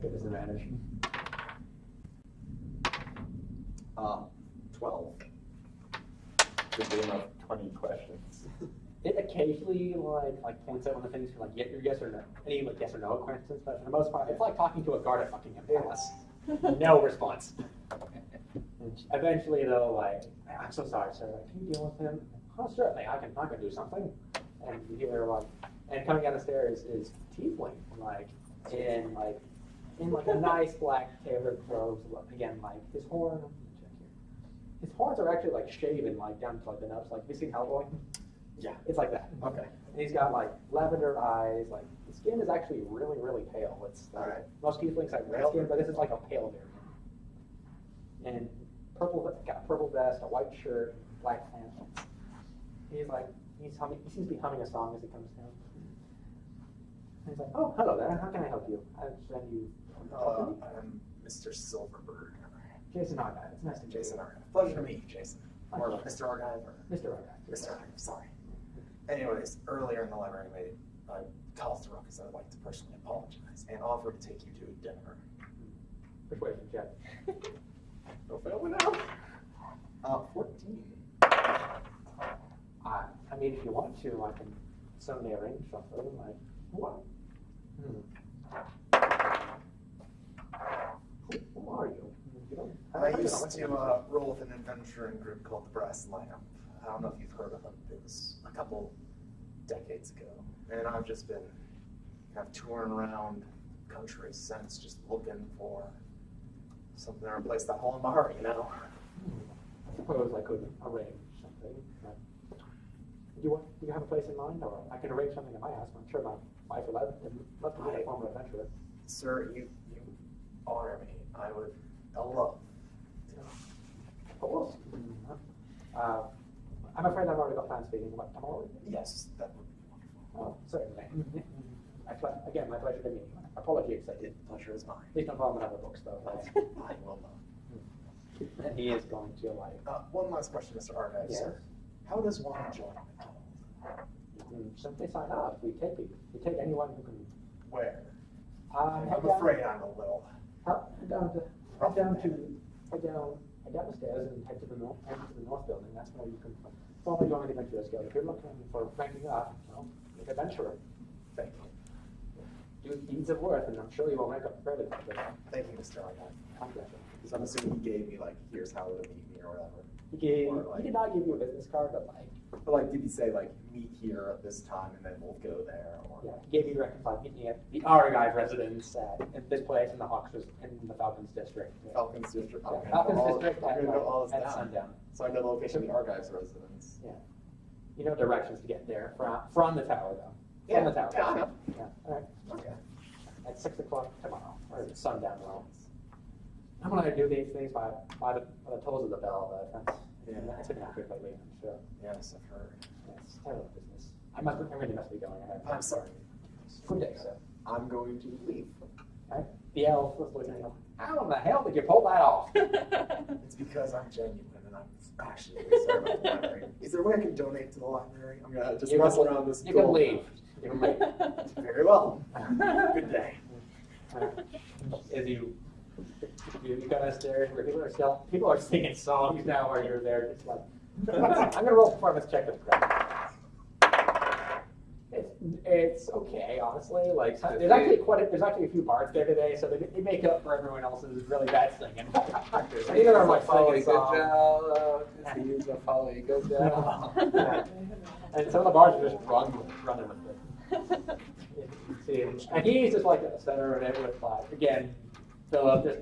get disadvantage. 12. The game of 20 questions. It occasionally like points out one of the things for like your yes or no, any like yes or no questions, but for the most part, it's like talking to a guard at fucking impasse. No response. And eventually, though, like, I'm so sorry, sir. Like, can you deal with him? Oh, certainly, I can do something. And you hear like, and coming down the stairs is Tiefling, in a nice black tailored clothes. Again, like his horn. Let me check here. His horns are actually like shaven like down to like the nubs. Like, you seen Hellboy? Yeah. It's like that. Okay. And he's got like lavender eyes. Like the skin is actually really, really pale. It's like, Alright. most Tieflings have red skin, but this is like a pale variant. And got a purple vest, a white shirt, black pants. He's like, he seems to be humming a song as he comes down. And he's like, oh, hello there. How can I help you? I understand you. I'm Mr. Silverbird. Jason Argyle. It's nice to meet you. Jason Argyle. Pleasure to meet you, Jason. Or Mr. Argyle or Mr. Argyle. Mr. Argyle, sorry. Anyways, earlier in the library, I called through because I would like to personally apologize and offer to take you to dinner. Persuasion check. No fail now. 14. I mean, if you want to, I can someday arrange something like what? Who are you? I used to roll with an adventuring group called the Brass Lamp. I don't know if you've heard of them. It was a couple decades ago. And I've just been kind of touring around the country since, just looking for something to replace that hole in my heart, you know? I suppose I could arrange something. Do you have a place in mind, or I can arrange something at my house? I'm sure my wife would love to be a former adventurer. Sir, you honor me. I love to. Of course. I'm afraid I've already got plans for you. What, tomorrow? Yes, that would be wonderful. Oh, certainly. Again, my pleasure to meet you. Apology accepted. The pleasure is mine. Please don't follow me in other books, though. I will not. And he is going to like. One last question, Mr. Argyle, Yes. sir. How does one join the guild? You can simply sign up. We take people. We take anyone who can. Where? Head I'm afraid I'm a little. Head down the stairs and head to the north building. That's where you can formally join the Adventurers Guild. If you're looking for ranking up, make adventurer. Thank you. Do deeds of worth, and I'm sure you will rank up fairly quickly. Thank you, Mr. Argyle. Congratulations. Because I'm assuming he gave me, like, here's how to meet me or whatever. He did not give you a business card, but did he say, like, meet here at this time and then we'll go there? Or yeah, he gave you direct like meet me at the Argyle residence at this place in the Hawks in the Falcons district. Yeah. Falcons District. Yeah, Okay. Falcons district I'm gonna know all this at down. sundown. So I know the location of the Argyle's residence. Yeah. You know directions to get there from the tower, though. Yeah, From the tower. yeah, I know. Yeah. All right. Okay. At 6 o'clock tomorrow, or sundown tomorrow. I'm gonna do these things by the toes of the bell, but that's been accurate lately, I'm sure. Yes, I've heard. Yeah, it's terrible business. I really must be going ahead. I'm sorry. Good day, sir. I'm going to leave. Right? The elf was looking at him. How in the hell did you pull that off? It's because I'm genuine and I'm actually really sorry about the library. Is there a way I can donate to the library? I'm gonna just rustle around this. You can leave. You can leave. Very well. Good day. As you kind of stare, people are singing songs now while you're there. Just like, I'm gonna roll a performance check with credit. It's okay, honestly. Like there's actually a few bards there today, so they make up for everyone else's really bad singing. Neither are like singing songs. Use a follow ego down. And some of the bards are just running with it. And he's just like at the center of it with like again, Philip just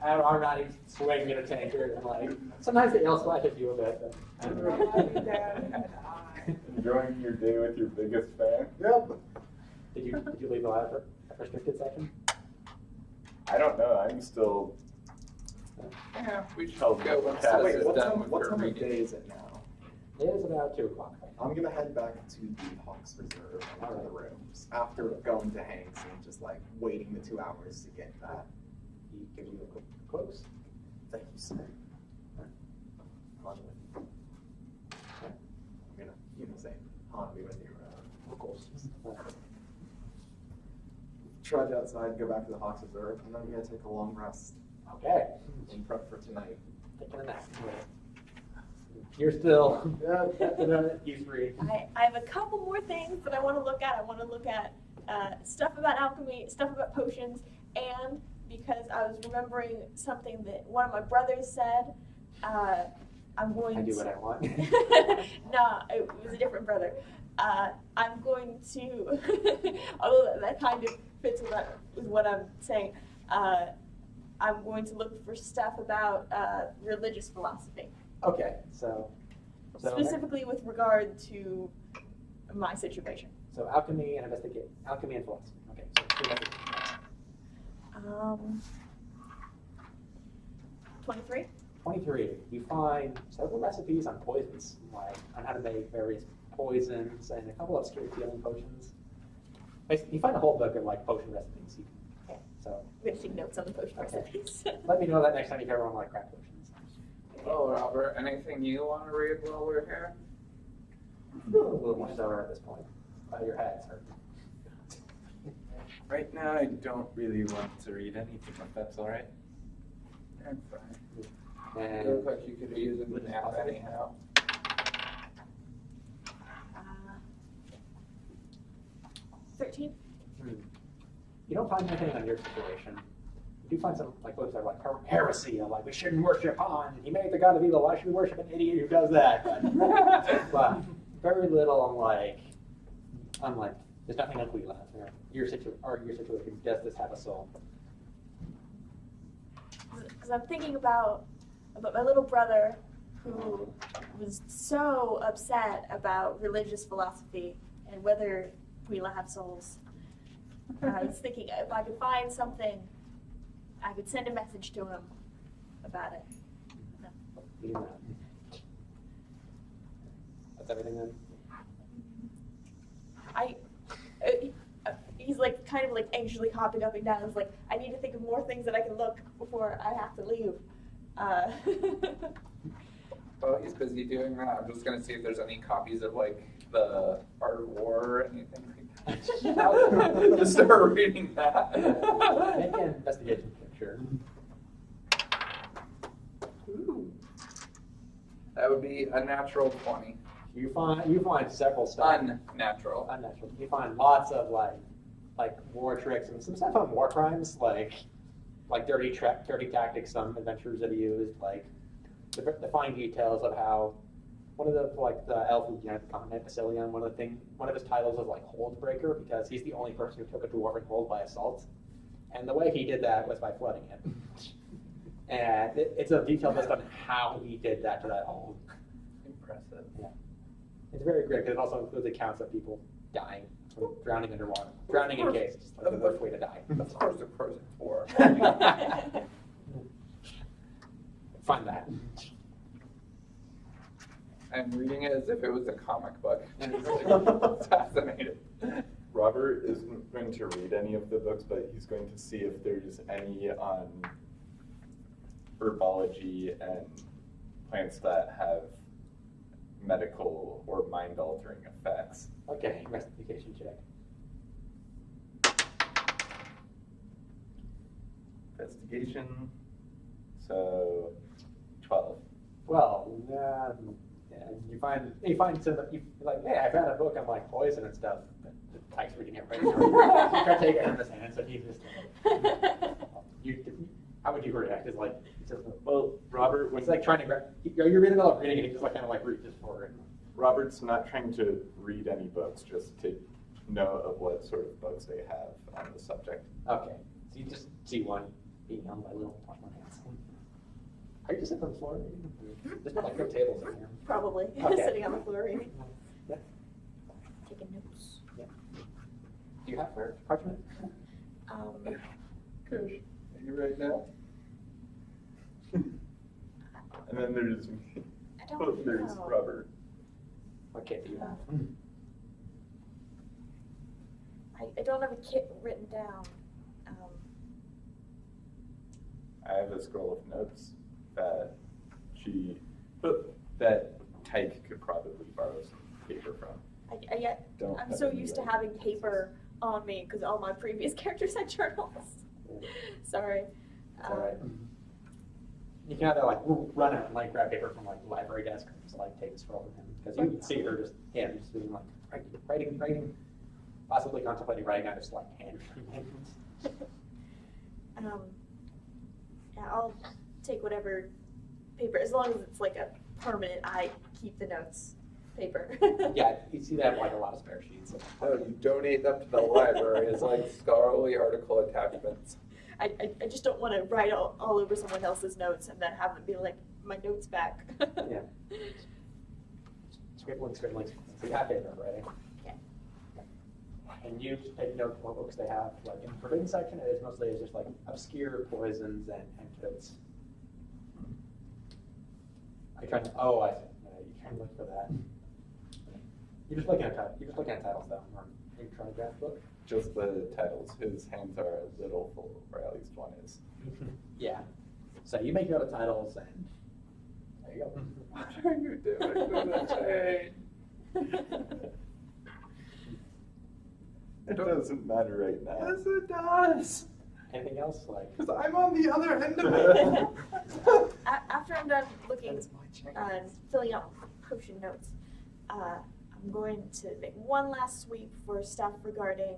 our not swinging in a tanker and like sometimes the ale splashes you a bit. Enjoying your day with your biggest fan? Yep. Did you leave the lab for restricted section? I don't know. I'm still. Yeah, we should Oh, go once yeah. this Wait, is what done time, with what her time of reading. day is it now? It is about 2 o'clock. I'm gonna head back to the Hawks Reserve into the rooms after going to Hanks and just like waiting the 2 hours to get that. He gives you a quick close. Thank you, sir. On with you. I'm gonna say, Han, be with you. Of course. trudge outside and go back to the Hawks Reserve, and then I'm going to take a long rest Okay. in prep for tonight. Taking a nap. You're still. You three. I have a couple more things that I want to look at. I want to look at stuff about alchemy, stuff about potions, and because I was remembering something that one of my brothers said, I'm going I do to... what I want. No, it was a different brother. I'm going to, although that kind of fits with what I'm saying, I'm going to look for stuff about religious philosophy. Okay, so Specifically with regard to my situation. So alchemy and alchemy and philosophy. Okay, so 2 methods. 23? 23. You find several recipes on poisons, like on how to make various poisons and a couple of obscure healing potions. Basically, you find a whole book of like potion recipes. Okay. So I'm going to take notes on the potion Okay. recipes. let me know that next time you ever want to like craft potions. Oh, Robert, anything you want to read while we're here? A little more sour at this point. Your head's hurt. Right now, I don't really want to read anything, if that's all right. That's fine. And It looks like you could use a nap anyhow. 13? you don't find anything on your situation. You do find some like books that are like heresy, and like we shouldn't worship Han. He made the god of evil. Why should we worship an idiot who does that? But very little on like there's nothing on Quila. Your situation. Does this have a soul? Because I'm thinking about my little brother who was so upset about religious philosophy and whether Quila have souls. I was thinking if I could find something, I could send a message to him about it. You do that. That's everything then. He's like kind of like anxiously hopping up and down. It's like I need to think of more things that I can look before I have to leave. While he's busy doing that, I'm just gonna see if there's any copies of like the Art of War or anything like that. Just start reading that. Make an investigation check, sure. Ooh. That would be a natural 20. You find several stuff. Unnatural. Unnatural. You find lots of like war tricks and some stuff on war crimes, like dirty tactics some adventurers have used, like the fine details of how one of the elf who united the continent, Basilion, one of his titles was like hold breaker because he's the only person who took a dwarven hold by assault, and the way he did that was by flooding it. And it's a detailed list on how he did that to that hold. Impressive. Yeah. It's very great because it also includes accounts of people dying from drowning underwater. Drowning in case, just like the worst way to die. Of course, it's war. Find that. I'm reading it as if it was a comic book. Fascinated. Robert isn't going to read any of the books, but he's going to see if there's any on herbology and plants that have medical or mind-altering effects. Okay, investigation check. Investigation. So, 12. Well, yeah, you find some. You're like, hey, I found a book on like poison and stuff. The Tyke's reading it right now. You try to take it from his hand, so he's just. How would you react? It's like, Well, Robert, it's like trying to grab. You're in the middle of reading it, and he just like kind of like reaches for it. Robert's not trying to read any books, just to know of what sort of books they have on the subject. Okay, so you just see one being held by little porcelain hands. Are you just sitting on the floor? There's not like no tables in here. Probably Okay. sitting on the floor reading. Yeah. Taking notes. Do you have parchment? Gosh, you right now? And then there's me. I don't There's know. Robert. What kit do you have? I don't have a kit written down. I have a scroll of notes that Tyke could probably borrow some paper from. I'm Don't so have any used to writing having pieces. paper on me because all my previous characters had journals. Sorry. It's all right. You can either like run out and like grab paper from like the library desk, or just like take a scroll from him because you can see her just doing like writing, possibly contemplating writing out just like handwriting. Yeah, I'll take whatever paper as long as it's like a permanent. I keep the notes paper. Yeah, you see that like a lot of spare sheets. Oh, you donate them to the library as like scholarly article attachments. I just don't want to write all over someone else's notes and then have them be like, my notes back. Yeah. Scribbling. So you have paper, right? Yeah. And you just take note of what books they have. Like in the forbidden section, it is mostly just like obscure poisons and antidotes. Are you trying to? Oh, I see. You're trying to look for that. You're just looking at titles, though. Or are you trying to grab the book? Just the titles. His hands are a little full, or at least one is. Yeah. So you make note of titles, and there you go. What are you doing to the chain? It doesn't matter right now. Yes, it does. Anything else? Like, Because I'm on the other end of it. After I'm done looking That's my chain. and filling out potion notes, I'm going to make one last sweep for stuff regarding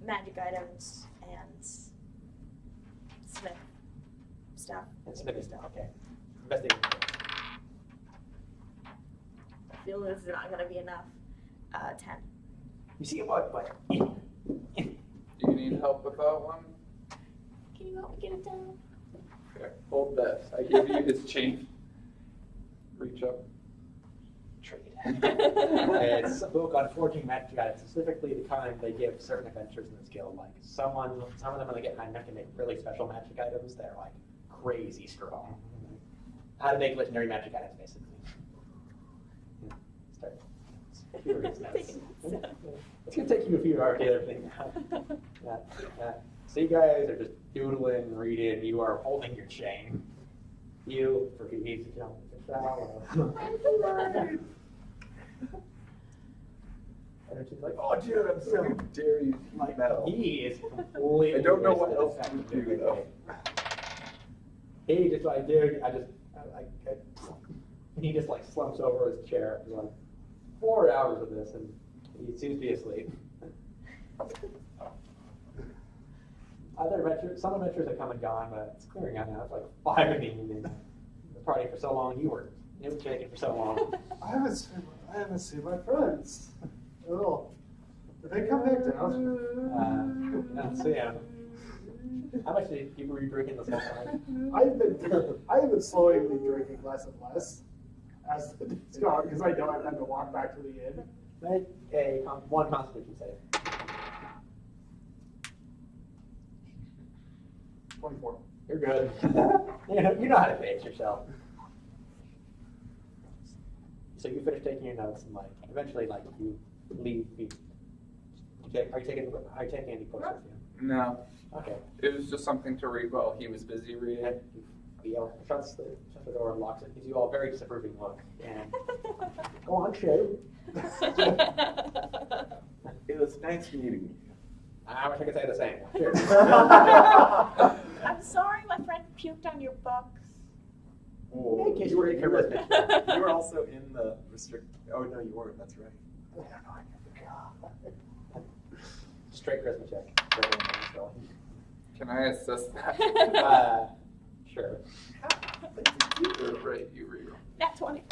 magic items and smith stuff. and smithy stuff. Okay. Investigation. I feel this is not going to be enough. 10. You see what? Do you need help with that one? Can you help me get it down? Here, hold this. I give you his chain. Reach up. Trade. It's a book on forging magic items, specifically the kind they give certain adventurers in this guild. Like some of them, when they get high enough, can make really special magic items. They're like crazy strong. How to make legendary magic items, basically. Start. It's gonna take you a few hours to get everything down. So you guys are just doodling, reading. You are holding your chain. You, for who needs to jump the shower. And she's like, "Oh, dude, I'm so dare you like metal. he is completely." I don't know what wasted else effect to do, of though. He just like, dude, and he just like slumps over his chair. He's like, 4 hours of this, and he seems to be asleep. Some adventures have come and gone, but it's clearing out now. It's like 5 in the evening. The party for so long. You were taking for so long. I haven't seen my friends at all. Did they come back down? Not see him. How much were you drinking this whole time? I've been slowly drinking less and less as the days go on because I know I've had to walk back to the inn. Make a one constitution save. 24. You're good. You know how to pace yourself. So you finish taking your notes and like eventually like you leave. Are you taking any books with you? No. Okay. It was just something to read while he was busy reading. Leo shuts the door and locks it. Gives you all a very disapproving look. And go on, show. It was nice meeting you. I wish I could say the same. Sure. I'm sorry my friend puked on your books. In case you were charisma. You were also in the restrict. Oh no, you weren't. That's right. Straight charisma check. Can I assist that? Sure. Right, you read. Nat 20.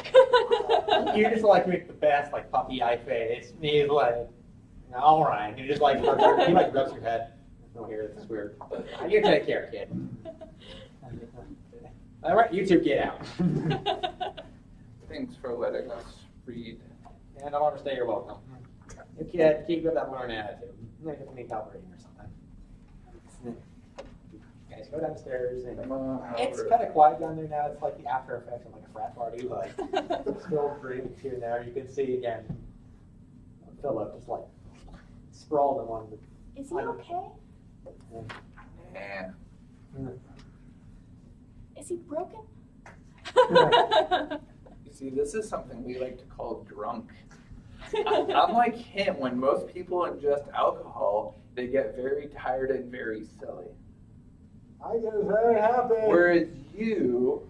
You just like make the best like puppy eye face. And he's like, all right. He just like rubs your head. No here, this is weird. You take care, kid. All right, you two get out. Thanks for letting us read. And I'll understand you're welcome. You can't keep up that learning attitude. Maybe if you need help reading or something. You guys go downstairs and it's kind of quiet down there now. It's like the after effects of like a frat party, like still drinks here and there. You can see again Philip just like sprawled in one of the. Is he okay? Yeah. Is he broken? You see, this is something we like to call drunk. Unlike him, when most people ingest alcohol, they get very tired and very silly. I get very happy. Whereas you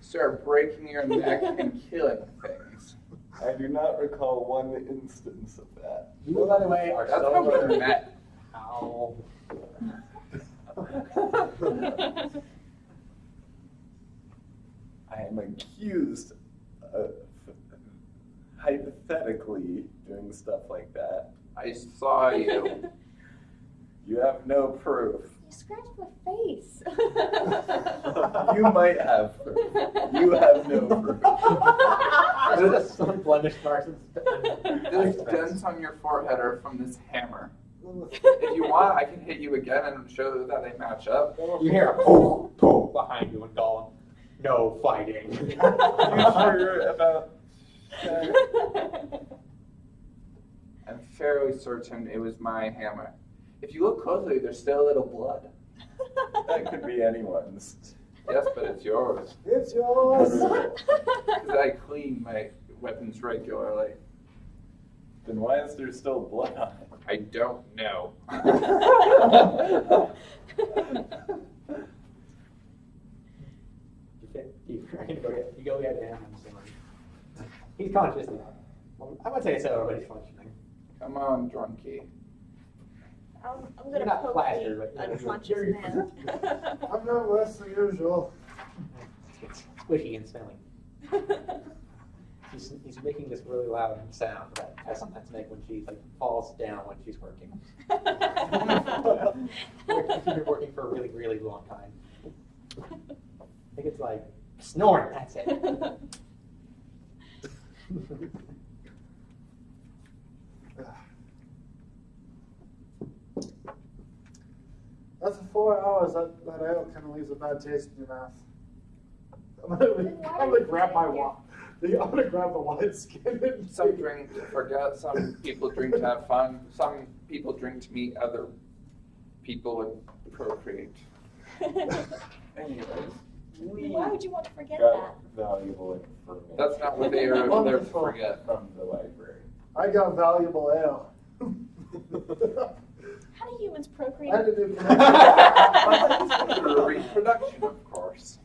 start breaking your neck and killing things. I do not recall one instance of that. You, by the way, are That's how sober. we met. Ow. I am accused of hypothetically doing stuff like that. I saw you. You have no proof. You scratched my face. You might have proof. You have no proof. There's just some blemish marks. Those dents on your forehead are from this hammer. If you want, I can hit you again and show that they match up. You hear a boom, boom behind you and Gollum. No fighting. Are you sure about I'm fairly certain it was my hammer. If you look closely, there's still a little blood. that could be anyone's? Yes, but it's yours. It's yours. Because I clean my weapons regularly. Then why is there still blood on it? I don't know. You go get him. He's conscious now. Well, I would say so, but he's functioning. Come on, drunkie. I'm You're gonna not poke plastered, the but unconscious man. I'm not worse than usual. It's squishy and smelly. He's making this really loud sound that I sometimes make when she falls down when she's working. She's been working for a really, really long time. I think it's like snoring. That's it. After 4 hours, that ale kind of leaves a bad taste in your mouth. I'm gonna grab my wine. I'm gonna grab the wine skin and Some drink to forget, some people drink to have fun, some people drink to meet other people and procreate. Anyways, Why would you want to forget got valuable information. That's not what they are there to Wonderful. forget. From the library. I got valuable ale. that? How do humans procreate? I didn't Through reproduction, of course.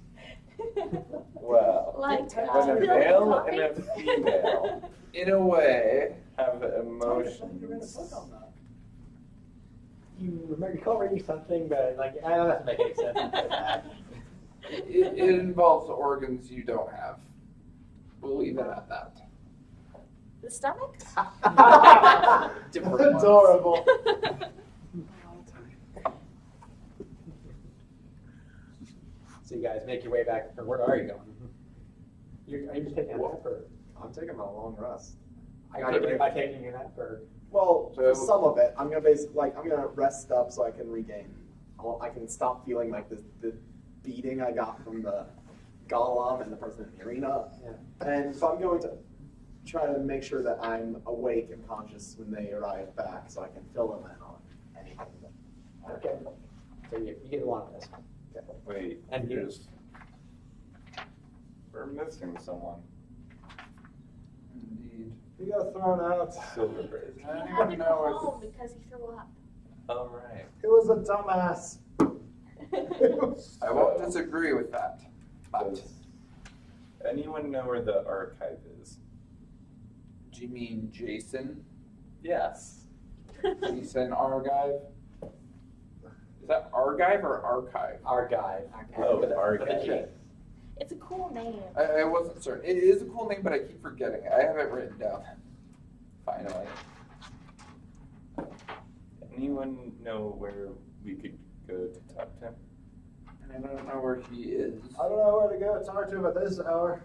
Well, Like, when a milk male coffee? and a female In a way, have emotions. You recall reading something, but that doesn't make any sense. it involves organs you don't have. We'll leave it at that. The stomach? Different ones. Adorable. So you guys make your way back. Or where are you going? Are you just taking a nap, or I'm taking a long rest. I got it by taking a nap, or Well, So- some of it. I'm gonna rest up so I can regain. I can stop feeling like the beating I got from the golem and the person in the arena. yeah. And so I'm going to try to make sure that I'm awake and conscious when they arrive back, so I can fill them in on anything. Okay. So you get one of this. Wait, And you- there's... We're missing someone. Indeed. You got thrown out. Silverbird. He I don't had to even go know home because he threw up. All right. It was a dumbass. I won't disagree with that. But Does anyone know where the archive is? do you mean Jason? Yes. Jason Archive? Is that Archive or Archive? Archive. Oh, With a- Archive. with a G. It's a cool name. I wasn't certain. It is a cool name, but I keep forgetting. I have it written down. Finally. Anyone know where we could go to talk to him? And I don't know where he is. I don't know where to go talk to him at this hour.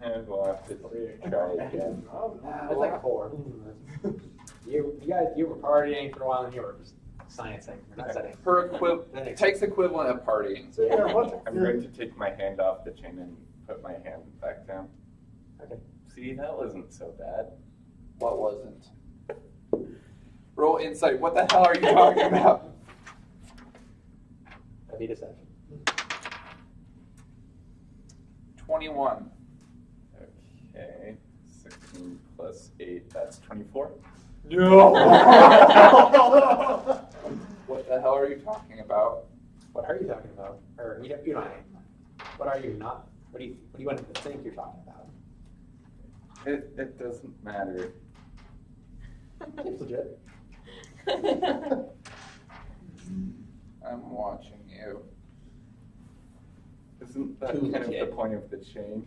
And we'll have to try again. It's like 4. You were partying for a while and you were just sciencing. Or not studying. It takes equivalent of partying. So yeah, what? I'm going to take my hand off the chain and put my hand back down. Okay. See, that wasn't so bad. What wasn't? Roll insight. What the hell are you talking about? That'd be deception. 21. Okay, 16 plus 8, that's 24. No. What the hell are you talking about? What are you talking about? Or you don't. What are you not? What do you want to think you're talking about? It doesn't matter. It's legit. I'm watching you. Isn't that Too kind of the legit. point of the chain?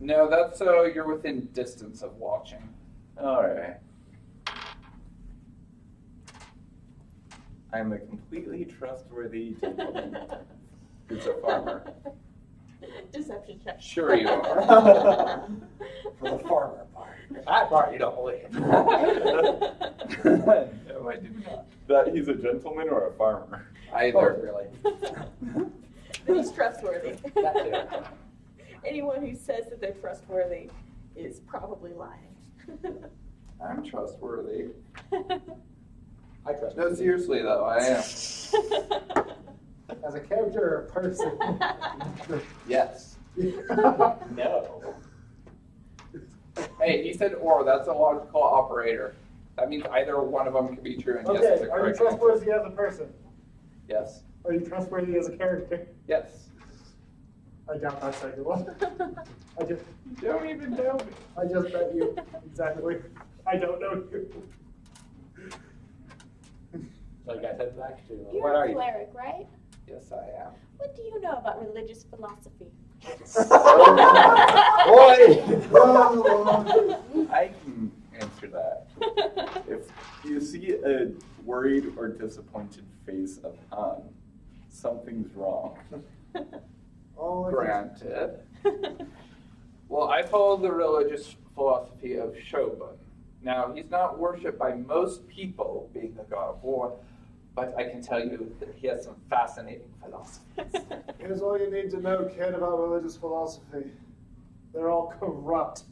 No, that's so you're within distance of watching. Alright. I'm a completely trustworthy gentleman who's a farmer. Deception check. Sure you are. For the farmer part. That part you don't believe. No, I do not. That he's a gentleman or a farmer? Either. Really. That he's trustworthy. That too. Anyone who says that they're trustworthy is probably lying. I'm trustworthy. I trust No, you. seriously though, I am. As a character or a person? Yes. No. Hey, he said or. That's a logical operator. That means either one of them can be true, and yes, it's Okay, a are you correct answer. trustworthy as a person? Yes. Are you trustworthy as a character? Yes. I doubt that second one. I just You don't even know me. I just bet you. Exactly. I don't know you. So you guys head back to. You're What are a you? cleric, right? Yes, I am. What do you know about religious philosophy? I can answer that. If you see a worried or disappointed face of Han, something's wrong. Oh, Granted. Well, I follow the religious philosophy of Shogun. Now, he's not worshipped by most people, being the god of war, but I can tell you that he has some fascinating philosophies. Here's all you need to know, kid, about religious philosophy. They're all corrupt.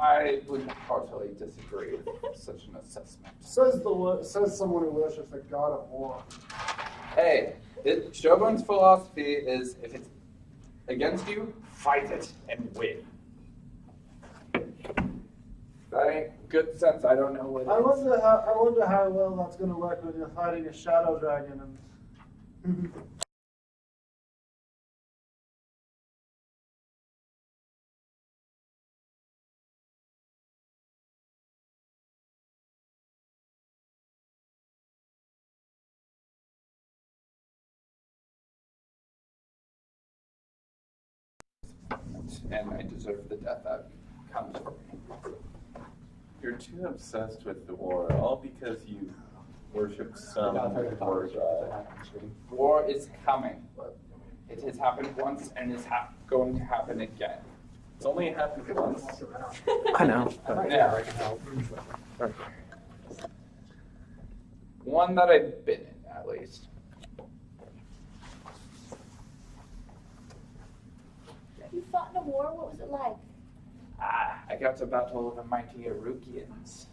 I would heartily disagree with such an assessment. Says someone who worships the god of war. Hey, Shogun's philosophy is if it's against you, fight it and win. That ain't good sense. I don't know what it I is. wonder how well that's going to work when you're fighting a shadow dragon and. And I deserve the death that comes from me. You're too obsessed with the war, all because you worship some I got her to talk war to you. god. War is coming. It has happened once and is going to happen again. It's only happened once. I know. Yeah. I can help. One that I've been in, at least. You fought in a war? What was it like? I got to battle the mighty Arukians.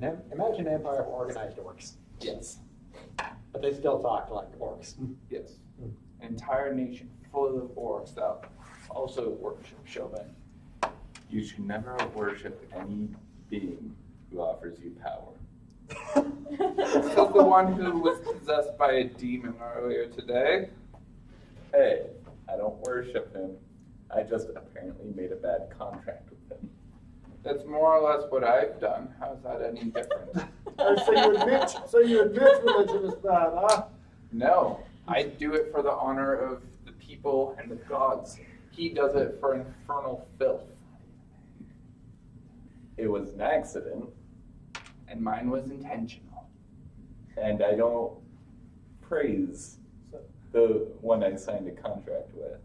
And imagine an empire of organized orcs. Yes. But they still talk like orcs. Yes. An entire nation full of orcs that also worship Shogun. You should never worship any being who offers you power. So the one who was possessed by a demon earlier today. Hey, I don't worship him. I just apparently made a bad contract with him. That's more or less what I've done. How's that any different? So you admit religion is bad, huh? No, I do it for the honor of the people and the gods. He does it for infernal filth. It was an accident, And mine was intentional. and I don't praise the one I signed a contract with.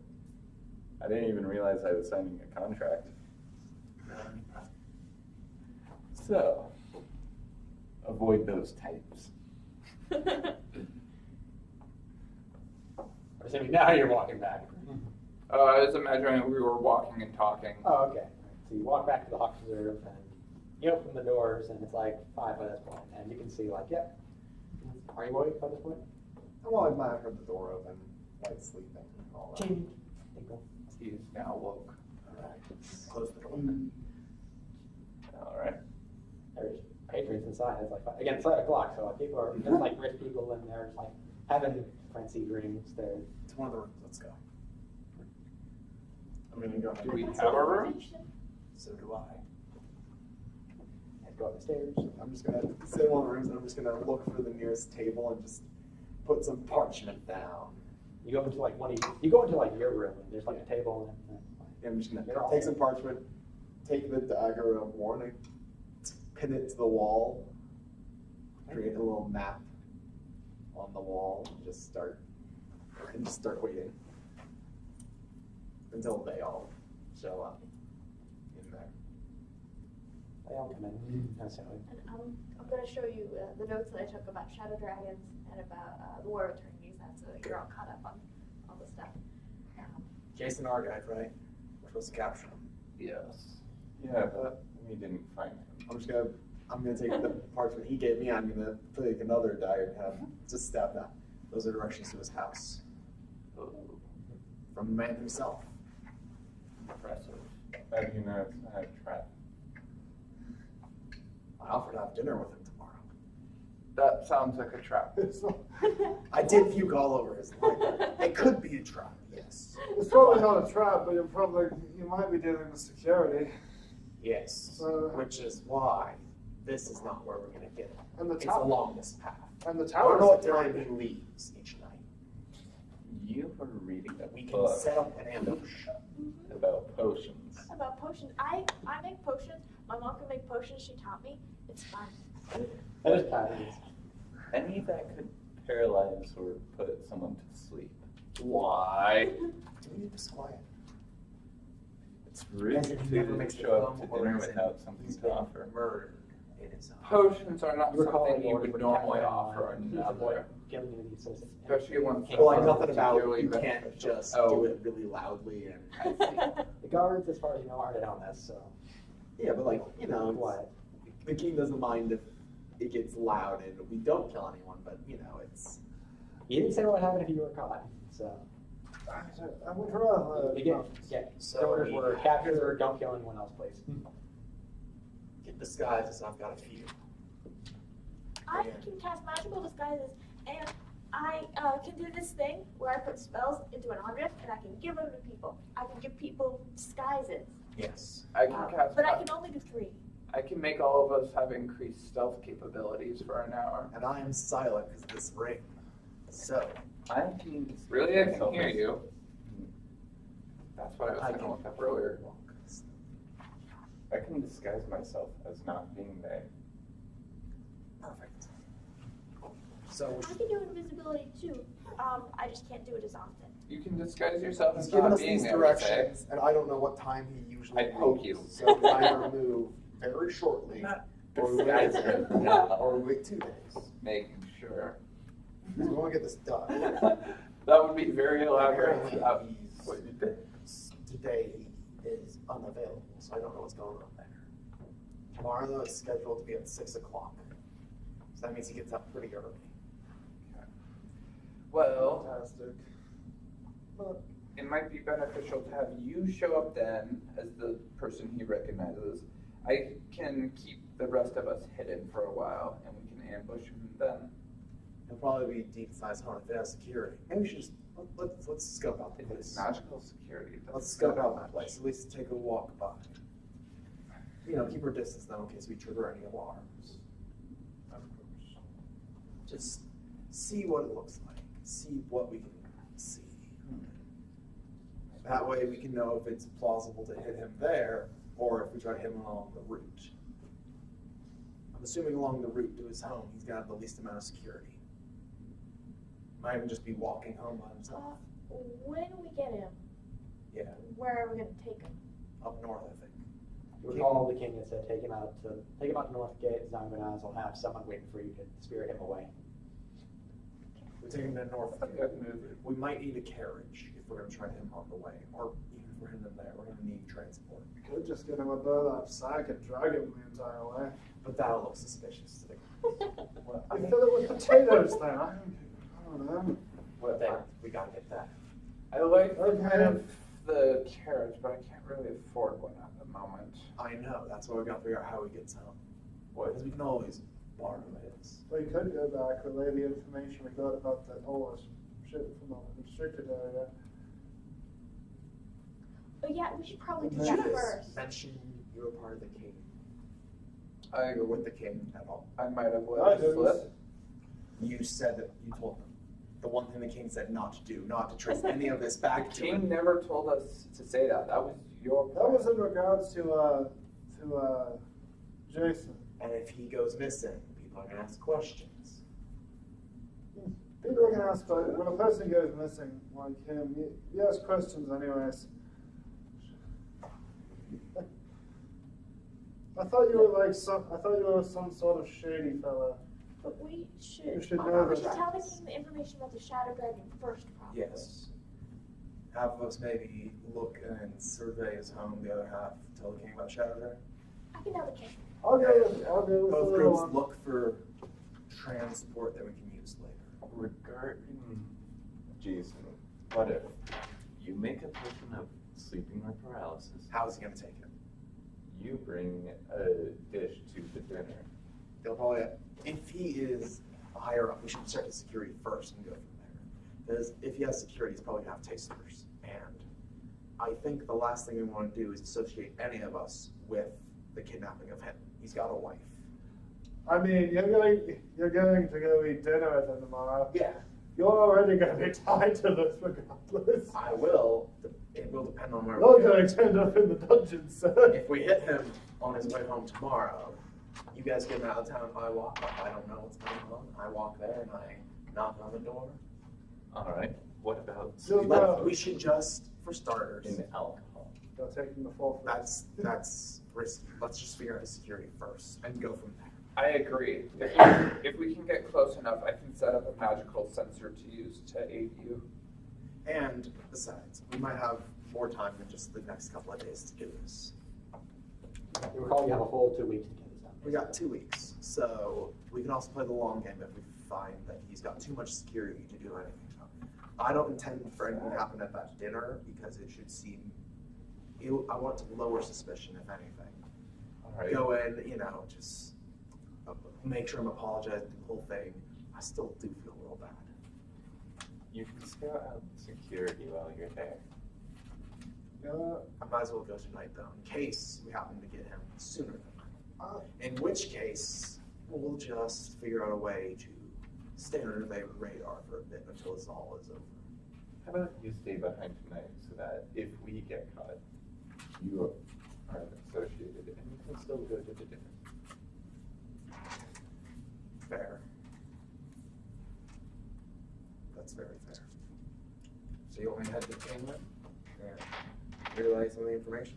I didn't even realize I was signing a contract. So, avoid those types. Assuming now you're walking back. I was imagining we were walking and talking. Oh, okay. So you walk back to the Hawk Reserve and you open the doors and it's like 5 by this point. And you can see like, yep. Are you awake by this point? Well, I might have heard the door open, like sleeping and all that. Ting. Tinkle. He is now woke. Close the door. All right. There's patrons inside. It's like again, it's 5 o'clock, so like, people are there's like rich people in there, just like having fancy drinks. They're To one of the rooms. Let's go. I'm gonna go. Do we have a room? So do I. I'd go up the stairs. I'm just gonna sit in one of the rooms and I'm just gonna look for the nearest table and just put some parchment down. You go into like you go into like your room. And there's like a table and I'm just gonna They're all take there. some parchment, take the dagger of warning, pin it to the wall, create a little map on the wall, and just start waiting until they all show up in there. they all come in. Necessarily. And I'm going to show you the notes that I took about Shadow Dragons and about the War of Eternities. That's so you're all caught up on all the stuff. Jason Argide, right? We're supposed to capture him. Yes. Yeah, but we didn't find him. I'm gonna take the parchment he gave me. I'm gonna take another dagger and have just stab that. Those are directions to his house from the man himself. Impressive. How do you know it's not a trap? I offered to have dinner with him tomorrow. That sounds like a trap. It's not, I did puke all over his leg. It could be a trap, yes. it's probably not a trap, but you might be dealing with security. Yes. So- Which is why this is not where we're gonna get him. And the It's tower. along this path. And the I don't tower. know what time he leaves each night. You were reading a We can book set up an ambush. about potions. About potions. I make potions. My mom can make potions. She taught me. It's fun. That is kind of Any that could paralyze or put someone to sleep. Why? Do we need this quiet? It's rude Yes, if he never to makes show up the to film or dinner is it- without something He's to been offer. murdered in his house. Potions are not You recall something you Lord would would normally capture offer another. another. Especially Especially when Well, like someone nothing about particularly you can't beneficial. just Oh. do it really loudly and The guards, as far as you know, aren't in on this, so yeah, but like what? the king doesn't mind if it gets loud and we don't kill anyone, but it's You didn't say what happened if you were caught, so I would rather. again, So orders were capture or don't kill anyone else, please. get disguises. I've got a few. I can cast magical disguises, and I can do this thing where I put spells into an object, and I can give them to people. I can give people disguises, Yes. I can cast. but I can only do 3. I can make all of us have increased stealth capabilities for an hour. And I am silent because of this ring. So I can Really, I can myself hear as- you. That's what I was I going to can look up earlier. I can disguise myself as not being there. Perfect. So I can do invisibility too. I just can't do it as often. You can disguise yourself he's as given not us being these there, we say. directions, and I don't know what time he usually I'd poke leaves. you. So either move very shortly, or we wait, disguise or we wait 2 days. Making sure. So we want to get this done. That would be very elaborate. Apparently today he is unavailable, so I don't know what's going on there. Tomorrow though is scheduled to be at 6 o'clock, so that means he gets up pretty early. Well, Fantastic. But it might be beneficial to have you show up then as the person he recognizes. I can keep the rest of us hidden for a while, and we can ambush him then. He'll probably be deep-sized home if it has security. Maybe we should just let's scope out the If it's place. magical security, Let's scope out the place. At least take a walk by. Keep our distance though in case we trigger any alarms. Of course. Just see what it looks like. See what we can see. That way we can know if it's plausible to hit him there or if we try to hit him along the route. I'm assuming along the route to his home, he's gonna have the least amount of security. Might even just be walking home by himself. When we get him, Yeah, where are we going to take him? up north, I think. You recall the king had said take him out to North Gate. Zanganaz will have someone waiting for you to spirit him away. We take him to north. That's a good move. We might need a carriage if we're going to try him on the way, or even if we're hitting him there, we're going to need transport. we could just get him a burlap sack and drag him the entire way. But that'll look suspicious to the Well, I fill it with potatoes then. I don't know. What then? We got to get that. I like the Okay. kind of the carriage, but I can't really afford one at the moment. I know. That's why we got to figure out how we get some. Because we can always borrow his. We could go back, relay the information we got about that whole shit from the restricted area. But yeah, we should probably do Did that Did you first. mention you were part of the king? I You were with the king at all? might have I let it didn't. slip. You said that you told him. The one thing the king said not to do, not to trace any of this back The to king him. never told us to say that. That was your That was in regards to Jason. And if he goes missing, people are going to ask questions. People are gonna ask, but when a person goes missing like him, you ask questions anyways. I thought you were some sort of shady fella. But we should. You should we know should that. tell the king the information about the Shadow Dragon first, probably. Yes. Half of us maybe look and survey his home, the other half tell the king about Shadow Dragon. I can tell the king. I'll go with Both the little groups one. look for transport that we can use later. Regarding Jason, what if you make a potion of sleeping with paralysis? How's he going to take it? You bring a dish to the dinner. They'll probably, if he is higher up, we should check his security first and go from there. Because if he has security, he's probably going to have tasters. And I think the last thing we want to do is associate any of us with the kidnapping of him. He's got a wife. I mean, you're going to go eat dinner with him tomorrow. Yeah. You're already going to be tied to this regardless. I will. It will depend on where You're we go. going to end up in the dungeon, sir. If we hit him on his way home tomorrow, you guys get him out of town, I walk up. I don't know what's going on. I walk there and I knock on the door. All right. What about Just sleeping about- We should just, for starters, in alcohol? You're taking the fall for it. that's risky. Let's just figure out his security first and go from there. I agree. If we can get close enough, I can set up a magical sensor to use to aid you. And besides, we might have more time than just the next couple of days to do this. You recall you have a whole 2 weeks to get this done. We got 2 weeks, so we can also play the long game if we find that he's got too much security to do anything. I don't intend for anything to happen at that dinner because it should seem. I want to lower suspicion, if anything. All right. Go in, just make sure I'm apologizing the whole thing. I still do feel real bad. You can scout out security while you're there. I might as well go tonight, though, in case we happen to get him sooner than that. In which case, we'll just figure out a way to stay under the radar for a bit until this all is over. How about you stay behind tonight so that if we get caught, you aren't associated and you can still go to the dinner. Fair. That's very fair. So you want me to head to the king then? Yeah. Relay some of the information?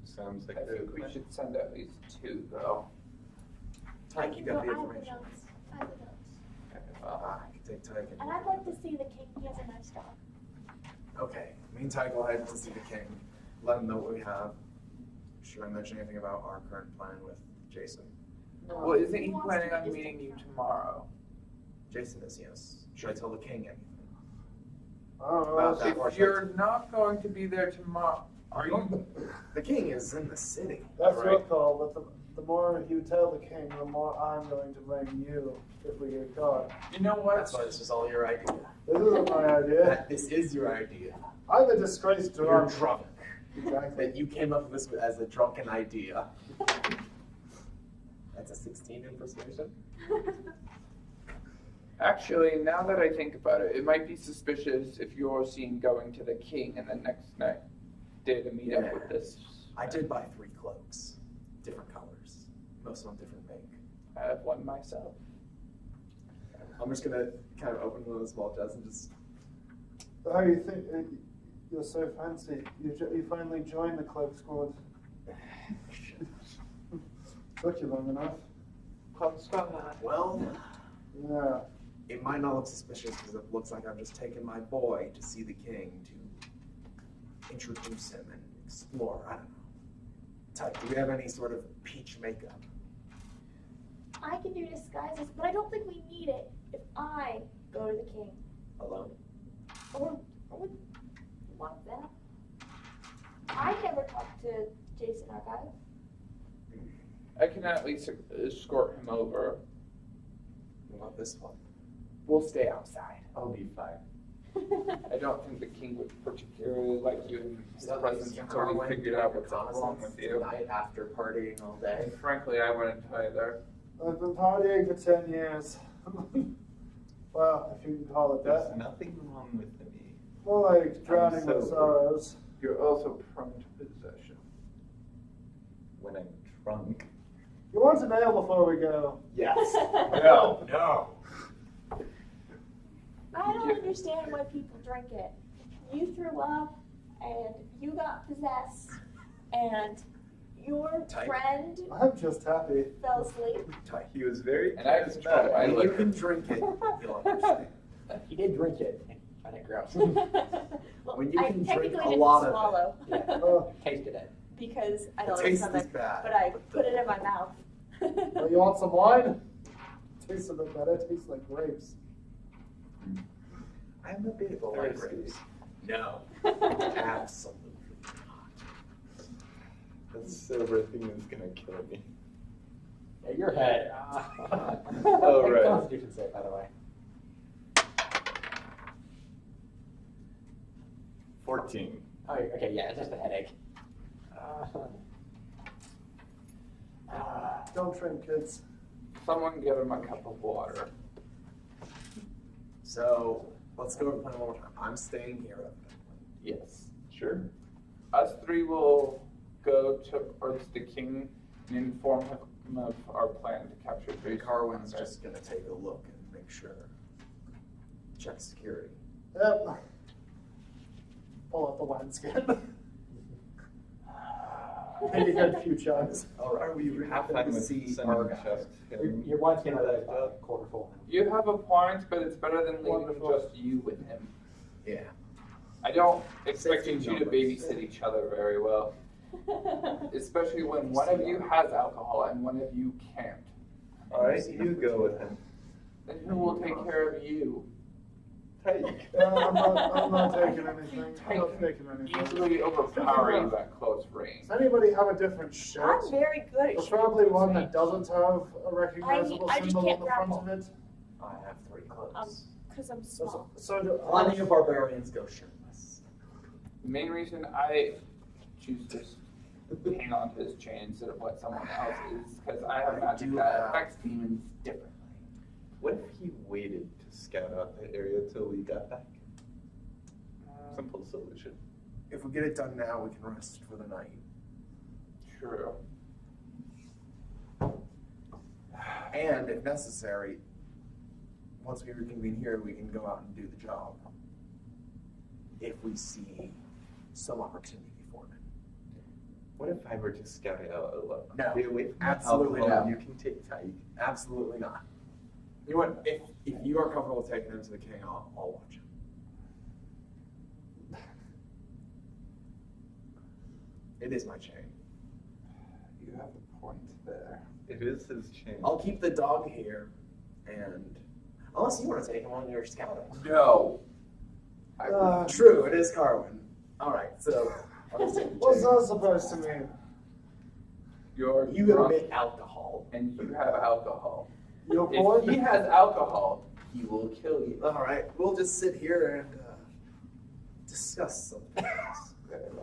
Sounds like I a think we should send at least 2, though. Tyke, you got the I have the information. notes. I have the notes. I can take Tyke And I'd like to see the king. He has a nice dog. Okay, me and Tyke will head to see the king. Let him know what we have. Should I mention anything about our current plan with Jason? Well, isn't he wants planning to on be meeting you distant. tomorrow? Jason is, yes. Should I tell the king anything? I don't know. About that. If you're not going to be there tomorrow, are you? The king is in the city. That's Right. your call, but the more you tell the king, the more I'm going to blame you if we get caught. You know what? That's why this is all your idea. This isn't my idea. This is your idea. I'm a disgraced You're drunk. drunk. Exactly. That you came up with this as a drunken idea. That's a 16 in persuasion. Actually, now that I think about it, it might be suspicious if you're seen going to the king and the next night day to meet up with this. I did buy 3 cloaks, different colors, most of them different make. I have one myself. I'm just gonna kind of open one of the small chests and just. Oh, you think you're so fancy? You finally joined the cloak squad. Took you long enough. Well, Yeah. it might not look suspicious because it looks like I'm just taking my boy to see the king to introduce him and explore. I don't know. Type, do we have any sort of peach makeup? I can do disguises, but I don't think we need it if I go to the king. Alone? Or with one of them. Jason Archive? I can at least escort him over. What about this one? We'll stay outside. I'll be fine. I don't think the king would particularly like you in his So presence is until we Carwin figured doing out what's wrong reconnaissance with you. tonight after partying all day? And frankly, I wouldn't either. I've been partying for 10 years. Well, if you can call it There's that. nothing wrong with me. More like drowning so with sorrows. You're also prone to possession. When I'm drunk. You want an ale before we go? Yes. No. No. I don't understand why people drink it. You threw up, and you got possessed, and your Type. friend I'm just happy. fell asleep. He was very And I control charismatic. my When you liquor. can drink it, you'll understand. He did drink it. And I find it gross. Well, When you I can drink technically a didn't lot of it. swallow Oh, Tasted it. because I The don't like taste stomach, is bad. but I put it in my mouth. well, you want some wine? Tastes a bit better. Tastes like grapes. I'm a bit People like thirsty. grapes. No. Absolutely not. That silver thing is gonna kill me. Yeah, your head. Oh, Make a right. Constitution save, by the way. 14. Oh, okay, yeah, it's just a headache. Don't drink, kids. Someone give him a cup of water. So let's go over the plan one more time. I'm staying here. Yes. Sure. Us three will go towards the king and inform him of our plan to capture Jason. Carwin's just gonna take a look and make sure. Check security. Yep. Pull out the wineskin. Maybe get a few chugs. All right, we Have happen fun to with see sending our the chest. Your wine's gonna be a quarter full. You have a point, but it's better than leaving Wonderful. just you with him. Yeah. I don't expect you Safety two to numbers. babysit each other very well, especially when one of you has alcohol and one of you can't. Alright, you go with him. Then who will take care of you? Take. I'm not taking anything. I'm not taking anything. Easily overpower you at close range. Does anybody have a different shirt? I'm very good at Preferably one that shooting. doesn't have a recognizable I just symbol on can't the front grapple. of it. I have 3 clothes. Because I'm So, small. so do Plenty of barbarians go shirtless. The main reason I choose to hang on to his chain instead of what someone else is because I have magic that affects demons differently. What if he waited to scout out the area till we got back? Simple solution. If we get it done now, we can rest for the night. True. And if necessary, once we reconvene here, we can go out and do the job. If we see some opportunity for it. What if I were to scout it out alone? No, Stay away from absolutely alcohol. not. You can take Tyke. Absolutely not. You know what? If you are comfortable taking him to the king, I'll watch him. It is my chain. You have a point there. It is his chain. I'll keep the dog here, and unless you want to take him on your scouting. No. True, it is Carwin. All right, so I'll just take the What's chain. that supposed to mean? You're You drunk admit alcohol. and you have alcohol. Your If point? he has alcohol, he will kill you. All right, we'll just sit here and discuss something else.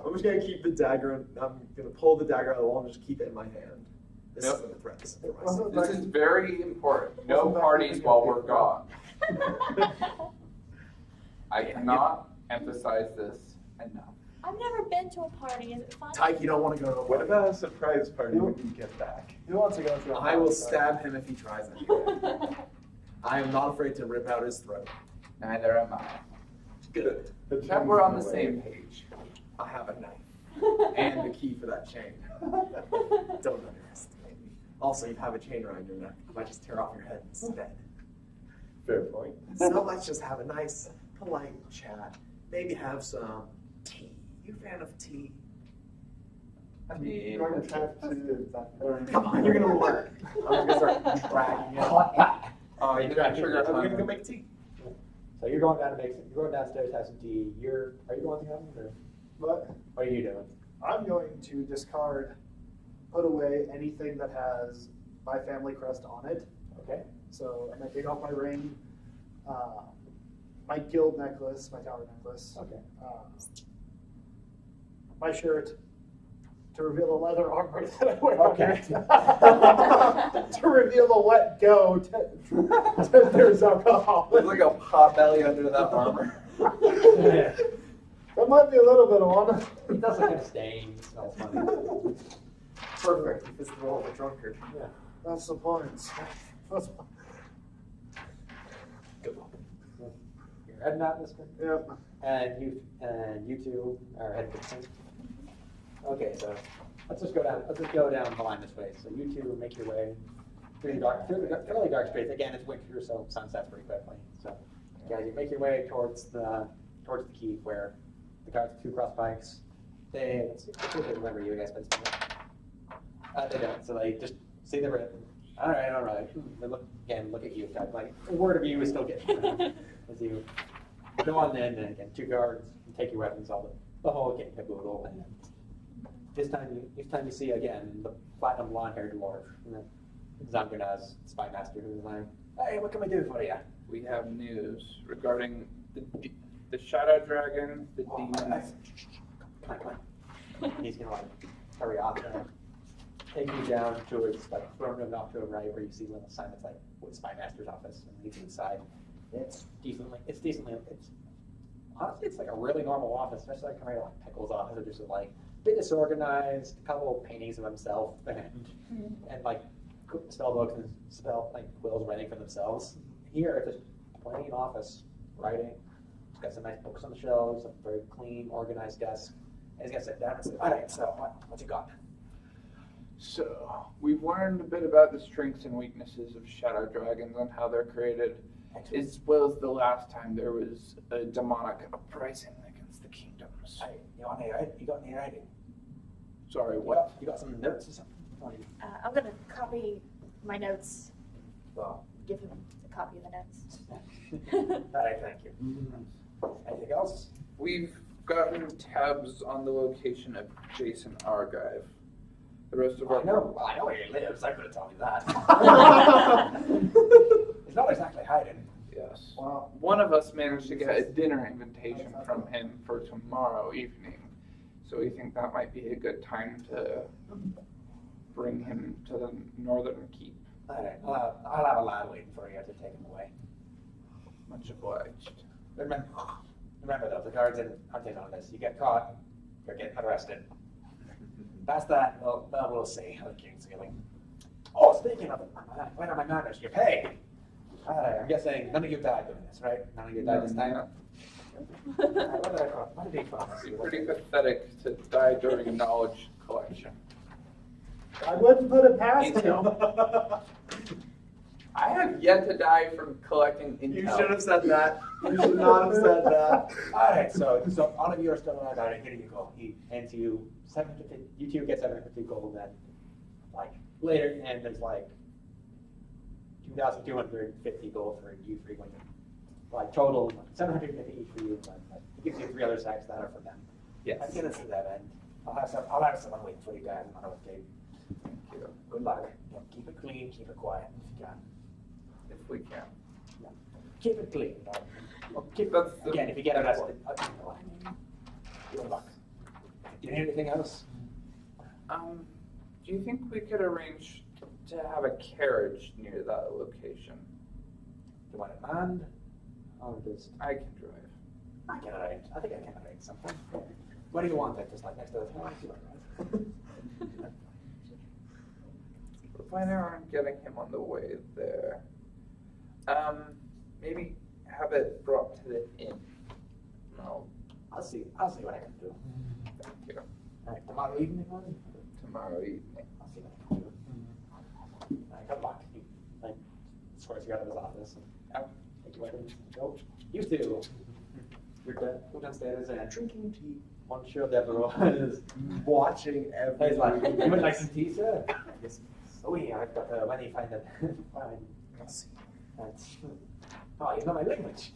I'm just gonna keep the dagger. I'm gonna pull the dagger out of the wall and just keep it in my hand. This Nope. isn't a threat. This is for Wasn't myself. This is very important. No parties while we're gone. I cannot emphasize this enough. I've never been to a party. Is it fun? Tyke, you don't want to go to a What party. about a surprise party when you get back? You want to go to a I will party. stab him if he tries anyway. I am not afraid to rip out his throat. Neither am I. Good. Except we're on the same page. I have a knife and the key for that chain. Don't underestimate me. Also, you have a chain around your neck. I might just tear off your head instead. Fair point. So let's just have a nice, polite chat. Maybe have some tea. You a fan of tea? You're going to have to. Come on, you're gonna learn. I'm gonna start dragging it. Oh, you didn't trigger I'm gonna go time. make tea. So you're going downstairs to have some tea. Are you going to have or What? what are you doing? I'm going to discard, put away anything that has my family crest on it. Okay. So I'm gonna take off my ring, my guild necklace, my tower necklace, Okay. my shirt, to reveal the leather armor that I wear. Okay. To reveal the let go. There's alcohol. There's like a pot belly under that armor. Yeah. That might be a little bit of one. It does look kind of stained. It smells funny. Perfect. It's the role of a drunkard. Yeah. That's the point. That's, You're heading out this way. yep. And you two are heading to the same. Okay, so let's just go down the line this way. So you two make your way through the fairly dark streets. Again, it's winter, so sun sets pretty quickly. So guys, you make your way towards the keep where the guards, 2 cross bikes. They remember you guys, but they don't. So they just see the red. All right. They look at you guys. Like a word of you is still getting as you go on in, and again, 2 guards take your weapons, all the whole kit and caboodle. And this time you see again the platinum blonde-haired dwarf, Zanguna's spy master, who's like, "Hey, what can we do for you?" We have news regarding the shadow dragon, the demons. Come on. He's gonna like hurry off and take you down towards like throwing off to a right where you see a little sign that's like with spy master's office, and leads inside. It's honestly it's like a really normal office, especially like compared to like Pickle's office, which is like a bit disorganized, a couple of paintings of himself, and like spell books and quills writing for themselves. Here it's just plain office writing. He's got some nice books on the shelves, a very clean, organized desk. And he's gonna sit down and say, "All right, so what you got?" So we've learned a bit about the strengths and weaknesses of shadow dragons and how they're created, as well as the last time there was a demonic uprising against the kingdoms. Hey, you got any writing? Sorry, what? You got some notes or something? I'm gonna copy my notes. Well, Give him a copy of the notes. all right, thank you. Anything else? We've gotten tabs on the location of Jason Argive. The rest of our I know where he lives. I could have told you that. He's not exactly hiding. Yes. Wow. One of us managed to get a dinner invitation from him for tomorrow evening, so we think that might be a good time to bring him to the northern keep. All right, I'll have a lad waiting for you to take him away. Much obliged. Remember though, the guards aren't in on this. You get caught, you're getting arrested. Past that, we'll see how the king's feeling. Oh, speaking of it, when are my manners? Your pay. I'm guessing none of you died doing this, right? None of you died this time? What did he promise It's you? pretty pathetic to die during a knowledge collection. I wouldn't put it past him. I have yet to die from collecting intel. You should have said that. You should not have said that. All right, so all of you are still alive. All right, here you go. He hands you 750. You two get 750 gold, then like later, and there's like 2,250 gold for you three when you like total 750 each for you. But he gives you 3 other sacks that are for them. Yes. I'm gonna see that end. I'll have someone waiting for you guys on our escape. Thank you. Good luck. Yeah, keep it clean, keep it quiet if you can. If we can. Yeah. Keep it clean. Well, That's the- again, if you get arrested, good luck. Do you need anything else? Do you think we could arrange to have a carriage near that location? Do you want it manned? Or just I can drive. I think I can arrange something. What do you want? Just like next to the We're planning on getting him on the way there. Maybe have it brought to the inn. No, I'll see what I can do. thank you. All right, tomorrow evening, one? Tomorrow evening. I'll see what I can do. All right, good luck. He like swears you out of his office. And, take your weapons. Go. You two. Go downstairs and Drinking tea. one sure everyone is Watching He's like, everything. you would like some tea, sir? Yes. Oh yeah, I've got when you find that fine. Let's see. That's oh, you know my language.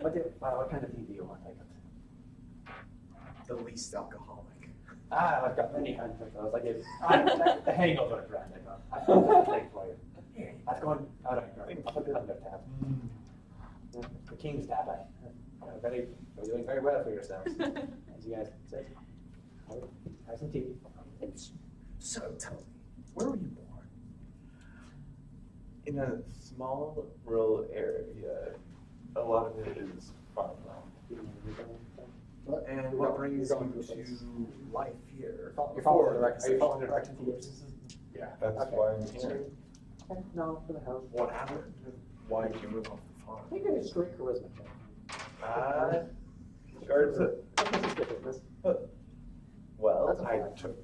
What kind of tea do you want? I got the least alcoholic. I've got many kinds of those. Like the hangover brand. I've got that thing for you. Here, that's going out of your I'll put it on your tab. The King's tab. You're doing very well for yourselves. As you guys said. Have some tea. So tell me, where were you born? In a small rural area, a lot of it is farmland. And what brings you to life here? You're following the directions he gives. Yeah, that's Okay. why I'm here. Okay, no, for the house. What happened? Why did you move off the farm? I think it's straight charisma check. Guards it. Well, That's a I fine. took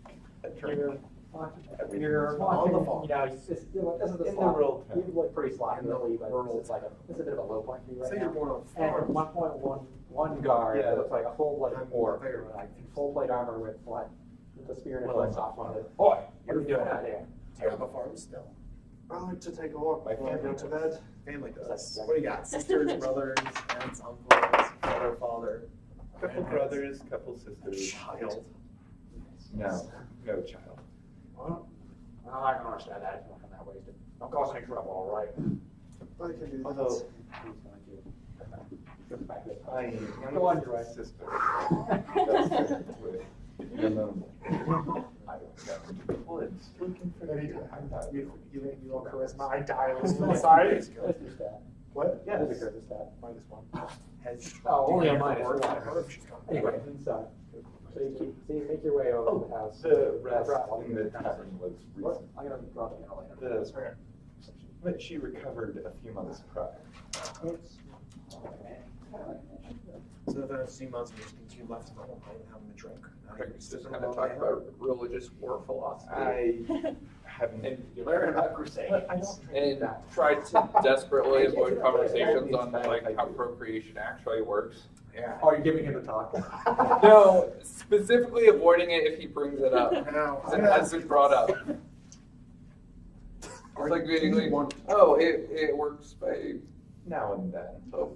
a drink. You're on the farm. You know, this is the In the slot. rural town. You look pretty sloppy, In the really, but rural it's like it's a bit of a low point for you right So now. you're born on the And farm. 1.1 guard Yeah. that looks like a full blooded I'm orc, very like full plate armor with what? With the spear and Well, a soft one. Boy, what are you doing out there? Do you have a farm still? I like to take a walk My before I go family to bed. Family does. That's- What do you got? Sisters, brothers, aunts, uncles, brother, father, Couple brothers, couple sisters. child. No child. Well, I can understand that. It's not that wasted. Don't cause any trouble, all right? I can do Although that. He's going to get back this my Go on, you're right. youngest sister does technically. Even though I got the woods looking for And you. I'm not. you roll charisma. I die on the side. That's your stat. What? Yeah, that's a charisma stat. -1. Has Oh, only do a you minus work one. on her? She's gone. Anyway, so you make your way over to the house. The rest in the tavern was What? recent. I'm gonna drop it in later. That's fair. But she recovered a few months prior. So those few months you left home and having a drink. Now you're Just sitting kind of alone talk there. about religious war philosophy. I haven't. And you learn about crusades. And tried to desperately avoid conversations on like how procreation actually works. Yeah. Oh, you're giving him a talk. No, specifically avoiding it if he brings it up. Now, Because it has been brought up. It's like being like, oh, it works by, Now and then. oh,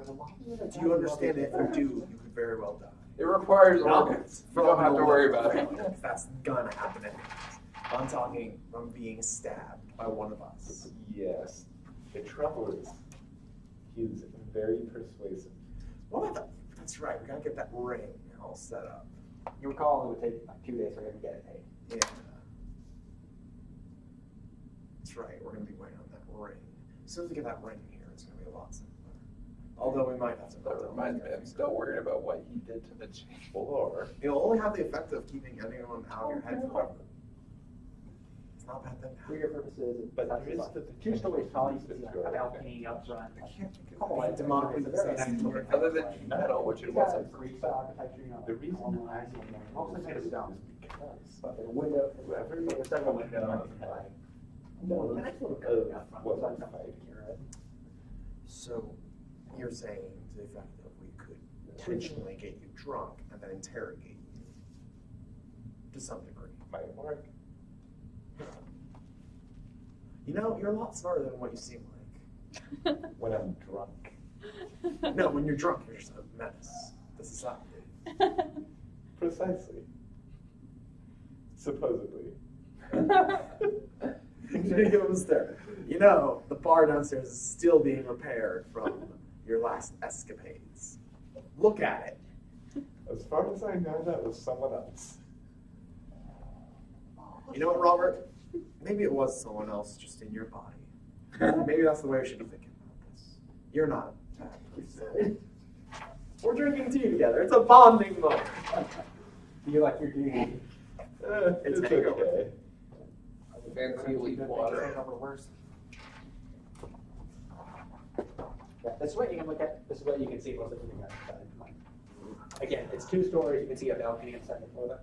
do you understand if you do, you could very well die. it requires No. organs. You don't have to worry about it. That's gonna happen anyways. I'm talking from being stabbed by one of us. Yes. The trouble is, he's very persuasive. What about that? That's right, we gotta get that ring all set up. You recall it would take like 2 days for him to get it paid. Yeah. That's right, we're gonna be waiting on that ring. As soon as we get that ring here, it's gonna be a lot simpler. Although we might have to. That reminds me, I'm still worried about what he did to the chamber. It'll only have the effect of keeping anyone out of your head forever. It's not a bad thing. For your purposes, But that's there is like the 2 stories tall. You can see potential. like a balcony up front. I can't think of Couple lights. Demonic It's a very nice Crusade. looking Other house, than like, metal, which it it's got wasn't. a Greek style architecture, you know. The reason all I nice and think mostly made of stone. is because But the window, whoever there's several windows. might and, have like, no, a nice little curtain out front. what so we're it's not fighting. accurate. So you're saying to the effect that we could intentionally get you drunk and then interrogate you to some degree. might work. You know, you're a lot smarter than what you seem like. When I'm drunk. No, when you're drunk, you're just a menace to society. Precisely. Supposedly. Give him a stare. You know, the bar downstairs is still being repaired from your last escapades. Look at it. As far as I know, that was someone else. You know what, Robert? Maybe it was someone else just in your body. Maybe that's the way we should be thinking about this. You're not Demonic Crusade. We're drinking tea together. It's a bonding moment. Do you like your dude? It's It's hangover. okay. Fancy leaf water. Yeah, this is what you can look at. This is what you can see most of the thing outside. Again, it's 2 stories. You can see a balcony on the second floor.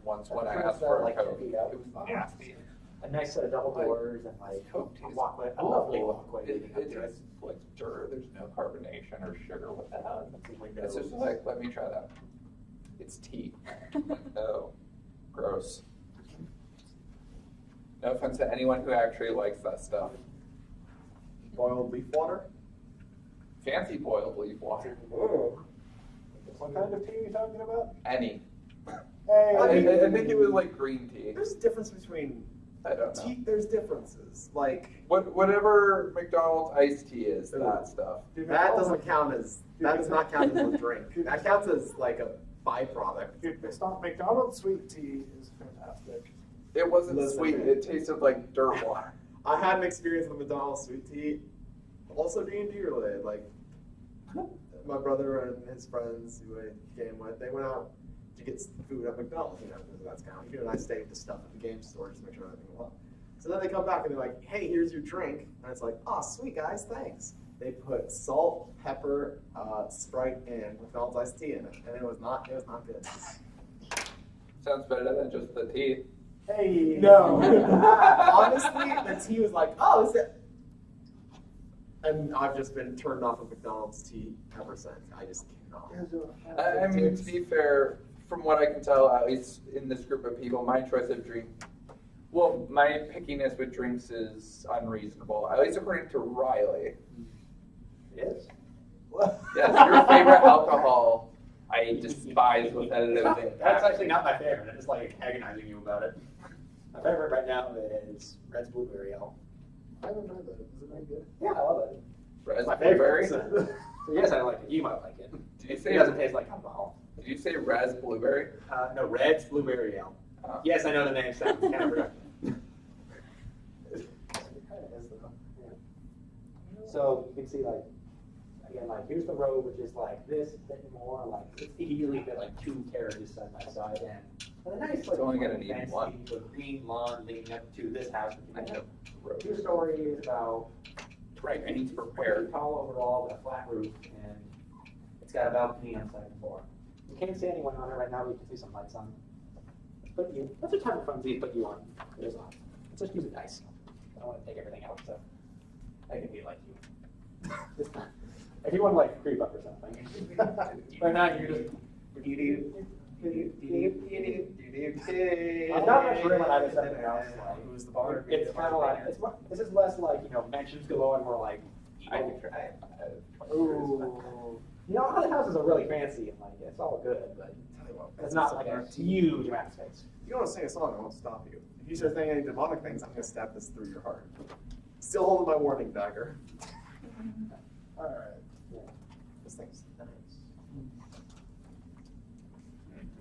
Once when I asked for a like coat, 10 feet out. it was nasty. A nice set of double doors and like a walkway, a lovely walkway leading up It to it. tastes like dirt. There's no carbonation or sugar with that. Some It's windows. just like, let me try that. It's tea. Oh, gross. No offense to anyone who actually likes that stuff. Boiled leaf water? Fancy boiled leaf water. Oh. What kind of tea are you talking about? Any. Hey, I think it was like green tea. There's a difference between I don't know. tea. There's differences. Like Whatever McDonald's iced tea is, that stuff. that doesn't count as that does not count as a drink. That counts as like a byproduct. Dude, McDonald's sweet tea is fantastic. It wasn't Listen, sweet. man. It tasted like dirt water. I had an experience with McDonald's sweet tea, also D&D related. Like my brother and his friends who I came with, they went out to get food at McDonald's. You know, because that's kind of what you do. And I stayed with the stuff at the game store just to make sure everything was well. So then they come back and they're like, "Hey, here's your drink," and it's like, "Oh, sweet guys, thanks." They put salt, pepper, Sprite, and McDonald's iced tea in it, and it was not good. Sounds better than just the tea. Hey. No. Honestly, the tea was like, "Oh, this is it." And I've just been turned off of McDonald's tea ever since. I just cannot. I mean, to be fair, from what I can tell, at least in this group of people, my choice of drink, well, my pickiness with drinks is unreasonable, at least according to Riley. Yes. Yes, your favorite alcohol, I despise with editing. That's actually not my favorite. I'm just like agonizing you about it. My favorite right now is Red's Blueberry Ale. I haven't tried that. Is it any good? Yeah, I love it. Red's It's my Blueberry. favorite. So yes, I like it. You might like it. Did you It say doesn't taste like alcohol. Did you say Raz Blueberry? No, Red's Blueberry Ale. Yes, I know the name sounds kind of reductive. It kind of is though. Yeah. So you can see like, again, like here's the road, which is like this, a bit more like it's easily fit like 2 carriages side by side, and a nice like only gonna need fancy, one. with green lawn leading up to this house. I know. 2 stories, about Right, I need to 20 prepare. feet tall overall with a flat roof, and it's got a balcony on the second floor. You can't see anyone on it right now, but you can see some lights on. That's a time fun to put you on. There's on. Let's just use it nice. I don't want to take everything out, so I can be like you. It's not- if you want to like creep up or something. Right now you're just. I'm not much room on either side of the house. Like, Who's the bar? it's kind of like this is less like mansions galore and more like. I can try. Ooh. You know, other houses are really fancy and like it's all good, but Tell you what, it's not like a huge amount of space. If you want to sing a song, I won't stop you. If you start saying any demonic things, I'm going to stab this through your heart. Still holding my warning dagger. All right. This thing's nice.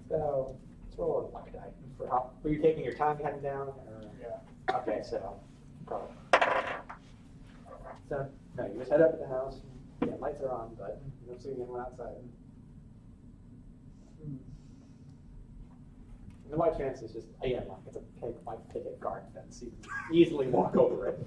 So let's roll a luck die. Were you taking your time heading down? Or? Yeah. Okay, so probably. So no, you just head up to the house. Yeah, lights are on, but you don't see anyone outside. And the white fence is just again like it's a white picket guard fence. You can easily walk over it.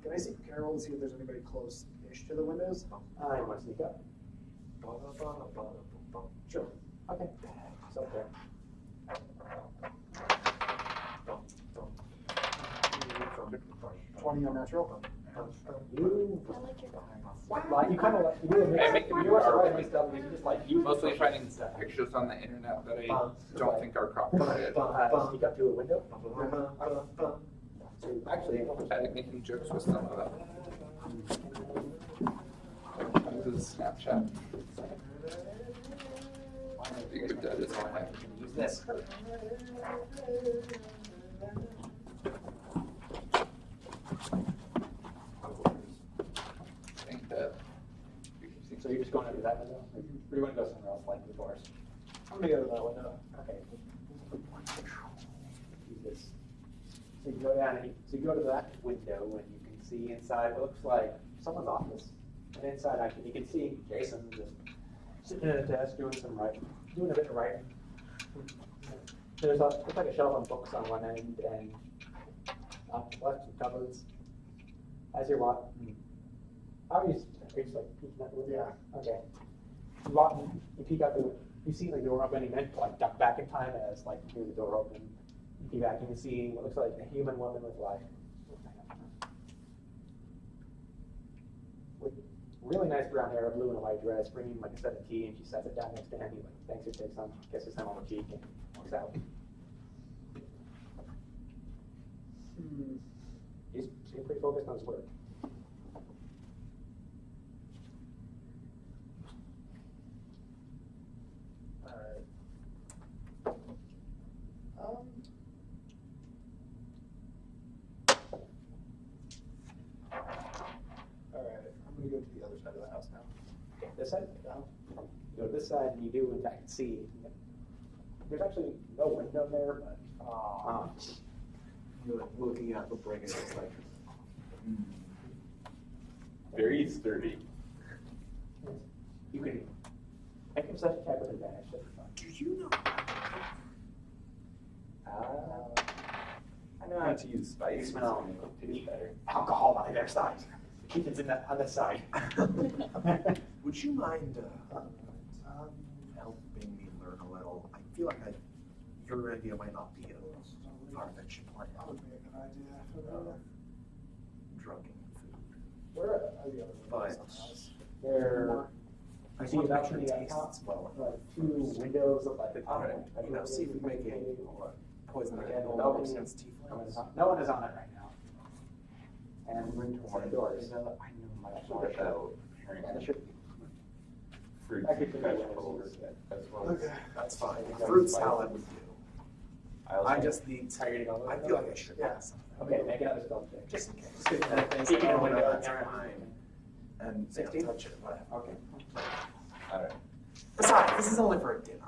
Can I roll to see if there's anybody close-ish to the windows? I want to sneak up. Sure. Okay. It's up there. 20 unnatural. You I like your like you kind of like you do a mix. I make it You are right mixed up. You just like you Mostly finding pictures on the internet that I don't think are copyrighted. sneak up to a window. So actually, I'm making jokes with some of them. This is Snapchat. You could that is all I have. use this. I think that So you're just going under that window? Or do you want to go somewhere else like the doors? I'm gonna go to that window. Okay. Use this. So you go down and so you go to that window and you can see inside what looks like someone's office. And inside actually you can see Jason just sitting at a desk doing some writing, doing a bit of writing. There's looks like a shelf of books on one end and up left some cupboards. As you're walking, are you just like peeking out the window? Yeah. Okay. You walk, you peek out the, you see the door open, and then like duck back in time as like you hear the door open. You peek back and you see what looks like a human woman with like, with really nice brown hair, a blue and a white dress, bringing like a set of tea, and she sets it down next to him. He like thanks her, takes some, kisses him on the cheek, and walks out. focused on his work. Alright. Alright, I'm gonna go to the other side of the house now. This side? No. You go to this side, and you do in fact see. There's actually no window there, but You're like looking at the brick and it's like, Very sturdy. you can make a perception check with advantage. That's fine. do you know? I know how to use spice. You smell to taste better. alcohol on the other side. Keep it on this side. Would you mind helping me learn a little? I feel like your idea might not be a far-fetched plan. That would be a good idea. Drugging food. Where are the other But windows? There, I you see want to make about sure it the tastes top, well. like 2 windows look like the top. Alright, you know, see if we make a poison the Again, candle no more one- sense No one is on it right now. And Torn the doors. I know much more about pairing Yeah, there should be. fruits I and could figure it out. vegetables as well as. Okay. That's fine. Yeah. Fruit salad would do. also- I just need Are you gonna go? I feel like I should Yeah. have something. Okay, make another stealth check. Just in case. Just And if they say, peek in the oh, window, no, that's yeah. fine. And they 16? don't touch it, whatever. Okay. Alright. Besides, this is only for a dinner.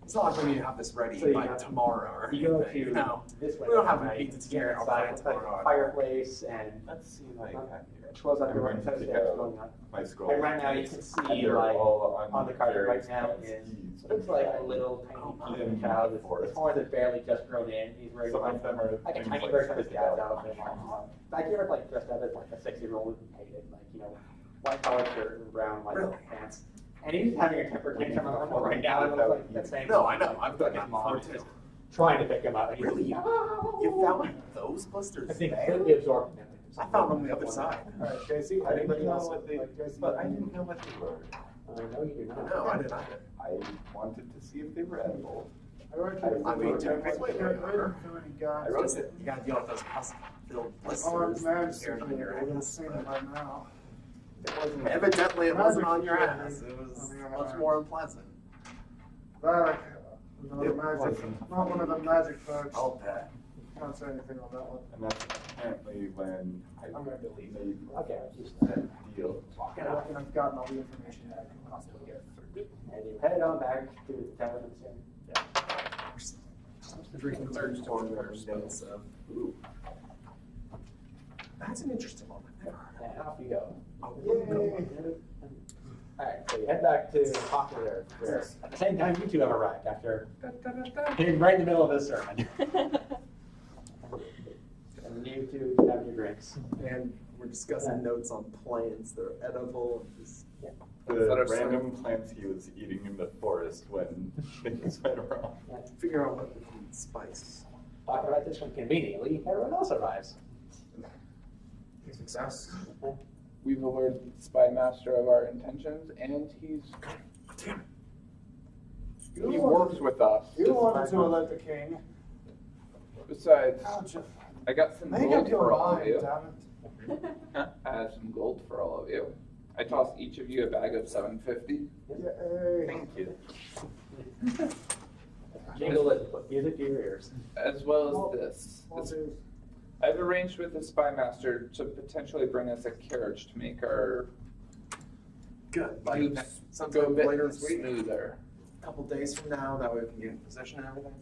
It's not like we need to have this ready So you by have- tomorrow or You go anything. to No. this way. We don't have right? pizza to Here get inside, outside it's like tomorrow. a fireplace and Let's see what I got here. close on I'm the going right to side take steps out going on. my scroll. And right now you can see They're like all on the carpet right various now kinds of is keys. looks like a little tiny In child. the forest. His horns are barely just grown in. He's wearing Some like of them are a things tiny like version of his stick dad's out. outfit. Like you ever like dressed up as like a 6-year-old and hated like white collared shirt and brown like Really? pants. And he's having a temper tantrum on the floor right now. And it looks like that same. No, I know. I've I've done his that mom before is too. trying to pick him up. And he's Really? like, You found those blisters I think there? completely absorbed him. I found them on the other side. Alright, Casey, I didn't anybody know else? what they, Like, Casey, but I didn't know what they were. No, you do not. No, I didn't either. I wanted to see if they were edible. I wrote you I mean, I technically, didn't feel any guns. I wrote it. You gotta deal with those pus-filled Oh, blisters man, it's here and on your I'm ass. seeing it right now. It wasn't Evidently, it wasn't on your Magic ass. shit. It was On your much ass. more unpleasant. That, another It magic, wasn't. not one of the magic folks. I'll bet. Can't say anything on that one. And that's apparently when I I'm gonna delete it. made Okay. that deal. Walking I up. reckon I've gotten all the information that I can possibly get. And you head on back to the tower of the city. Drinking third story notes of, ooh. That's an interesting one. I've never heard And off you go. of. Yay. Alright, so you head back to talk to there. At the same time, you two have arrived after being right in the middle of this sermon. And you two have your drinks. And we're discussing notes on plants that are edible and just. The That are random plants he was eating in the forest when things went wrong. Figure out what we can spice. Talking about this one conveniently, everyone else arrives. Success. We've alerted the spy master of our intentions, and Damn it. he works with us. You wanted to elect the king. Besides, Ouch. I got some Make gold up your for all of mind, you. damn it. I have some gold for all of you. I tossed each of you a bag of 750. Yay. Thank you. Jingle it, put music to your ears. As well as this. All dues. I've arranged with the spy master to potentially bring us a carriage to make our Good. moves Like, go a sometime bit later this week. smoother. A couple days from now, that way we can get in position and everything.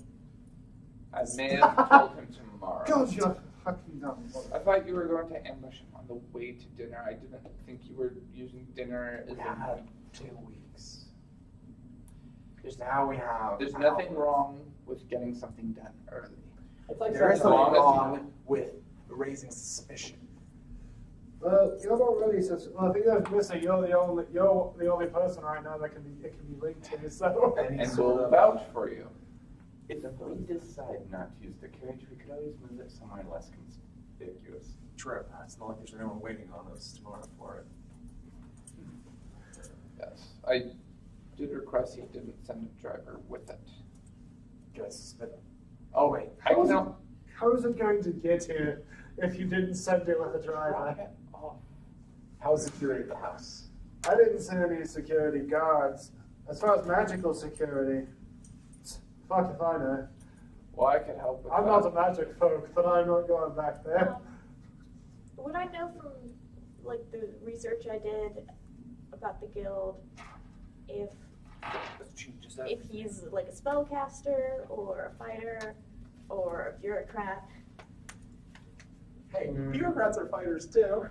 I may have told him tomorrow. God, you're fucking dumb. I thought you were going to ambush him on the way to dinner. I didn't think you were using dinner as We a... had 2 weeks. Because now we have. There's nothing wrong with getting something done early. It's like There is something something long as wrong with raising suspicion. Well, you're not really such. Well, I think that's missing. You're the only person right now that can be linked to. So. And And he's we'll sort of- vouch for you. If we decide not to use the carriage, we could always move it somewhere less conspicuous. True. It's not like there's anyone waiting on us tomorrow for it. Yes. I did request he didn't send a driver with it. Guys, but oh wait, I can help. How is it going to get here if you didn't send it with a driver? How's security at the house? I didn't see any security guards. As far as magical security, fuck if I know. Well, I could help with I'm that. not a magic folk, but I'm not going back there. What I know from like the research I did about the guild, if he's like a spellcaster or a fighter or a bureaucrat. Hey, bureaucrats are fighters too.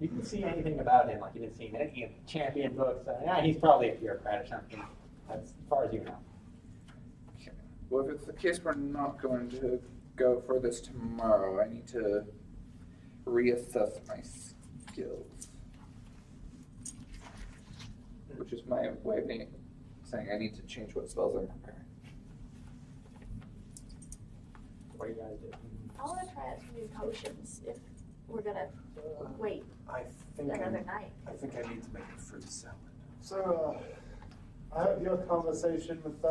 You can see anything about him, like you didn't see any of the champion books. He's probably a bureaucrat or something. That's as far as you know. Okay. Well, if it's the case we're not going to go for this tomorrow, I need to reassess my skills. Which is my way of saying I need to change what spells I'm preparing. What do you guys do? I want to try out some new potions if we're gonna wait I think another night. I think I need to make a fruit salad. So, I heard your conversation with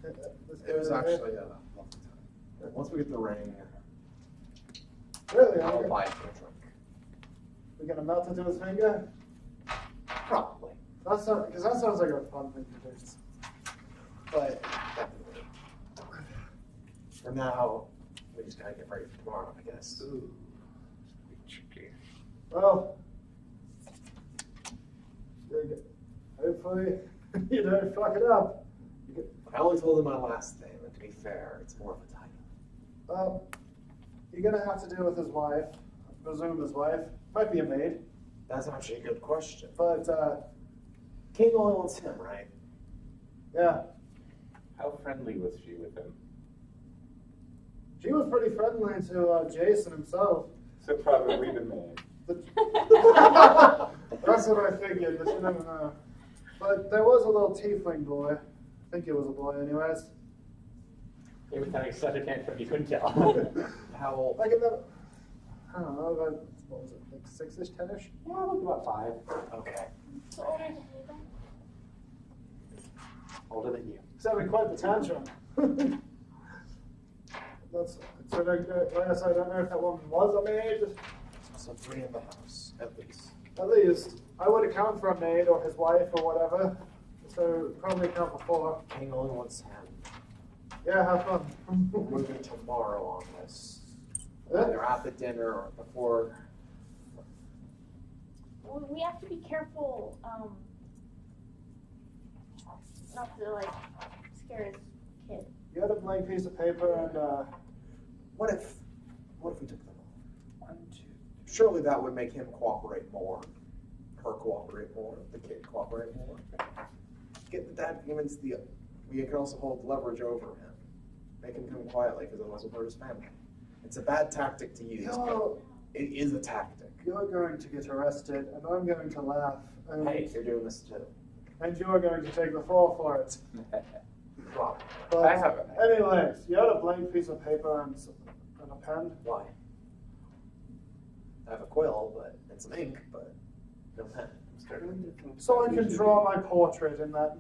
It was actually a lovely time. Once we get the ring, Really? I'll buy you a drink. We're gonna melt into his finger? Probably. Because that sounds like a fun thing to do. But for now, we just gotta get ready for tomorrow, I guess. Ooh, tricky. Well, hopefully you don't fuck it up. I only told him my last name, and to be fair, it's more of a title. Well, you're gonna have to deal with his wife. I presume his wife. Might be a maid. That's actually a good question. But, King only wants him, right? yeah. How friendly was she with him? She was pretty friendly to Jason himself. So probably the maid. That's what I figured, but you never know. But there was a little tiefling boy. I think it was a boy anyways. He was having such a tantrum you couldn't tell. How old? Like about, I don't know, about, what was it, like 6-ish, 10-ish? Yeah, I looked about 5. Okay. So older than me then? Older than you. He's having quite the tantrum. That's, so like I said, I don't know if that woman was a maid. So 3 in the house, at least. At least, I would account for a maid or his wife or whatever. So probably account for 4. King only wants him. Yeah, have fun. We're moving tomorrow on this. Yeah. Either at the dinner or before. We have to be careful, not to like scare his kid. You had a blank piece of paper and What if we took them all? 1, 2. Surely that would make him cooperate more. Her cooperate more. The kid cooperate more. Get the dad convinced we can also hold leverage over him. Make him come quietly because otherwise we'll hurt his family. It's a bad tactic to use, but it is a tactic. you're going to get arrested and I'm going to laugh. And, Hey, you're doing this too. and you're going to take the fall for it. Probably. But I haven't. anyways, you had a blank piece of paper and a pen. Why? I have a quill, and some ink, but no pen. I'm starting to think So I that we can should- draw my portrait in that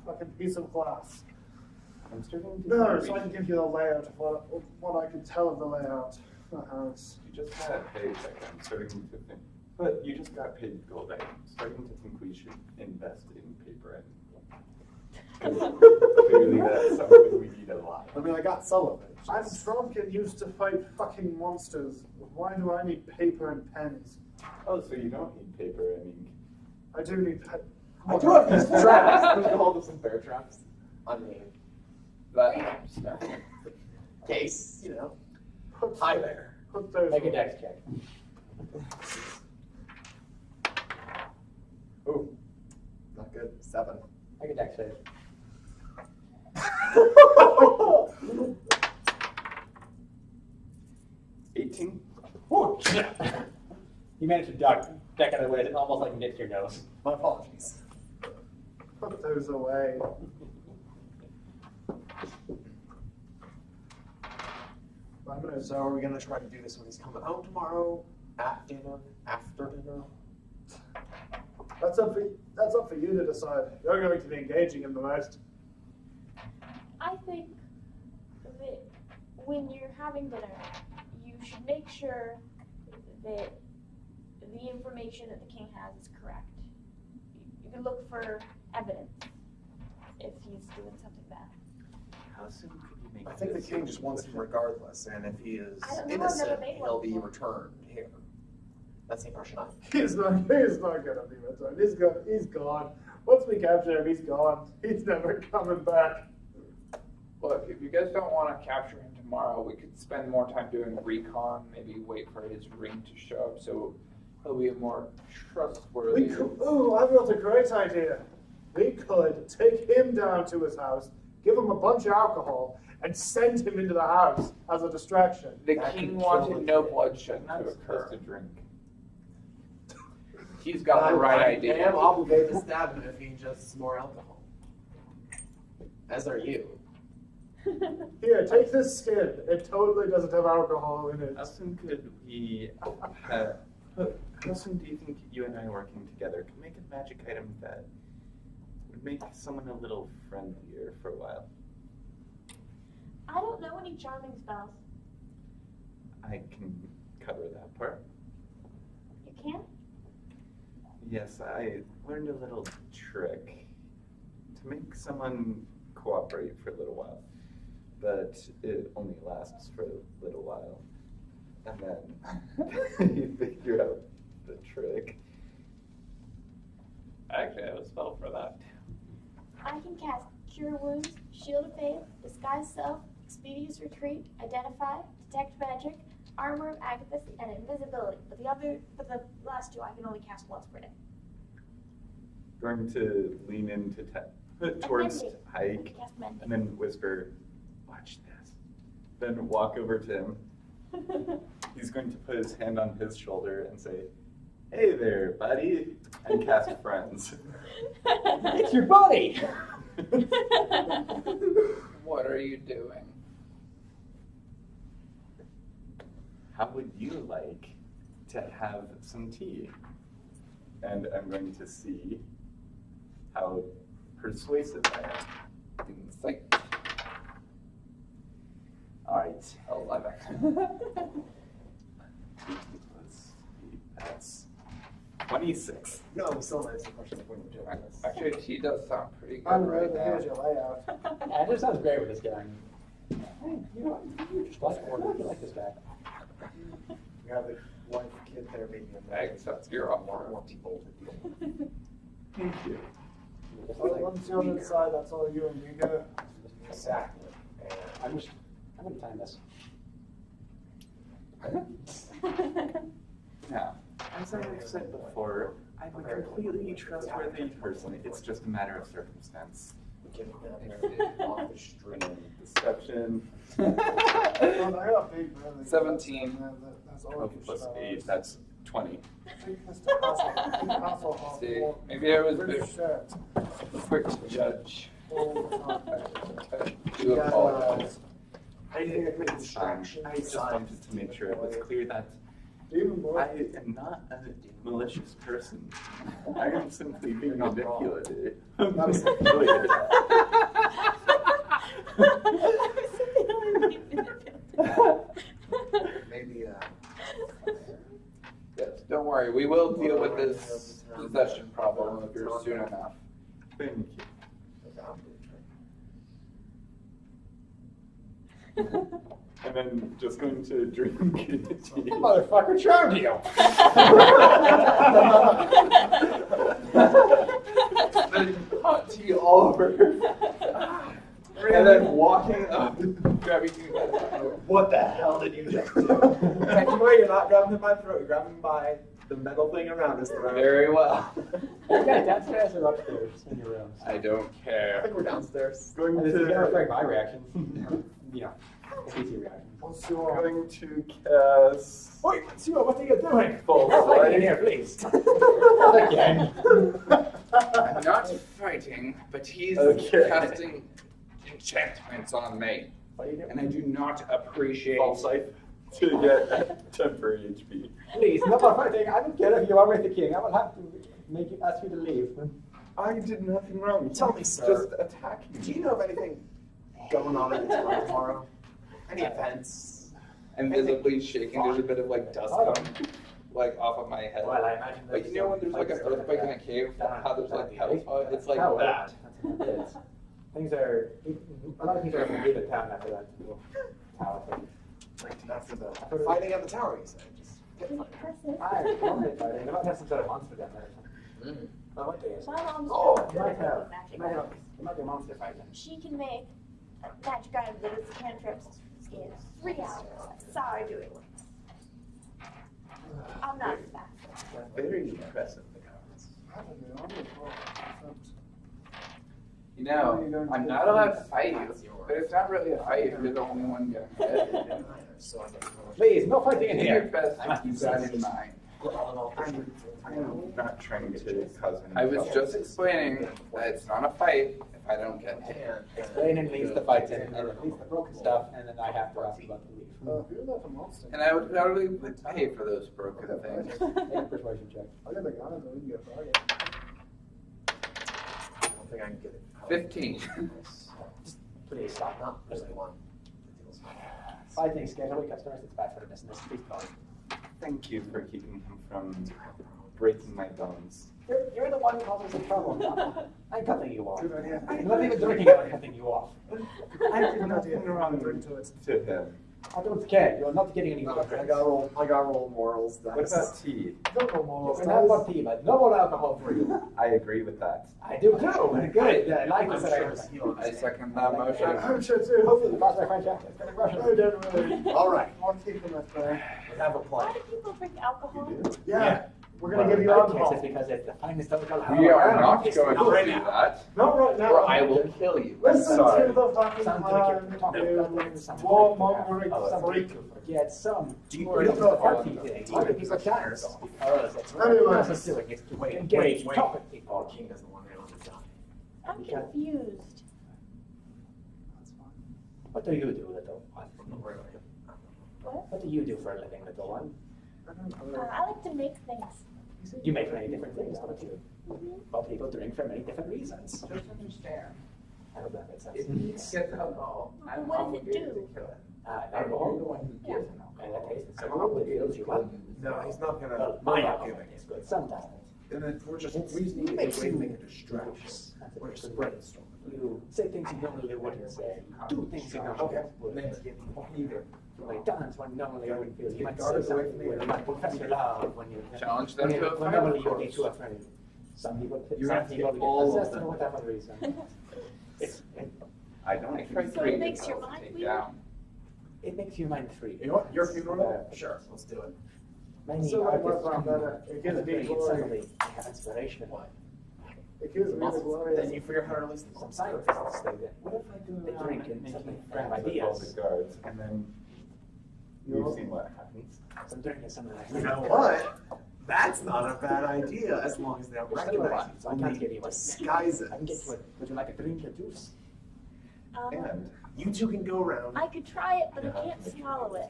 fucking piece of glass. I'm starting to No, think so we I can give you the layout of what I can tell of the layout of the house. You just got paid, I'm starting to think. But you just got paid gold. I'm starting to think we should invest in paper and clearly that's something we need a lot. I mean, I got some of it. I'm just- drunk and used to fight fucking monsters. Why do I need paper and pens? Oh, so you don't need paper and ink. I do need pen. I do have these traps. Can we hold up some bear traps? I mean, That helps. No. case, Put, Hi there. put those Make a away. dex check. Ooh, not good. 7. Make a dex save. You managed to duck out of the way. It almost like nicked your nose. My apologies. Put those away. So are we gonna try to do this when he's coming home tomorrow? At dinner? After dinner? That's up for you to decide. You're going to be engaging him the most. I think that when you're having dinner, you should make sure that the information that the king has is correct. You can look for evidence if he's doing something bad. How soon could you make I think the this king just wants him regardless, and if he is I don't know, I've never innocent, made one he'll be before. returned here. That's the impression I have. He's not gonna be returned. He's gone. Once we capture him, he's gone. He's never coming back. Look, if you guys don't want to capture him tomorrow, we could spend more time doing recon, maybe wait for his ring to show up so he'll be more trustworthy. I've got a great idea. We could take him down to his house, give him a bunch of alcohol, and send him into the house as a distraction. The That king could wanted kill no the kid. bloodshed I'm to not supposed occur. to drink. He's got the right I idea. am obligated to stab him if he ingests more alcohol. As are you. Here, take this skin. It totally doesn't have alcohol in it. How soon could we, how soon do you think you and I working together could make a magic item that would make someone a little friendlier for a while? I don't know any charming spells. I can cover that part. You can? Yes, I learned a little trick to make someone cooperate for a little while, but it only lasts for a little while, and then you figure out the trick. Actually, I have a spell for that. I can cast Cure Wounds, Shield of Faith, Disguise Self, Expeditious Retreat, Identify, Detect Magic, Armor of Agathis, and Invisibility. But the last two I can only cast once per day. Going to lean into towards Mending. I Ike, can cast Mending. and then whisper, "Watch this." Then walk over to him. He's going to put his hand on his shoulder and say, "Hey there, buddy," and cast Friends. It's your buddy! What are you doing? How would you like to have some tea? And I'm going to see how persuasive I am. Insight. All right. 11. Let's see. That's 26. No, we still have answer question when we're doing this. Actually, tea does sound pretty good I'm right ready. now. Here's your layout. Yeah, it just sounds great with this guy. Hey, you know, you just like, you like this guy. You have a wife, kid there, maybe I accept your offer. more people to deal with. Thank you. Once you're inside, that's all you and me get. Exactly. And I'm gonna time this. Now, as I've said before, I'm a completely trustworthy person. It's just a matter of circumstance. we can get there off the street. Deception. I got big brother. 17. That's all Oh, you can plus spell. 8, that's 20. Take this to Hasselhoff. See, maybe I was a British bit shirt. quick to judge. All the time. I do apologize. Anything that could distraction. I just wanted to make sure it was clear that Even more. I am not a malicious person. I am simply being not wrong. manipulated. That was- Maybe, Yes, don't worry. We will deal with this possession problem if you're soon enough. Thank you. And then just going to drink tea. Motherfucker charmed you! Hot tea all over. And then walking up, grabbing you by the throat. what the hell did you just do? Technically, you're not grabbing him by the throat, you're grabbing him by the metal thing around his throat. Very well. You guys downstairs or upstairs in your rooms? I don't I care. think we're downstairs. Going This is gonna to affect my reaction. You know, easy reaction. Once you are. going to cast Wait, Sue, what are you doing? False Not like in light. here, please. Not again. I'm not fighting, but he's Okay. casting enchantments on me. What are you doing? And I do not appreciate false light to get temporary HP. Please, no more fighting. I don't care if you are with the king. I will have to make you ask you to leave. I did nothing wrong. Tell me, sir. Just attacking. Do you know of anything going on in the town tomorrow? Any offense? I'm visibly shaking. There's a bit of like dust coming like off of my head. Well, I imagine Like you know when there's like an earthquake in a cave, how there's like hell? It's like Tower. that. That's things are a lot of things are going to leave the town after that tower thing. Like after the fighting at the tower, you said. Just get Pretty fighting. impressive. I don't know fighting. They might have some sort of monster down there. Or something. Oh, what day is it? My mom's Oh, really It good might at have. magic. It might be a monster fighting. She can make a magic item that is cantrips in 3 hours. I saw her do it once. I'm not as fast. Very impressive. You know, I'm not allowed to fight you, but it's not really a fight if you're the only one getting hit. So I'm Please, no fighting in Do your here. best to keep that in mind. I'm not trying to cause any I was trouble. just explaining that it's not a fight if I don't get hit. Explaining leads the fighting, and then leads the broken stuff, and then I have to ask about the leave. Who's that from monster? And I would totally pay for those broken things. Make a persuasion check. I got the gun, so we can get a target. I don't think I can get it. 15. Please stop. Not really one. Fighting scares away customers. It's bad for the business. Please don't. Thank you for keeping him from breaking my bones. You're the one who causes the trouble. I'm cutting you off. Good idea. I'm not even drinking. I'm cutting you off. Good idea. Wrong drink to it. To him. I don't care. You're not getting any more I drinks. gotta roll morals. What about tea? Don't know more. You can have more tea, but no more alcohol for you. I agree with that. I do too. Good. I like this. I second that motion. I'm sure too. Hopefully, the faster I find Jack, it's going to rush I don't really. All right, I'll keep them at bay. we have a Why plan. do people drink alcohol? Yeah. We're gonna Well, give you in my alcohol. case, it's because it's the finest alcohol. We are not It's going to not do that, Not right now. or I will kill you. Listen Sorry. to the fucking Sounds plan. like you're talking about You something war like mongering some freak. people forget some. Do you Or it's know a party about thing. the Why do demon people chance? possession? Because it's what Anyway. everyone else is doing. It's to engage, talk with people. King doesn't want anyone to die. I'm confused. What do you do, little one? What? What do you do for a living, little one? I like to make things. You make many different things, don't you? Well, people drink for many different reasons. Just understand. I hope that makes sense. If he gets alcohol, I'm What does it obligated do? to kill him. Alcohol, You're the one who gives him and alcohol. that tastes so I'm good, it obligated fills to you kill up. him. No, he's not gonna. Well, my alcohol tastes good, sometimes. And then we just need a way to make a distraction. We're just brainstorming. You say things you normally wouldn't say, do things you normally Okay. wouldn't. You might dance when normally you wouldn't feel. You might Guard say away something, from me. you might confess your love when you Challenge them to a when fight, normally of you'd be course. too afraid. Some people, You some have to people get get all of possessed them. for whatever reason. I don't. I tried So to it read makes your yourself mind take weird? down. It makes your mind free. You know what? Your funeral? Sure, let's do it. Many So I artists work on come that. It and gives me they glory. suddenly have inspiration. It gives me the glory. Then you figure out how to release Some them. scientists, they What if I go They around drink and and make suddenly friends grab with all ideas. the guards, and then you've seen what happens? some drink and something like You know what? That's not a bad idea, as long as they don't We're still recognize alive, it. so I can't give you one. Disguises. I can get you a, would you like a drink or juice? And You two can go around. I could try it, but I can't swallow it.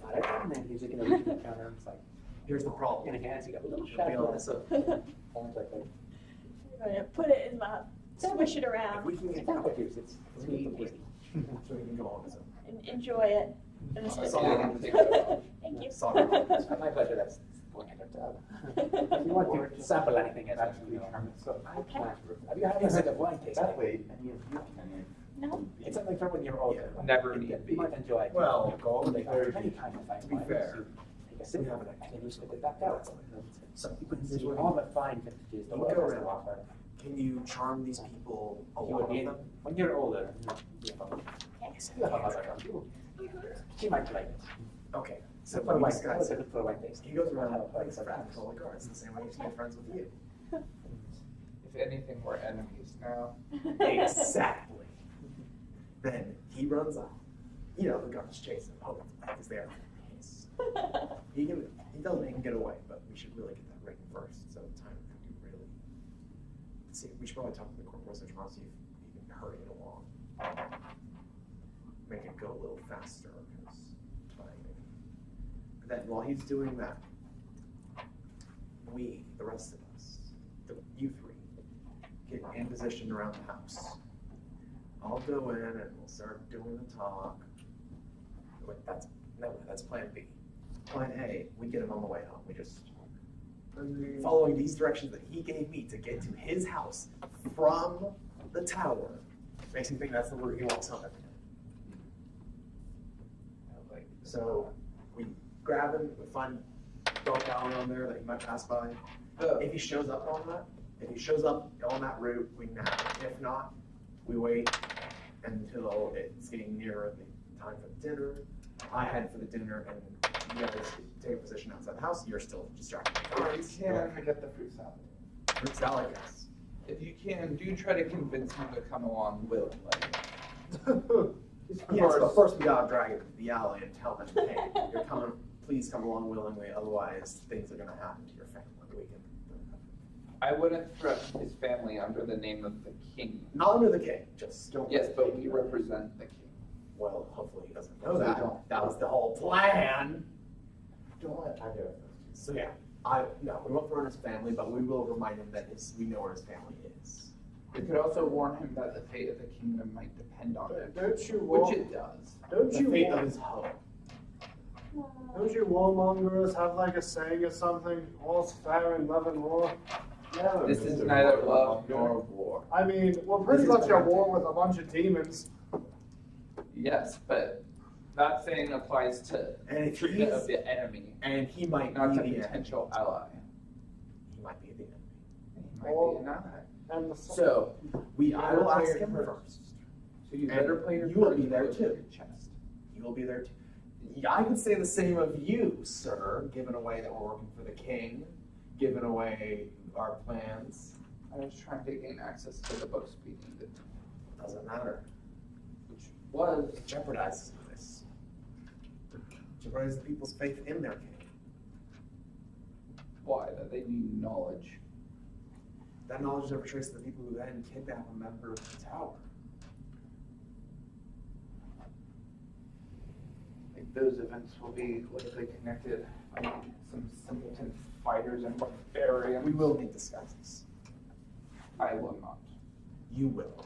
Got it, and then he's gonna reach in the counter and it's like, Here's the problem. in a hands, you got a little You'll shot be able glass to- of orange like that. I'm gonna put it in my, swish it If around, we can It's get not juice, it's sweet Sweet. tasty. so we can go on with it. and enjoy it. And I it's saw just- that. Thank you. Sorry. It's my pleasure, that's going at your job. If you want to sample anything, it's actually so. Okay. Have you had any of wine tasting? that way, any of you can. No? It's something for when you're older. Yeah. Never You need be. might enjoy it. Well, You go, they very- have any kind of fine to be wines. fair, You take a sip we have of an it, and then you spit it back out. So You can see all the fine vintages the You world go has to around. offer. can you charm these people, a You lot would be, of them? when you're older, you have a mother. She might like it. Okay, so So for a when wine, these guys, for a wine taste. he goes around and makes friends with all the guards, the same way he's made friends with you. If anything, we're enemies now. Exactly. Then he runs off. You know, the guards chase him, hoping because they are pissed. He doesn't he can get away, but we should really get that ring first, so time can be really. See, we should probably talk to the corporal search tomorrow, see if he can hurry it along. Make it go a little faster, because then while he's doing that, we, the rest of us, you three, get in position around the house. I'll go in and we'll start doing the talk. Wait, that's plan B. Plan A, we get him on the way home. We just following these directions that he gave me to get to his house from the tower makes me think that's the route he walks home every day. So we grab him, we find dog alley on there that he might pass by. If he shows up on that route, we nab him. If not, we wait until it's getting nearer the time for the dinner. I head for the dinner, and you guys take a position outside the house. You're still distracted. Can't forget the fruit salad. Fruit salad, yes. If you can, do try to convince him to come along willingly. Yes, but first we gotta drag him to the alley and tell them, hey, you're coming. Please come along willingly. Otherwise, things are gonna happen to your family. I wouldn't threaten his family under the name of the king. Not under the king. Just don't. Yes, but we represent the king. Well, hopefully he doesn't know that. That was the whole plan. Don't let I do it. So yeah, we won't throw in his family, but we will remind him that we know where his family is. We could also warn him that the fate of the kingdom might depend on it. Don't you Which it does. Don't The you fate of his home. Don't you warmongers have like a saying or something? All's fair in love and war. No, This is Mr. neither Warlock. love nor war. I mean, we're pretty This is much at war with a bunch of demons. Yes, but that saying applies to And if treatment he's- of the enemy, And he might not be to the enemy. potential ally. He might be the enemy. He might Oh. be an ally. And the So I will ask him first. So you And better play your you will cards be there close to too. your chest. You will be there too. Yeah, I could say the same of you, sir, given away that we're working for the king, giving away our plans. I was trying to gain access to the book speaking, Doesn't matter. which was It jeopardizes this. Jeopardizes the people's faith in their king. why that they need knowledge. That knowledge never traces the people who then kidnap a member of the tower. Like those events will be politically connected. Like some simpleton fighters and barbarians. We will need disguises. I will not. You will.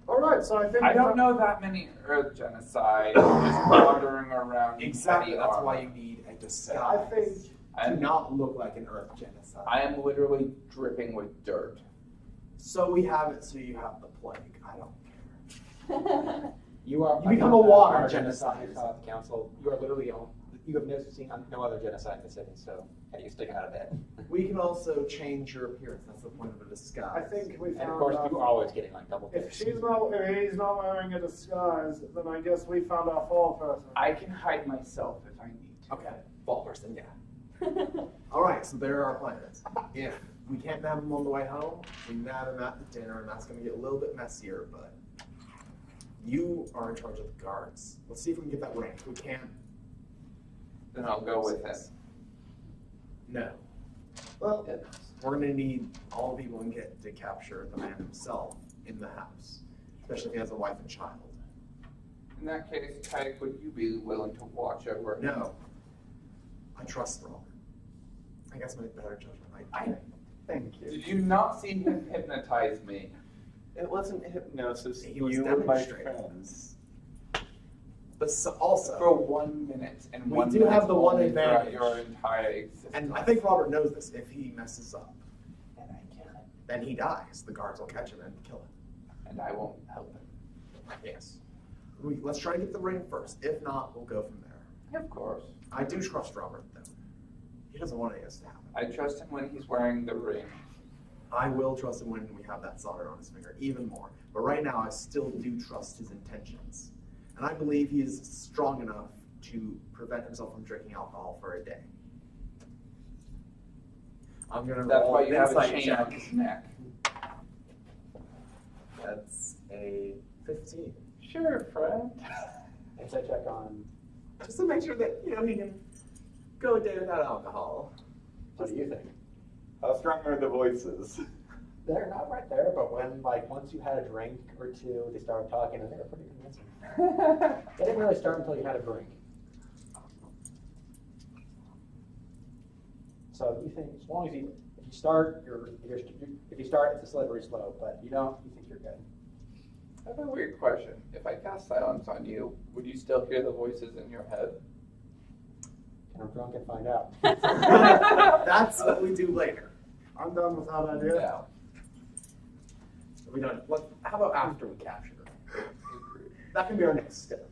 all right, so I think I don't know that many Earth genocide just wandering around. in Exactly. petty That's armor. why you need a I disguise. think To not look like an Earth genocide. I am literally dripping with dirt. So we have it. So you have the plague. I don't care. You are. You become a water our genocide. genocide council. You are literally on. You have never seen no other genocide in the city. So how do you stick out of bed? We can also change your appearance. That's the point of a disguise. I think we And found of course, out- you are always getting like double if dips. he's not wearing a disguise, then I guess we found our fall person. I can hide myself if I need to. Okay. Ball person. Yeah. All right. So there are our plans. If we can't nab him on the way home, we nab him at the dinner, and that's going to get a little bit messier. But you are in charge of the guards. Let's see if we can get that ring. If we can't, Then I'll go with him. no. Well, we're going to need all the people we can get to capture the man himself in the house, especially if he has a wife and child. In that case, Tyke, would you be willing to watch over him? No. I trust Robert. I guess my better judgment. Thank you. Did you not see him hypnotize me? It wasn't hypnosis. He was You were my demonstrating. friends. But also, For 1 minute, and We 1 do minute have the one only throughout advantage. your entire existence. and I think Robert knows this, if he messes up, And I kill him. then he dies. The guards will catch him and kill him. And I won't help him. Yes. Let's try to get the ring first. If not, we'll go from there. Of course. I do trust Robert, though. He doesn't want any of this to happen. I trust him when he's wearing the ring. I will trust him when we have that solder on his finger, even more. But right now, I still do trust his intentions. And I believe he is strong enough to prevent himself from drinking alcohol for a day. I'm going to That's roll why you have a insight chain check. on his neck. That's a 15. Sure, friend. Insight check on. Just to make sure that, he can go a day without alcohol. What do you think? How strong are the voices? They're not right there, but when once you had a drink or two, they started talking, and they were pretty convincing. They didn't really start until you had a drink. So you think as long as if you start, it's a slippery slope. But you think you're good. I have a weird question. If I cast silence on you, would you still hear the voices in your head? I'm drunk and find out. That's what we do later. I'm done with that idea. No. We don't. How about after we capture them? That can be our next step.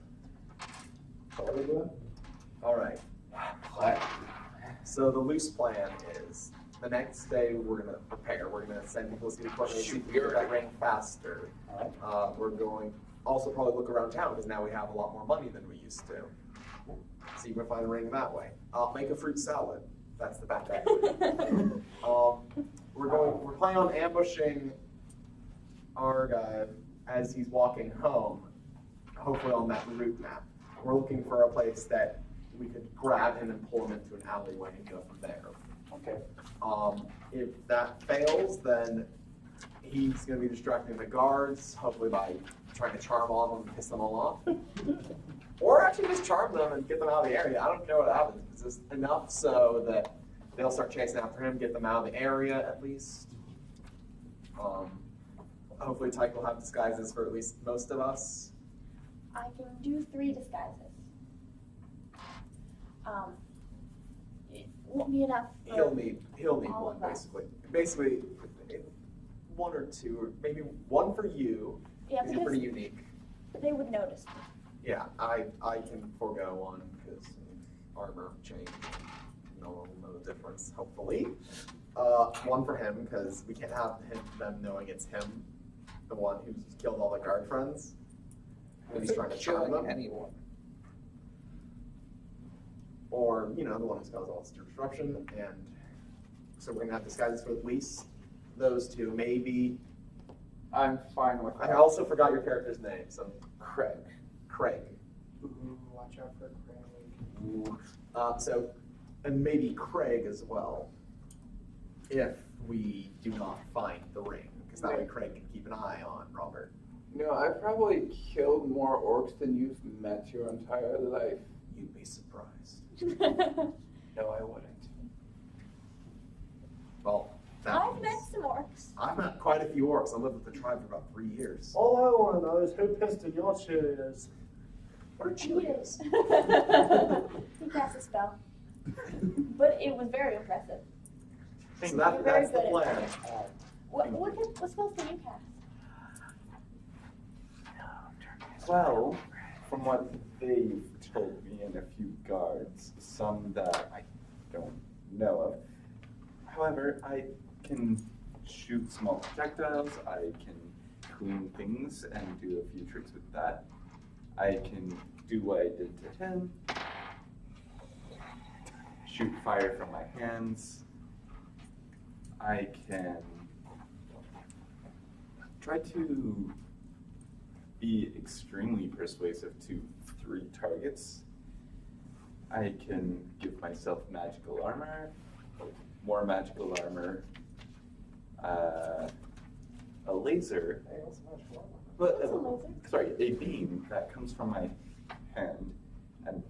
What are we doing? All right. So the loose plan is the next day we're gonna prepare. We're gonna send people to see the equipment, see if we can get that ring faster. We're going also probably look around town because now we have a lot more money than we used to. See if we can find the ring that way. Make a fruit salad. That's the back end. We're planning on ambushing our guy as he's walking home. Hopefully on that route map. We're looking for a place that we could grab him and pull him into an alleyway and go from there. Okay. If that fails, then he's going to be distracting the guards, hopefully by trying to charm all of them and piss them all off. Or actually just charm them and get them out of the area. I don't know what happens. It's just enough so that they'll start chasing after him, get them out of the area at least. Hopefully Tyke will have disguises for at least most of us. I can do 3 disguises. It won't be enough. He'll need all one of us. basically 1 or 2, or maybe 1 for you. Yeah, He's because pretty unique. they would notice me. Yeah, I can forego 1 because armor change. No one will know the difference, hopefully. 1 for him because we can't have them knowing it's him, the one who's killed all the guard friends. And he's trying to charm them. Anyone. Or, the one who's caused all this disruption. And so we're going to have disguises for at least those 2. Maybe. I'm fine with that. I also forgot your character's name, so. Craig. Craig. Ooh, watch out for Craig. And maybe Craig as well, if we do not find the ring, because that way Craig can keep an eye on Robert. I've probably killed more orcs than you've met your entire life. You'd be surprised. No, I wouldn't. Well, I've met some orcs. I've met quite a few orcs. I lived with the tribe for about 3 years. All I want to know is who pissed in your Cheerios. What are Cheerios? He cast a spell. But it was very impressive. So You're that's very the good at plan. it. What spells can you cast? Well, from what they've told me and a few guards, some that I don't know of. However, I can shoot small projectiles, I can clean things and do a few tricks with that. I can do what I did to him, shoot fire from my hands. I can try to be extremely persuasive to 3 targets. I can give myself magical armor, more magical armor, a laser, but What's a laser? sorry, a beam that comes from my hand and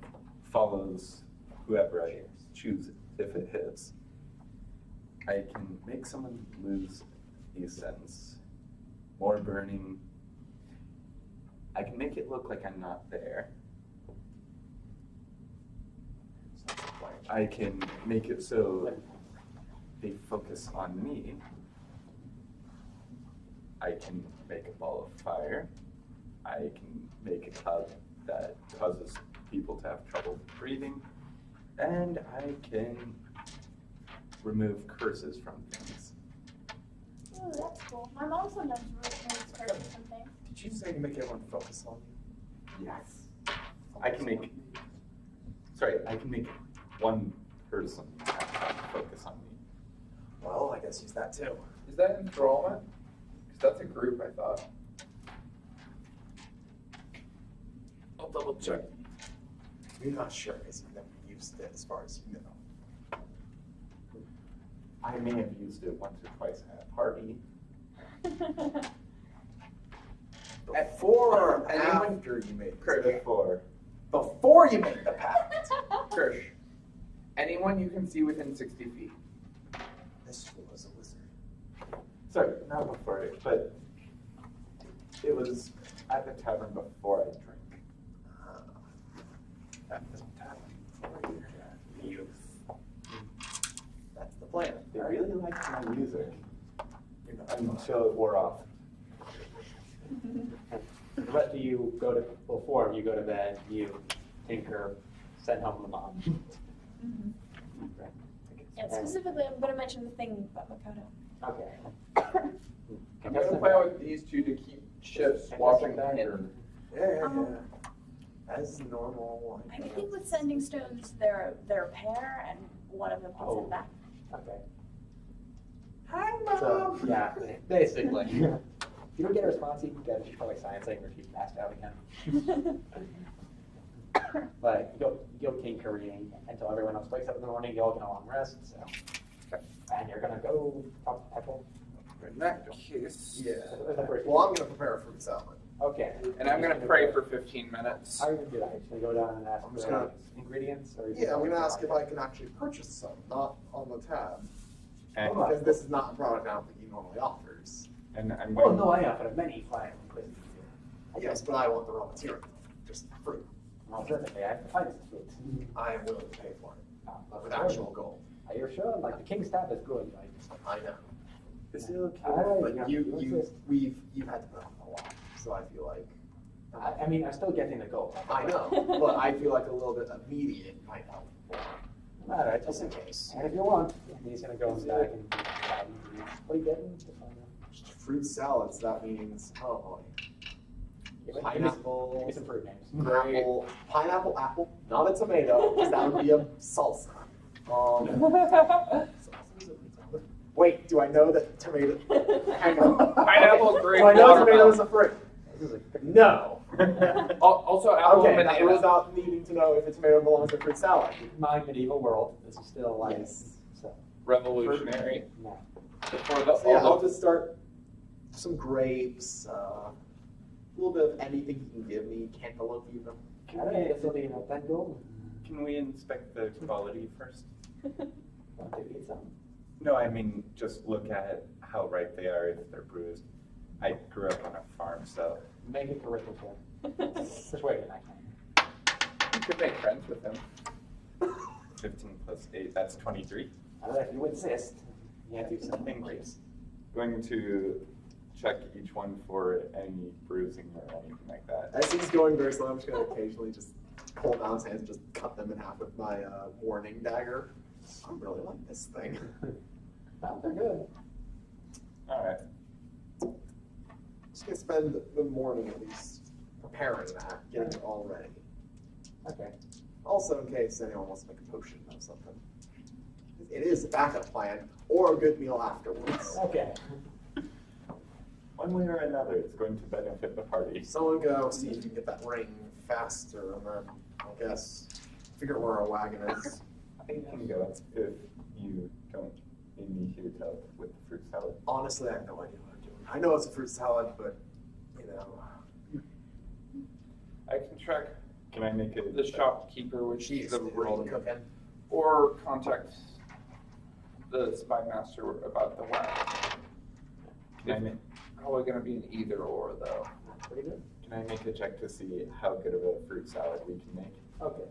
follows whoever I choose if it hits. I can make someone lose a sense, more burning. I can make it look like I'm not there. I can make it so they focus on me. I can make a ball of fire. I can make a cloud that causes people to have trouble breathing. And I can remove curses from things. Ooh, that's cool. My mom sometimes removes curses from things. Did you say to make everyone focus on you? Yes. I can make one person focus on me. Well, I guess use that too. Is that enthrallment? Because that's a group, I thought. I'll double check. You're not sure because you've never used it as far as you know. I may have used it once or twice at a party. Before or after you made this? Before. Before you made the pact. Kirsch, anyone you can see within 60 feet. This was a wizard. Sorry, not before it, but it was at the tavern before I drink. At the tavern. Youth. That's the plan. They really liked my music. Until it wore off. The rest of you go to, well, 4 of you go to bed, you tinker, send home the mom. Right. Yeah, specifically, I'm going to mention the thing about Makoto. Okay. I'm gonna play with these two to keep shifts watching that, him. Yeah. As normal. I think with sending stones, they're a pair, and one of them can send back. Okay. Hi, So, yeah, basically. If you don't get a response, you can get it. She's probably sciencing or she's passed out again. But you'll tinkering until everyone else wakes up in the morning. You all get a long rest. So, and you're gonna go talk to Pepple. In that case, Yeah. That's the first Well, I'm gonna prepare a fruit salad. Okay. and I'm gonna pray for 15 minutes. How are you gonna do that? You're just gonna go down and ask I'm just for gonna- ingredients, or Yeah, I'm gonna ask if I can actually purchase some, not on the tab, And, Oh, because this is not a product I don't think he normally offers. and I'm Well, going no, I offer many flying places. Yes, but I want the raw material, just fruit. Well, certainly, I have to find this food. I am willing to pay for it But with actual gold. Are you sure? Like the king's staff is good, right? I know. Is it okay? But you've had to put on a lot, so I feel like I mean, I'm still getting the gold. I know, but I feel like a little bit immediate might help. All right, Just in case. And if you want, he's gonna go back and what are you getting? Fruit salads, that means, oh boy. Give me Pineapple, some fruit names. apple, not a tomato, because that would be a salsa. Wait, do I know that tomato? Hang on. Pineapple, grape, Do I know watermelon. tomato is a fruit? No. Also, apple Okay, and that banana. was out needing to know if a tomato belongs to fruit salad. My medieval world. This is still like Yes. so. Revolutionary. No. Before the, So yeah, all I'll the just start some grapes, a little bit of anything you can give me, cantaloupe even. All right, this will be enough then. Go. Can we inspect the quality first? Want to eat some? No, I mean, just look at how ripe they are, if they're bruised. I grew up on a farm, so. Make it charisma check. Persuasion, I you could make friends with him. 15 plus 8, that's 23. can. If you insist, you have to do some Thank you. grapes. Going to check each one for any bruising or anything like that. As he's going very slow, I'm just going to occasionally just pull down his hands and just cut them in half with my warning dagger. I really like this thing. Well, they're good. All right. Just going to spend the morning at least preparing that, getting it all ready. Okay. Also, in case anyone wants to make a potion of something. It is a backup plan, or a good meal afterwards. Okay. one way or another, it's going to benefit the party. Someone go see if you can get that ring faster, and then I'll guess figure out where our wagon is. I think you can go if you don't need me here to help with the fruit salad. Honestly, I have no idea what I'm doing. I know it's a fruit salad, but you know, I can track Can I make it? the shopkeeper, which she's is the really world, cooking. or contact the spy master about the wagon. Can I make, Probably going to be an either or though. Pretty good. can I make a check to see how good of a fruit salad we can make? Okay.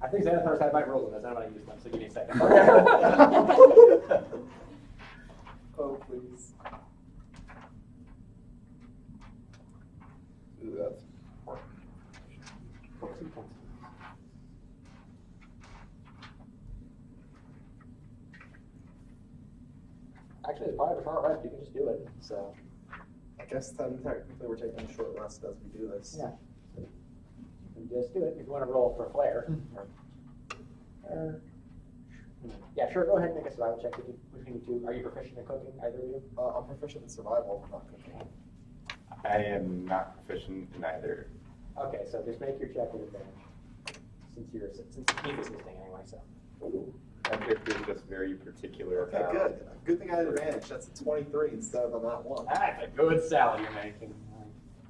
I think Xanathar had my rules on this. I don't want to use them, so give me a second. Oh, please. Ooh, that's important. Books and pencils. Actually, it's part of a short rest. You can just do it. So, I guess then technically we're taking a short rest as we do this. yeah. You can just do it if you want to roll for flair. Yeah, sure. Go ahead and make a survival check between you two. Are you proficient in cooking, either of you? I'm proficient in survival, but not cooking. I am not proficient in either. Okay, so just make your check with advantage. Since Keith is listening anyway, so. My character is just very particular Okay, about. good. Good thing I had advantage. That's a 23 instead of a not 1. That's a good salad you're making.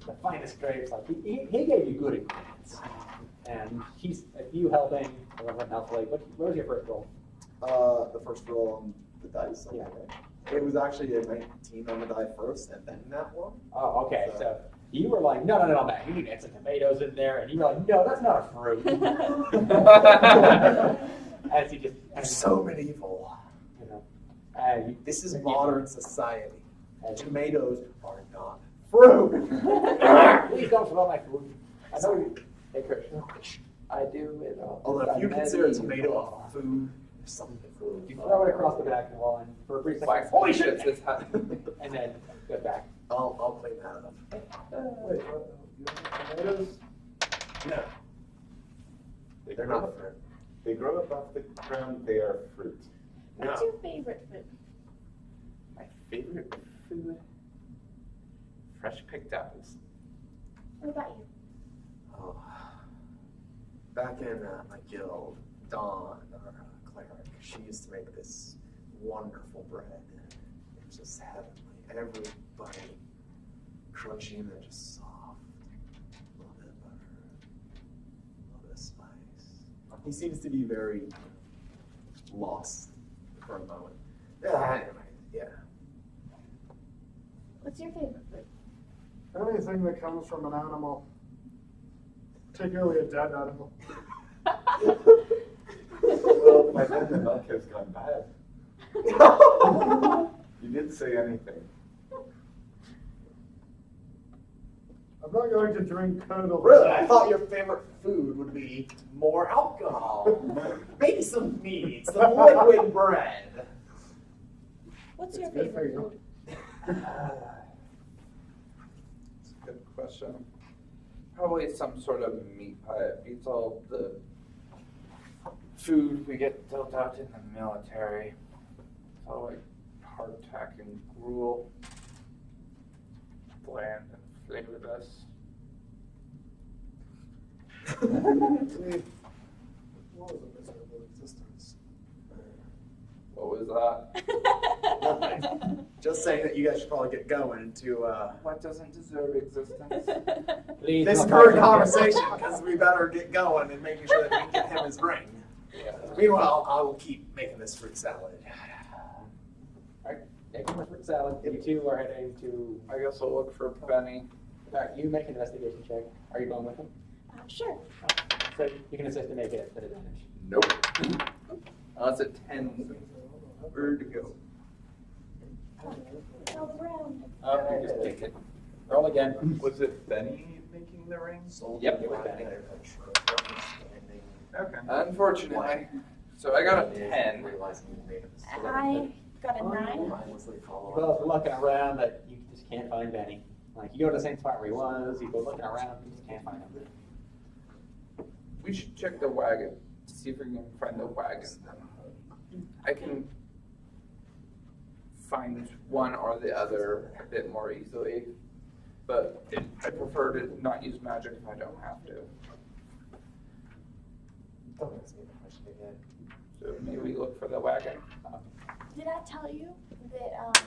The finest grapes. Like he gave you good ingredients, and he's you helping. I went helpfully. What was your first roll? The first roll on the dice. Yeah. It was actually a 19 on the die first, and then that one. Oh, okay. So You were like, no, man, you need to add some tomatoes in there. And you were like, no, that's not a fruit. As he just, You're so medieval. you know, This is modern society. Tomatoes are not fruit. Please don't smell my food. I know you. Hey, Chris. I do it all. Although if you consider a tomato a food, there's something food. You throw it across the back wall and for a brief second, Wax holy shit! this hat. And then go back. I'll clean that up. Wait, what? You have tomatoes? No, They they're grow not up- fruit. They grow up off the ground. They are fruit. What's No. your favorite food? My favorite food? Fresh picked apples. What about you? Oh. Back in my guild, Dawn, our cleric, she used to make this wonderful bread. It was just heavenly. Every bite crunchy and then just soft. A little bit of butter, a little bit of spice. He seems to be very lost for a moment. Yeah, anyway, yeah. What's your favorite food? Anything that comes from an animal, particularly a dead animal. Well, by then the milk has gone bad. You didn't say anything. I'm not going to drink curdle. Really, I thought your favorite food would be more alcohol. Maybe some meat, some liquid bread. What's your It's good for favorite you. food? That's a good question. Probably some sort of meat pie. It beats all the food we get dealt out in the military. It's all like hardtack and gruel. Bland and flavorless. See, what was a miserable existence? What was that? Nothing. Just saying that you guys should probably get going to What doesn't deserve existence? Please this don't current talk- conversation because we better get going and making sure that we can get him his ring. Yeah. Meanwhile, I will keep making this fruit salad. Alright, take my fruit salad. You two are heading to. I guess I'll look for Benny. Alright, you make an investigation check. Are you going with him? Sure. So you can assist to make it at advantage. Nope. Unless it 10. Where to go? All around. Okay, just take it. Roll again. Was it Benny making the ring? Yep, it was Benny. Okay. Unfortunately. So I got a 10. I got a 9. You both looking around, but you just can't find Benny. Like, you go to the same spot where he was, you go looking around, you just can't find him. We should check the wagon. See if we can find the wagon. I can find one or the other a bit more easily. But I prefer to not use magic if I don't have to. Don't ask me the question again. So maybe we look for the wagon. Did I tell you that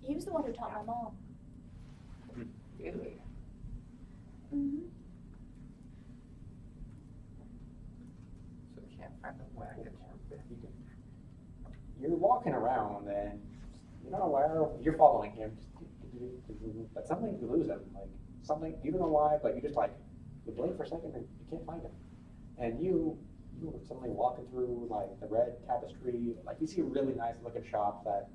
he was the one who taught my mom? Really? Mm-hmm. So we can't find the wagon. You're walking around and you don't know where you're following him, but something you lose him, like something you don't know why, but you just like you blink for a second and you can't find him, and you were suddenly walking through like the red tapestry, like you see a really nice looking shop that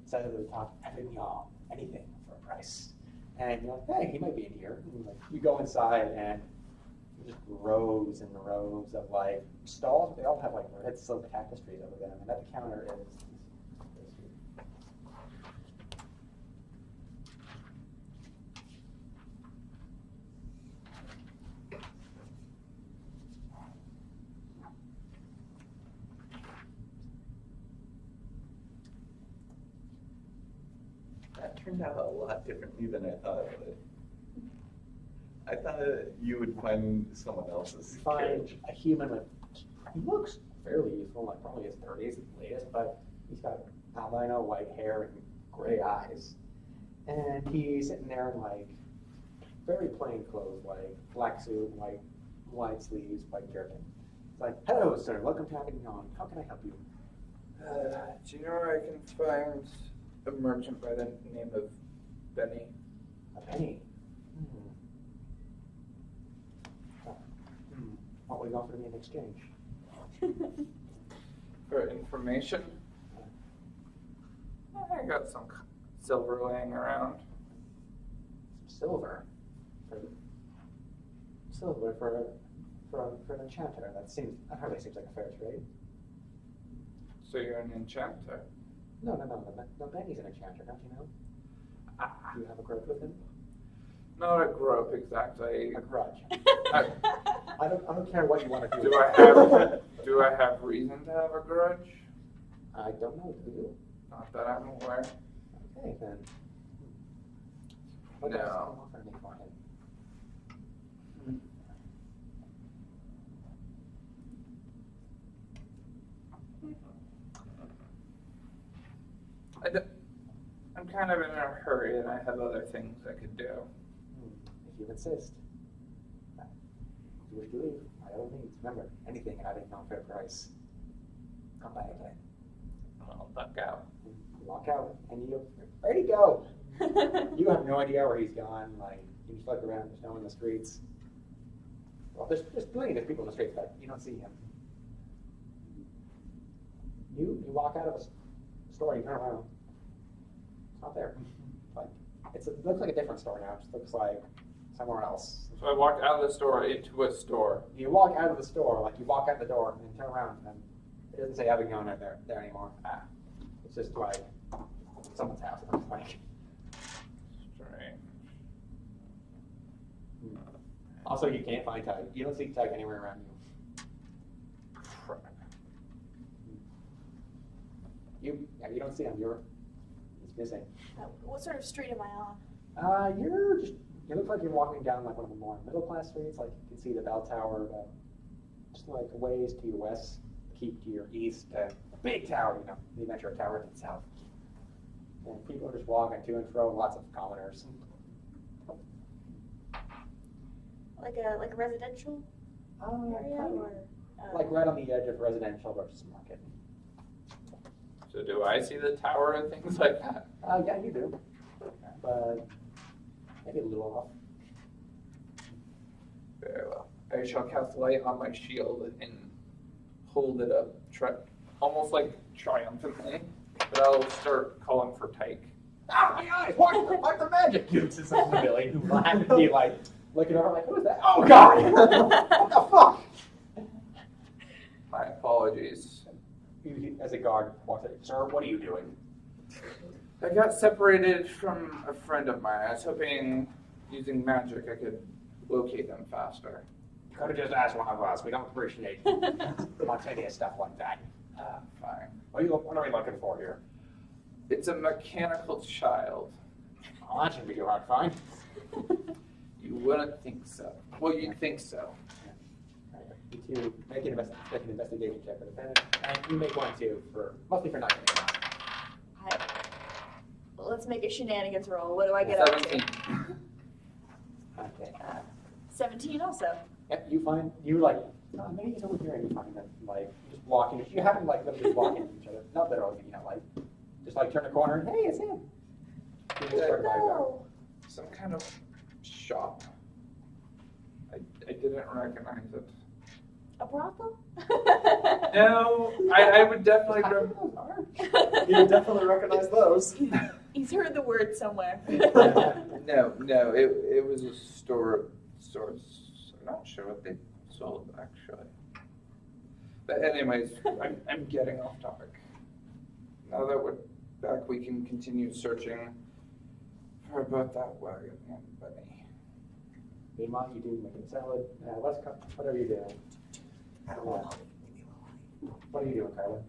says at the top anything for a price, and you're like, hey, he might be in here. And, like, you go inside and just rows and rows of like stalls, but they all have like red silk tapestries over them, and at the counter is. That turned out a lot differently than I thought it would. I thought you would find someone else's Find carriage. a human with, he looks fairly youthful, like probably his 30s at the latest, but he's got albino white hair and gray eyes. And he's sitting there in like very plain clothes, like black suit, white sleeves, white jerkin. It's like, hello sir, welcome to Avignon. How can I help you? Do you know where I can find a merchant by the name of Benny? A penny. What will you offer me in exchange? For information, I got some silver laying around. Silver for an enchanter. That hardly seems like a fair trade. So you're an enchanter? No, Benny's an enchanter, don't you know? Do you have a grudge with him? Not a grope exactly. A grudge. I- I don't care what you want to do. Do I have reason to have a grudge? I don't know. Do you? Not that I'm aware. Okay then. What No. else can you offer me for him? I'm kind of in a hurry and I have other things I could do. If you insist. If you wish to leave, by all means, remember, anything at a non-fair price. Come by again. I'll duck out. You walk out, and you're ready to go. You have no idea where he's gone. Like, you just look around, there's no one in the streets. Well, there's plenty of people in the streets, but you don't see him. You walk out of a store, you turn around. It's not there. Like, it looks like a different store now. It just looks like somewhere else. So I walk out of the store into a store. You walk out of the store, like you walk out the door and turn around, and it doesn't say Avignon there anymore. It's just like someone's house. It looks like. Strange. Also, you can't find Tug. You don't see Tug anywhere around you. Crap. You don't see him. He's missing. What sort of street am I on? You look like you're walking down like one of the more middle class streets. Like you can see the bell tower, just like a ways to your west, keep to your east, a big tower. You know, the Metro Tower to the south. And people are just walking to and fro. Lots of commoners. Like a residential area, or Like right on the edge of residential versus market. So do I see the tower and things like that? Yeah, you do. But maybe a little off. Very well. I shall cast light on my shield and hold it up, almost like triumphantly. But I'll start calling for Tyke. Oh my eyes! What the magic? You to some Billy who will happen to be like looking over like, who is that? Oh God! What the fuck? My apologies. You, as a guard, walks in. Sir, what are you doing? I got separated from a friend of mine. I was hoping using magic I could locate them faster. You could have just asked one of us. We don't appreciate spontaneous stuff like that. Fine. What are we looking for here? It's a mechanical child. Oh, that shouldn't be too hard to find. You wouldn't think so. Well, you'd think so. You two make an investigation check for the defendant, and you make one too, mostly for not getting out. Let's make a shenanigans roll. What do I get up 17. to? Okay. 17 also. Yep, maybe he's over here and you find them, like, just walking. You haven't, like, literally walking into each other. Not literally, just, like, turn the corner and, hey, it's him. You just start by No. Some kind of shop. I didn't recognize it. A brothel? No, I would definitely. You definitely recognize those. He's heard the word somewhere. No, it was a store. I'm not sure what they sold actually. But anyways, I'm getting off topic. Now that we're back, we can continue searching for both that wagon and Bunny. Meanwhile, you do making salad. What are you doing? What are you doing, Carla?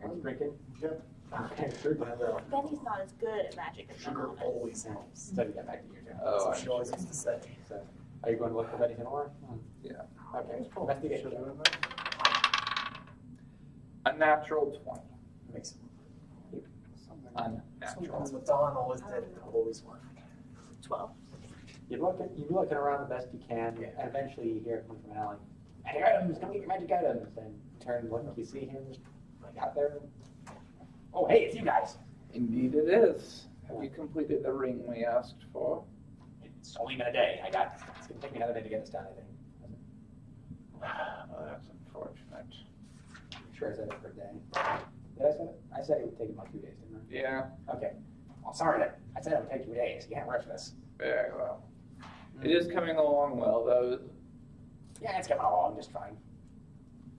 Are you drinking? Yep. Okay, sure. Benny's not as good at magic as my Sugar mom is. always helps. So you get back to your turn. Oh, That's what she always used to say. So, are you going to look for Betty's in order? Yeah. Okay. Investigation. A natural 20. Makes Unnatural. That's what Don always did. Always worked. 12. You're looking around the best you can, and eventually you hear it come from an alley. Magic items, come get your magic items. And turn, look, you see him like out there. Oh, hey, it's you guys. Indeed it is. Have you completed the ring we asked for? It's only been a day. It's gonna take me another day to get this done, I think. Well, that's unfortunate. I'm sure I said it for a day. Did I say it? I said it would take about 2 days, didn't Yeah, I? Okay. Well, sorry that I said it would take 2 days. You can't rush this. very well. It is coming along well, though. Yeah, it's coming along just fine.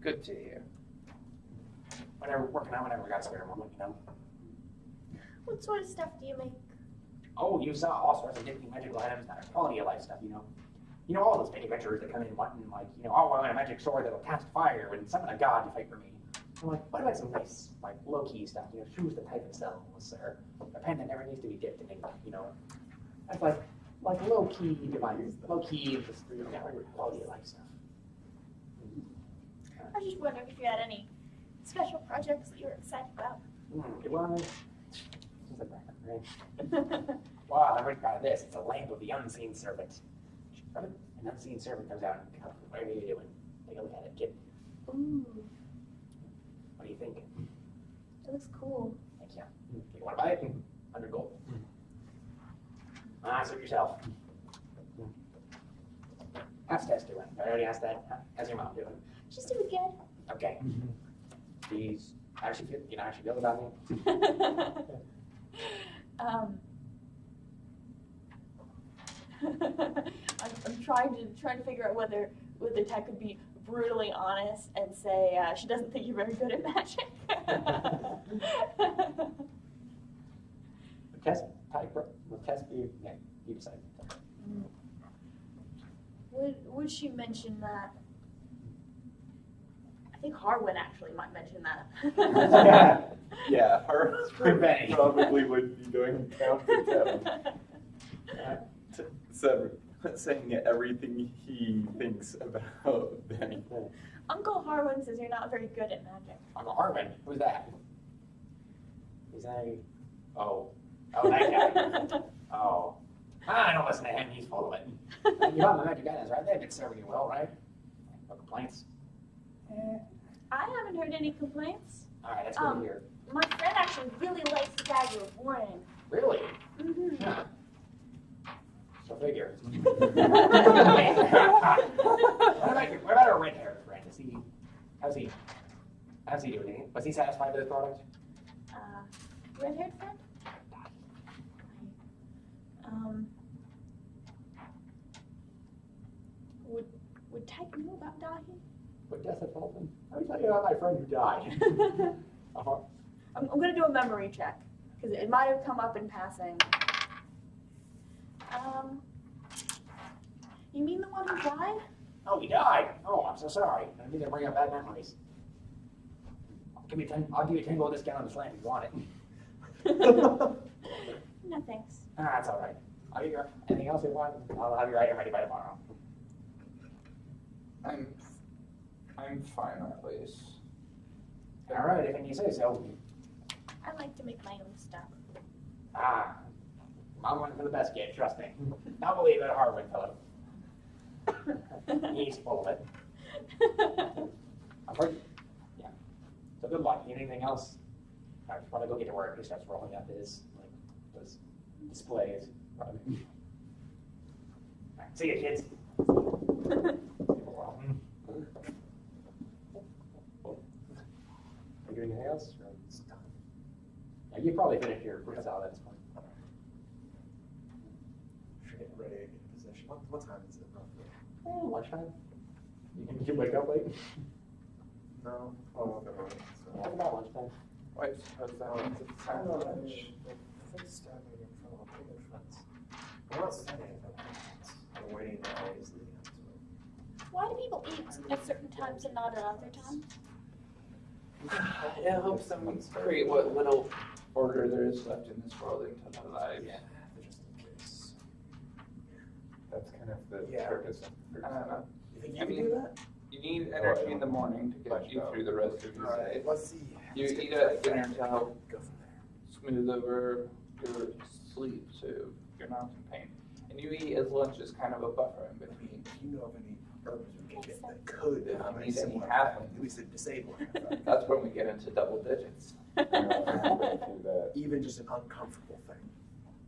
Good to hear. Whenever we got a spare moment, you know. What sort of stuff do you make? Oh, you saw all sorts of different magical items that are quality of life stuff, you know. You know, all those many adventurers that come in wanting, like, you know, oh, I want a magic sword that'll cast fire and summon a god to fight for me. I'm like, what about some nice, like, low-key stuff, you know, shoes that type themselves, or a pen that never needs to be dipped in ink, you know. That's like low-key devices, low-key, just, you know, quality of life stuff. I was just wondering if you had any special projects that you were excited about. Well, just like that, right? Wow, I'm really proud of this. It's a lamp of the unseen servant. An unseen servant comes out and goes, what are you doing? Take a look at it, kid. Ooh, What do you think? it looks cool. Thank you. You want to buy it? 100 gold. Suit yourself. How's Tess doing? I already asked that. How's your mom doing? She's doing good. Okay. She's how she feel? You know how she feels about me? I'm trying to figure out whether Ty could be brutally honest and say she doesn't think you're very good at magic. Would Tess be? Yeah, you decide. Would she mention that? I think Harwin actually might mention that. Yeah, her Revenge. probably would be going counter saying everything he thinks about Benny. Uncle Harwin says you're not very good at magic. Uncle Harwin. Who's that? Is that a... Oh, that guy. Oh. I don't listen to him. He's full of it. You got the magic guidance, right? They've been serving you well, right? No complaints? I haven't heard any complaints. All right, that's good to hear. My friend actually really likes the guy you were born in. Really? Mm-hmm. Yeah. So figure. What about our red-haired friend? How's he doing? Was he satisfied with his product? Red-haired friend? Would Tyke know about Dahi? What death had fallen? Let me tell you about my friend who died. I'm going to do a memory check, because it might have come up in passing. You mean the one who died? Oh, he died? Oh, I'm so sorry. I didn't mean to bring up bad memories. I'll give you a 10 gold discount on the slam if you want it. No, thanks. That's all right. I'll give you anything else you want. I'll have your item ready by tomorrow. I'm fine at least. All right, if you say so. I like to make my own stuff. Mom went for the best kid, trust me. Now believe it, Harwin fellow. He's full of it. I've heard, yeah. So good luck. Need anything else? I just want to go get to work. He starts rolling up his displays. All right, see you, kids. Are you doing anything else? Yeah, you probably finished your fruit salad at this point. Should get ready to get in position. What time is it roughly? Lunchtime. Did you wake up late? No. What about lunchtime? Wait, how's that? I don't know. I think standing in front of a friends. I'm not standing in front of friends. I'm waiting in the alleys leading up to it. Why do people eat at certain times and not at other times? It helps them create what little order there is left in this world into their lives. Yeah, just in case. That's kind of the Yeah. purpose of I don't know. You think you can do that? You need energy in the morning to get you through the rest of your day. Alright, let's see. You Let's eat get at to dinner that. to help Go from there. smooth over your sleep so you're not in pain. And you eat as lunch as kind of a buffer in between. Do you know of any herbs we can get that could Need any somewhat half- at least a disable effect? That's when we get into double digits. Even just an uncomfortable thing.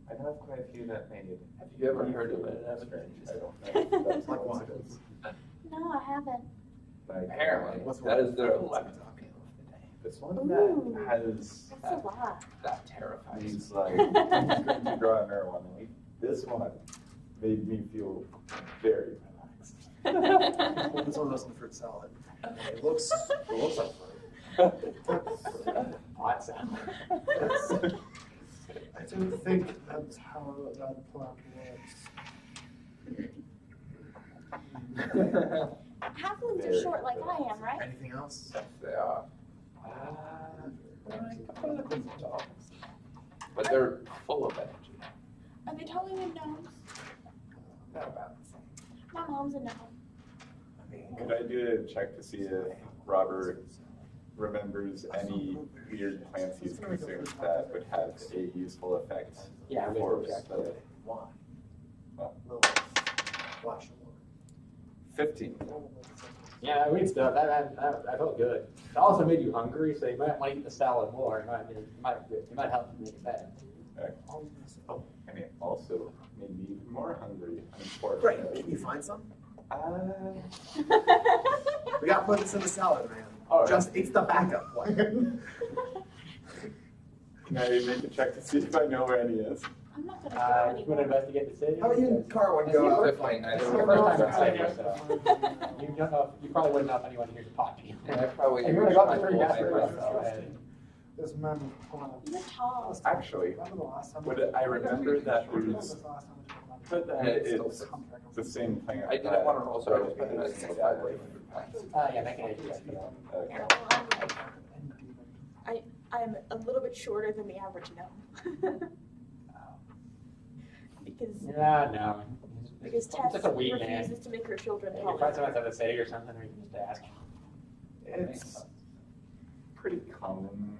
I know of quite a few that made it. Have you ever heard of an evidence? I don't know. That's Like what what? it is. No, I haven't. Like, Apparently, What's that one? is their 11th meal of the day. this one Ooh. that has That's a lot. That terrifies me. these like I'm going to draw a marijuana. Like, this one made me feel very relaxed. This one wasn't fruit salad. It looks like fruit. Hot sound. I don't think that's how that plant works. Halflings are short like I am, right? Anything else? Yes, they are. But they're full of energy. Are they taller than gnomes? They're about the same. My mom's a gnome. I mean, Could I do a check to see if Robert remembers any weird plants he's consumed that would have a useful effect Yeah, we for will check. the why? Well. Flash. 15. Yeah, we'd stuff. That I felt good. It also made you hungry, so you might want to eat the salad more. It might help you make it better. Oh, and it also made me even more hungry. Great. Can you find some? Uh, We got to put this in the salad, man. All right. Just it's the backup one. can I make a check to see if I know where any is? I'm not gonna grow You want to anymore. investigate the city? How about you and Carwin It's go your out? first Definitely time. nice. It's your first time in the city, so you don't know. You probably wouldn't know if anyone here to talk to you. And I probably And you would have got the my three full guys name. first. This man plant. You're tall. Actually, Remember the last time? would I remember that When there's was the last time we talked about but that this? it's the same plant. I didn't want to roll, so I was putting it in the 500 pounds. Yeah, make an age check. Okay. I'm a little bit shorter than the average gnome. because It's Tess just a weed man. refuses to make her children You can find taller. someone at the city or something, or you can just ask. It's pretty common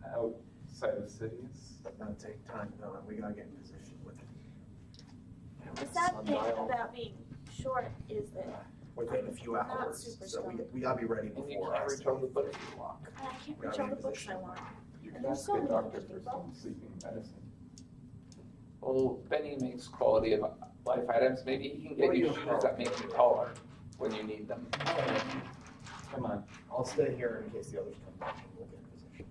outside of cities. That'll take time though, and we gotta get in position with it. The sad thing about being short is that Within a few Not hours, super so strong. we gotta be ready And you before can't us. reach all the books you walk. I can't reach all the books I want. You And could there's ask so a many doctor interesting for some books. sleeping medicine. Well, Benny makes quality of life items. Maybe he can get you shoes that make you taller when you need them. Come on. I'll stay here in case the others come back and we'll get in position.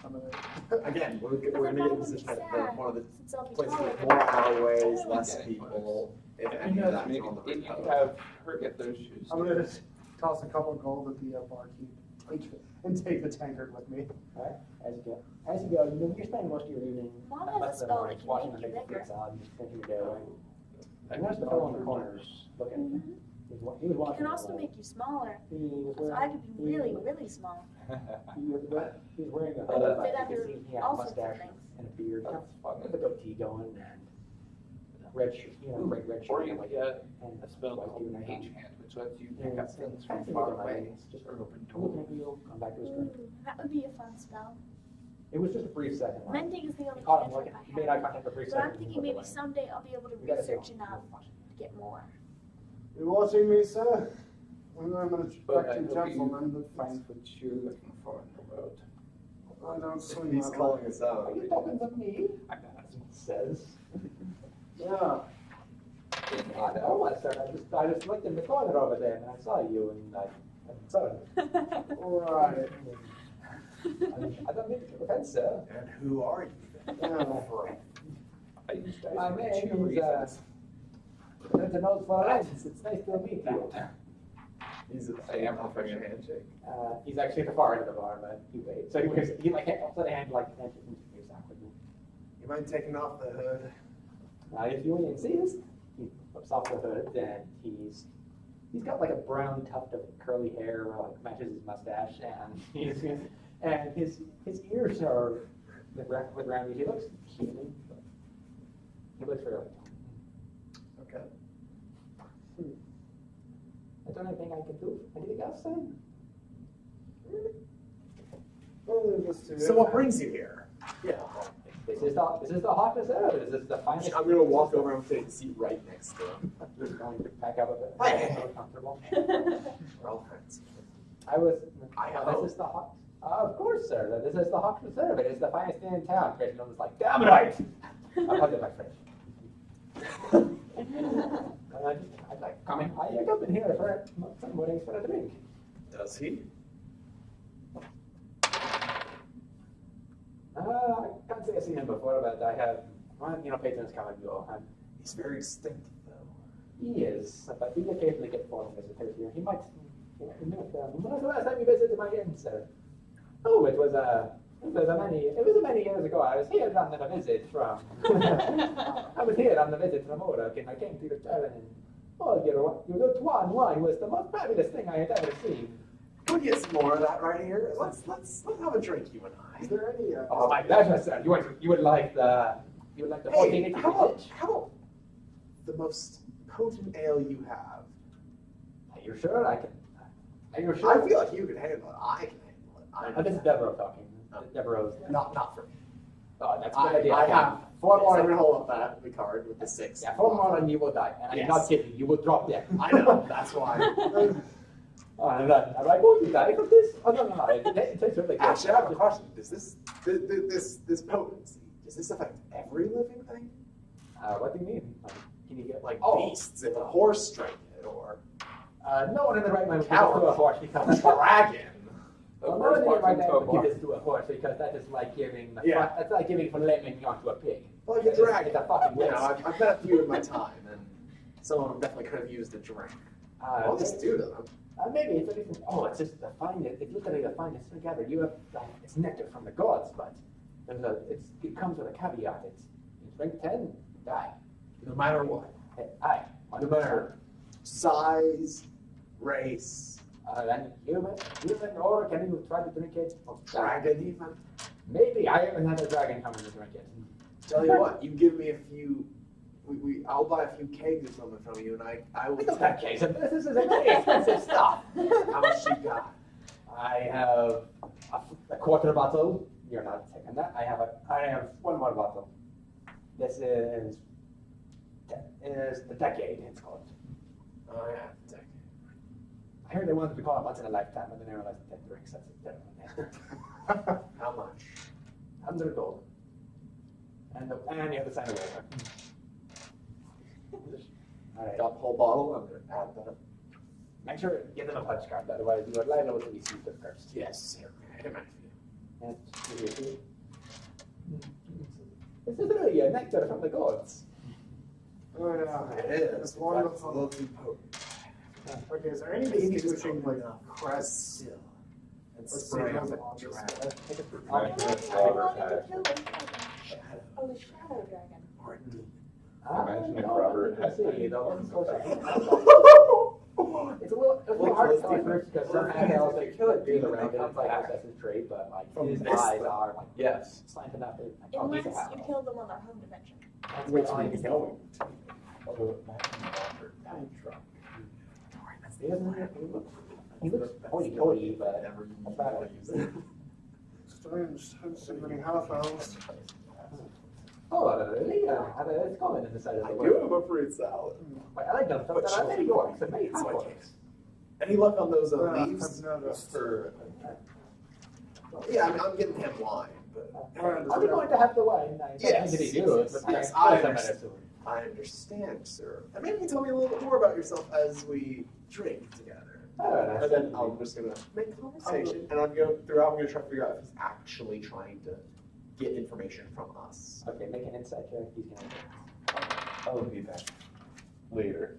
I'm gonna- Again, we're Because gonna I'm get not in gonna be position at sad, one of the since I'll be places taller with than more you. highways, Oh, less getting people. If Who any of knows, that's maybe on the you radar. could have her get those shoes. I'm gonna toss a couple of gold at the barkeep and take the tankard with me. Alright, as you go. As you go, you're spending most of your evening, Mom not has a much of the spell morning, that can watching make the you big bigger. fruit salad, and just finishing your day away. You notice the fellow in the corners looking at you. He was It watching can you, also like, make you smaller. He was So I wearing, could be really, really small. he was wearing a I hood, could but fit you under could see he had a all sorts of mustache things. and a beard, That's fun. with a goatee going, and red shirt, red shirt. Or you like, get and a spell white called beard and Mage Hand, which lets you pick Yeah, up things fancy from far looking away. items, just or open looking doors. at you, come back to his drink. Ooh, that would be a fun spell. It was just a brief second. like, Mending is the only you caught him cantrip looking, I you made eye have. contact for a brief So second. I'm thinking maybe someday I'll be able to You gotta research go. enough to get more. You watching me, sir? I'm gonna But back I to hope gentlemen. you find what you're looking for in the road. I don't swing He's that way. calling us out. Are you talking to me? I know, that's what it says. Yeah. I know, I just looked in the corner over there and I saw you and I saw it. Alright. I don't mean to take offense, sir. And who are you then? Yeah. I used to My for name two is, reasons. Lieutenant Old Florence. It's nice to meet you. I am offering a handshake. He's actually at the far end of the bar, but he waits. So he like holds a hand like introduce awkwardly. You mind taking off the hood? If you insist, he flips off the hood and he's got like a brown tuft of curly hair, like matches his mustache, and his ears are with round. He looks human. He looks fairly. Okay. I don't know anything I can do. Anything else, son? Well, leave this to you. So what brings you here? Yeah. This is the hottest ever. This is the finest. I'm gonna walk over and take a seat right next to him. You're going to pack up a bit. Hey. So comfortable. We're all friends. I hope. This is the hot. Of course, sir. This is the hottest ever. It is the finest inn in town. President was like, damn right. I'll tell you my French. I'd like coming. I come in here for some mornings for a drink. Does he? I can't say I've seen him before, but I have, patrons come and go. He's very distinctive, though. He is, but we occasionally get foreign visitors here. He might, when was the last time you visited my inn, sir? Oh, it was many years ago. I was here on a visit from, Orok, and I came to the tavern, and your little wine was the most fabulous thing I had ever seen. We'll get some more of that right here. Let's have a drink, you and I. Is there any? Oh, my pleasure, sir. You would like the 1480 how about vintage? the most potent ale you have? Are you sure I can? Are you sure? I feel like you can handle it. I can handle it. This is Devereaux talking. Devereaux's Not for me. Oh, that's a good idea. I have 4 more. I'm gonna hold up the card with the 6. Yeah, 4 more and you will die. And I'm not kidding. You will drop dead. I know. That's why. And then I'm like, oh, you die from this? Oh, no. It tastes really good. Actually, I have a question. Does this potency, does this affect every living thing? What do you mean? Can you get Like oh, beasts, if a horse drank it, or no one in the right mind would give Cow. this to a horse because a dragon? no one in the right mind would give this to a horse because that is like giving that's like giving filet mignon to a pig. Like a dragon. It's a fucking You waste. know, I've met a few in my time, and some of them definitely could have used a drink. What does this do to them? Maybe it's anything. Oh, it's just the finest. It's literally the finest drink ever. You have it's nectar from the gods, but it comes with a caveat. It's you drink 10, die. No matter what. Aye. No matter size, race, Then human, or can you try to drink it? dragon even. Maybe I haven't had a dragon come in to drink it. Tell you what, you give me a few. I'll buy a few kegs or something from you, and I will. We don't have case of this. This is very expensive stuff. How much you got? I have a quarter bottle. You're not taking that. I have 1 more bottle. This is the decade. It's called. Oh yeah, decade. I heard they wanted to call it once in a lifetime, and then they realized that drinks that's a terrible name. How much? 100 gold. And you have to sign a waiver. All right. Got the whole bottle. I'm gonna add that. Make sure give them a punch card, otherwise you are liable to receive the first. Yes. Here. And this is really a nectar from the gods. Oh yeah. It is. It's wonderful. It's a little too potent. Okay, is there any Maybe distinguishing like crest seal and let's spray see on how the long this dragon. I wanted to kill the Shadow. Oh, the shadow dragon. Or a demon. Imagine if Robert had It's a little hard to tell at first because some animals they kill it do around it. It's like Assassin's Creed, but like his eyes are like Yes. slanted up. Unless you kill them on their home dimension. Which means going. He looks hoity-toity, but that's about it. strange? Haven't seen many half elves. Oh, really? It's common in the side of I the do world. have a fruit salad. Wait, I like them. But But I many orcs and many half So I orcs. can't. Any luck on those Yeah, leaves? I've noticed. For, yeah, I mean, I'm getting him wine, but Are we going to have the wine? Yes, Yes. yes, yes, I understand. I understand, sir. And maybe you can tell me a little bit more about yourself as we drink together. And then I'm just gonna make conversation, and I'm gonna try to figure out if he's actually trying to get information from us. Okay, make an insight check. He's gonna. I'll be back later.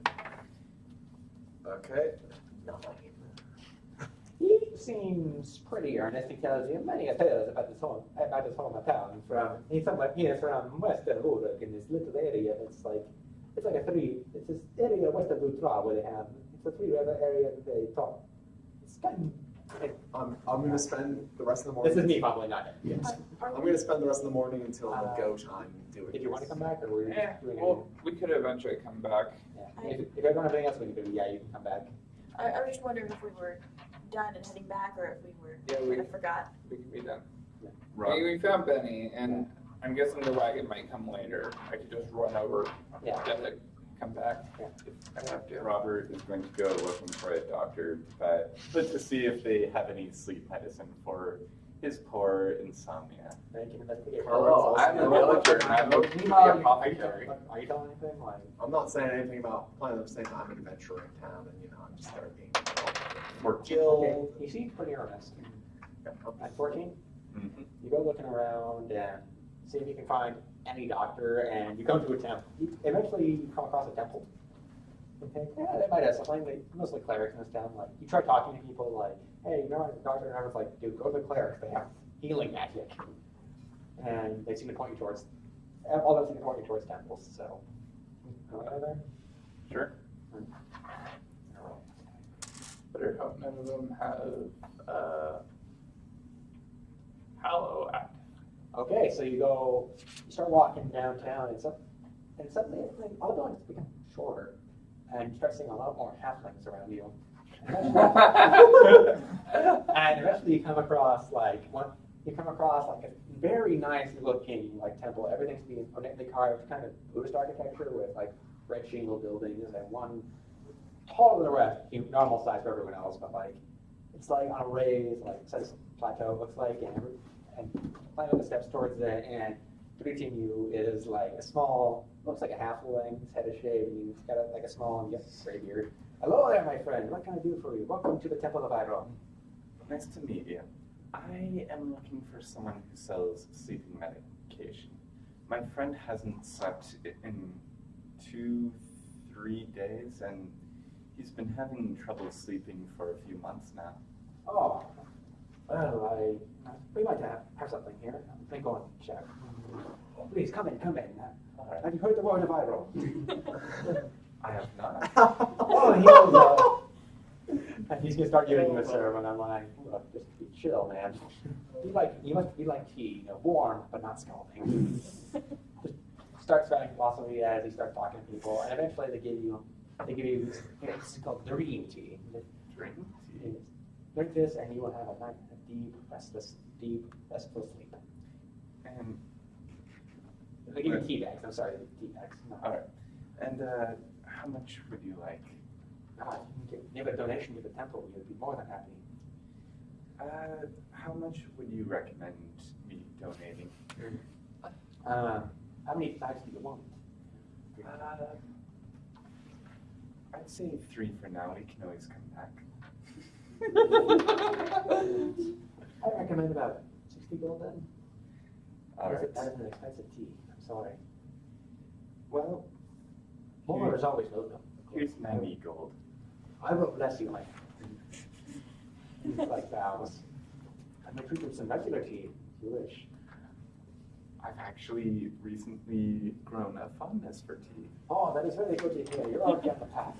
Okay. 9. He seems pretty earnest. He tells you many tales about his hometown. He is from west of Uruk in this little area. It's like this area west of Lutra where they have it's a 3-river area that they talk. It's kind I'm gonna spend the rest of the morning. This is me fumbling on it. Yes. I'm gonna spend the rest of the morning until the go time doing. Did you want to come back, or were you Yeah, just doing well, we could eventually come back. anything? If you don't have anything else we can do, yeah, you can come back. I was just wondering if we were done and heading back, or if we were. Yeah, I forgot. we can be done. Rob, We found Benny, and I'm guessing the wagon might come later. I could just run over, Yeah. get it, come back Yeah. if I have to. Robert is going to go looking for a doctor, but to see if they have any sleep medicine for his poor insomnia. Make an investigation. Oh, I'm a villager and I look to be Meanwhile, apothecary. Are you telling anything? Like, I'm not saying anything about planning. I'm saying I'm an adventurer in town, and I'm just starting being more okay, guild. he seems pretty earnest. Yeah, At 14, Mm-hmm. you go looking around and see if you can find any doctor, and you come to a temple. Eventually, you come across a temple. You think, yeah, they might have something. They mostly clerics in this town. Like, you try talking to people, like, hey, you know what, doctor? And everyone's like, dude, go to the clerics. They have healing magic, and they seem to point you towards. All those seem to point you towards temples. So, there. Sure. Better hope none of them have Hallow active. Okay, so you start walking downtown, and suddenly all the buildings become shorter, and you start seeing a lot more halflings around you. And eventually you come across like a very nice looking like temple. Everything's being ornately carved, kind of Buddhist architecture with like red shingle buildings and one taller than the rest, normal size for everyone else, but like it's like on a raised like says plateau it looks like, and climbing the steps towards it, and greeting you is like a small, looks like a halfling. His head is shaved, and he's got like a small gray beard. Hello there, my friend. What can I do for you? Welcome to the Temple of Iron. Nice to meet you. I am looking for someone who sells sleeping medication. My friend hasn't slept in 2-3 days, and he's been having trouble sleeping for a few months now. Oh, well, we might have something here. Let me go and check. Please come in. All right. Have you heard the word of Iron? I have not. Oh, and he's gonna start giving you a sermon. I'm like, look, just be chill, man. You must be like tea, warm but not scalding. Just start spouting philosophy as he starts talking to people, and eventually they give you it's called dream tea. Drink tea. Drink this, and you will have a deep, restful sleep. And They give you tea bags. I'm sorry, tea bags. No. all right. And how much would you like? You can give a donation to the temple. You'd be more than happy. How much would you recommend me donating? How many bags do you want? I'd say 3 for now. We can always come back. I recommend about 60 gold then. All right. That is an expensive tea. I'm sorry. Well, More is always welcome. here's 90 gold. I will bless you, my friend. Like vows. I may treat you with some regular tea, if you wish. I've actually recently grown a fondness for tea. Oh, that is very good to hear. You're already on the path.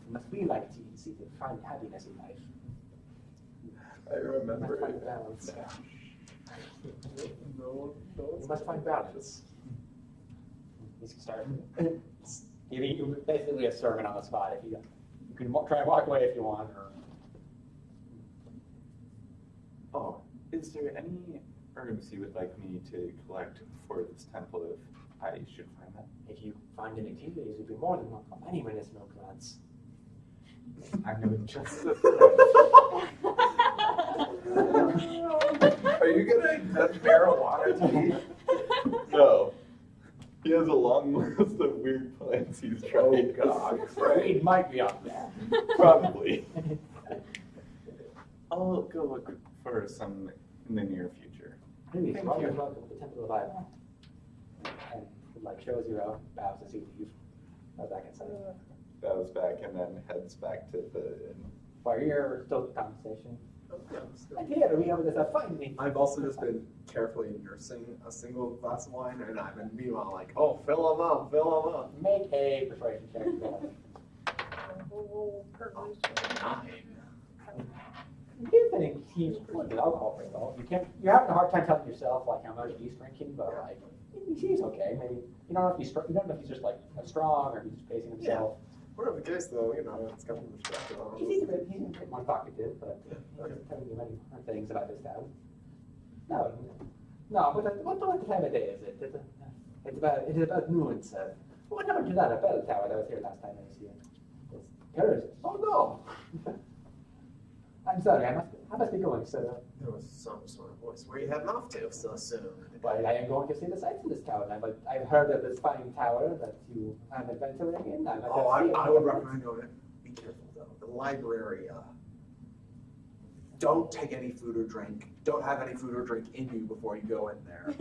You must be like tea, see to find happiness in life. I remember You must find balance. You must find balance. He's gonna start giving you basically a sermon on the spot. If you can try and walk away if you want. Or... Oh, is there any herbs you would like me to collect for this temple if I should find them? If you find any tea leaves, you'd be more than welcome. Any medicinal plants. I know just the Are you gonna accept marijuana tea? No. He has a long list of weird plants he's trying. God, it might be up there. Probably. I'll go look for some in the near future. Please, Thank welcome you. to the Temple of Iron. And it, like shows you out, bows as you leave. Goes back inside. Bows back and then heads back to the inn. While you're still in the conversation. And here we have this finally. I've also just been carefully nursing a single glass of wine, and I've been meanwhile like, oh, fill them up. Make a persuasion check. You think he's pretty good alcohol for himself. You're having a hard time telling yourself like how much he's drinking, but like he's okay. Maybe you don't know if he's just like strong or he's just pacing himself. Whatever the case, though, it's got some perspective on He's a bit more talkative, but he doesn't tell you many things about this town. No, but what time of day is it? It's about noon, sir. What happened to that bell tower that was here last time I see it? It's terrorist. Oh no! I'm sorry, I must be going, sir. There was some sort of voice. Where are you heading off to, so soon? But I am going to see the sights in this town. I've heard of this fine tower that you are adventuring in. I would recommend going in. Be careful, though. The library, don't take any food or drink. Don't have any food or drink in you before you go in there.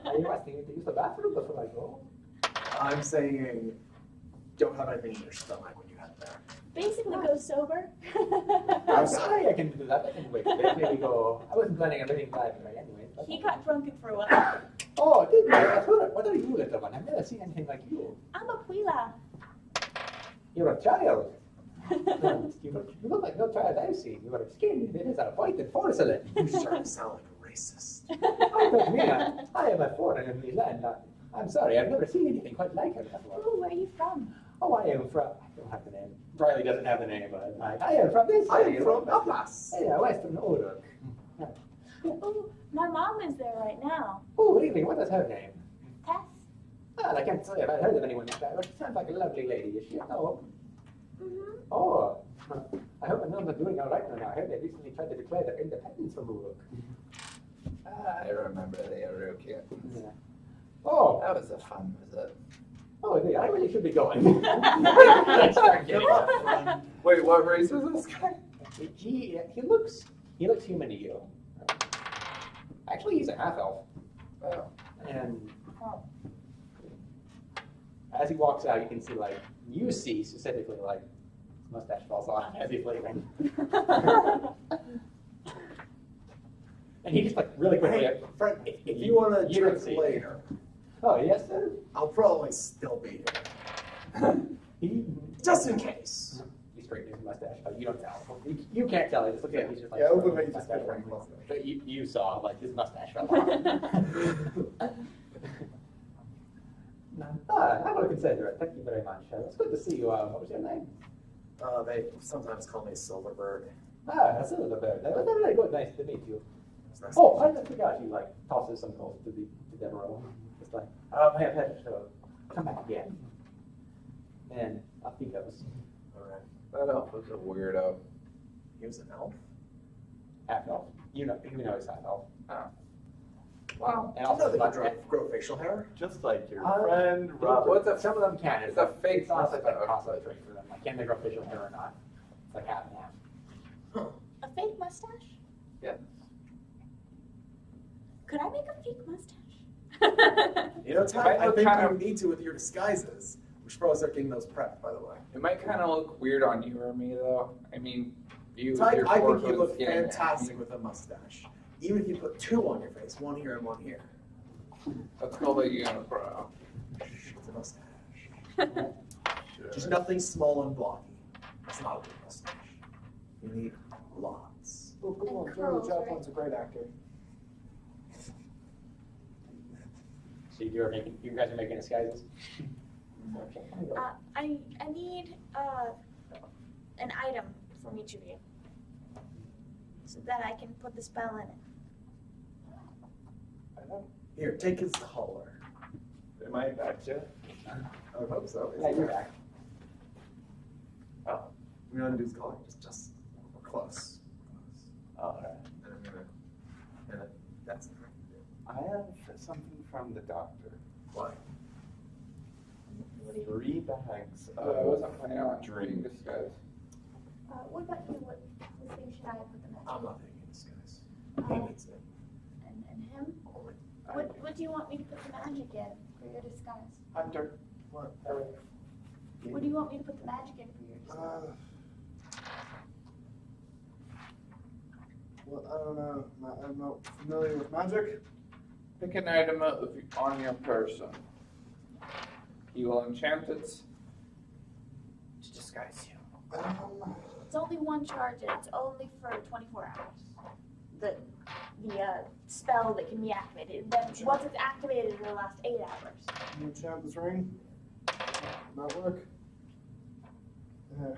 Are you asking me to use the bathroom before I go? I'm saying don't have anything in your stomach when you head there. Basically, go sober. I'm sorry, I can do that. I can wait. Maybe go. I wasn't planning on living that way anyway. But... He got drunk and threw up. Oh, did you? What are you, little one? I've never seen anything like you. I'm a Puila. You're a child. You look like no child I've seen. You are skin. It is a white and porcelain. You start to sound like a racist. I am a foreigner in this land. I'm sorry, I've never seen anything quite like her before. Ooh, where are you from? Oh, I am from. I don't have the name. Riley doesn't have the name, but I am from this. I am from Apas. Yeah, Western Uruk. Ooh, my mom is there right now. Oh, really? What is her name? Tess? Well, I can't say I've heard of anyone like that, but she sounds like a lovely lady. Is she? No. Mm-hmm. Oh, I hope I'm not doing all right now. I heard they recently tried to declare their independence from Uruk. I remember the Uruk. Yeah. Oh, That was a fun visit. oh, I really should be going. Start getting up. Wait, what race is this guy? He looks human to you. Actually, he's a half elf. Oh. And as he walks out, you see specifically his mustache falls off as he's leaving. And he just really quickly. Hey, Frank, if you want to You don't drink see. later, Oh yes, sir. I'll probably still be here. He Just in case. He straightens his mustache, but you don't tell. You can't tell. It just looks like he's just Yeah, it looks like his he's just mustache wearing falls mustache. off. But you saw his mustache fell off. I want to consider it. Thank you very much. It's good to see you. What was your name? They sometimes call me Silverbird. That's a little bit. That was really good. Nice to meet you. It's nice Oh, to I meet just forgot you tosses some gold to Deborah. Just my pleasure. So come back again. And off he goes. you. All right. That elf was a weirdo. He was an elf? Half elf. You know he's half elf. Oh. Wow. And I know they also, can grow facial hair. Just like your Uh, friend Robert. What's a some of them can. It's a fake It's also mustache. like cross trait for them. Can they grow facial hair or not? It's like half and half. A fake mustache? Yeah. Could I make a fake mustache? You know, Ty, might I look think kind you of- need to with your disguises. We should probably start getting those prepped, by the way. It might kind of look weird on you or me, though. I mean, you. Ty, your I think forehead you look getting- fantastic with a mustache. Even if you put two on your face, one here and one here. Let's call it unibrow. It's a mustache. Just nothing small and blocky. It's not a good mustache. You need lots. Oh, come And on, Charlie curls, Chaplin's a great actor. So you guys are making disguises? I need an item from each of you so that I can put the spell in it. Here, take his collar. Am I back yet? I would hope so. Yeah, you're back. Oh, I'm gonna undo his collar. Just close. All right. And I'm gonna. That's I have something from the doctor. why. 3 bags I of wasn't planning on drinking drink. disguise. What about you? What thing should I put the magic I'm not taking this, guys. He needs it. and him? What do you want me to put the magic in for your disguise? Hunter. What? What do you want me to put the magic in for your disguise? Well, I don't know. I'm not familiar with magic. Pick an item on your person. You will enchant it to disguise you. It's only one charge and it's only for 24 hours. The spell that can be activated. Then once it's activated, it'll last 8 hours. You enchant this ring. Not work. Now,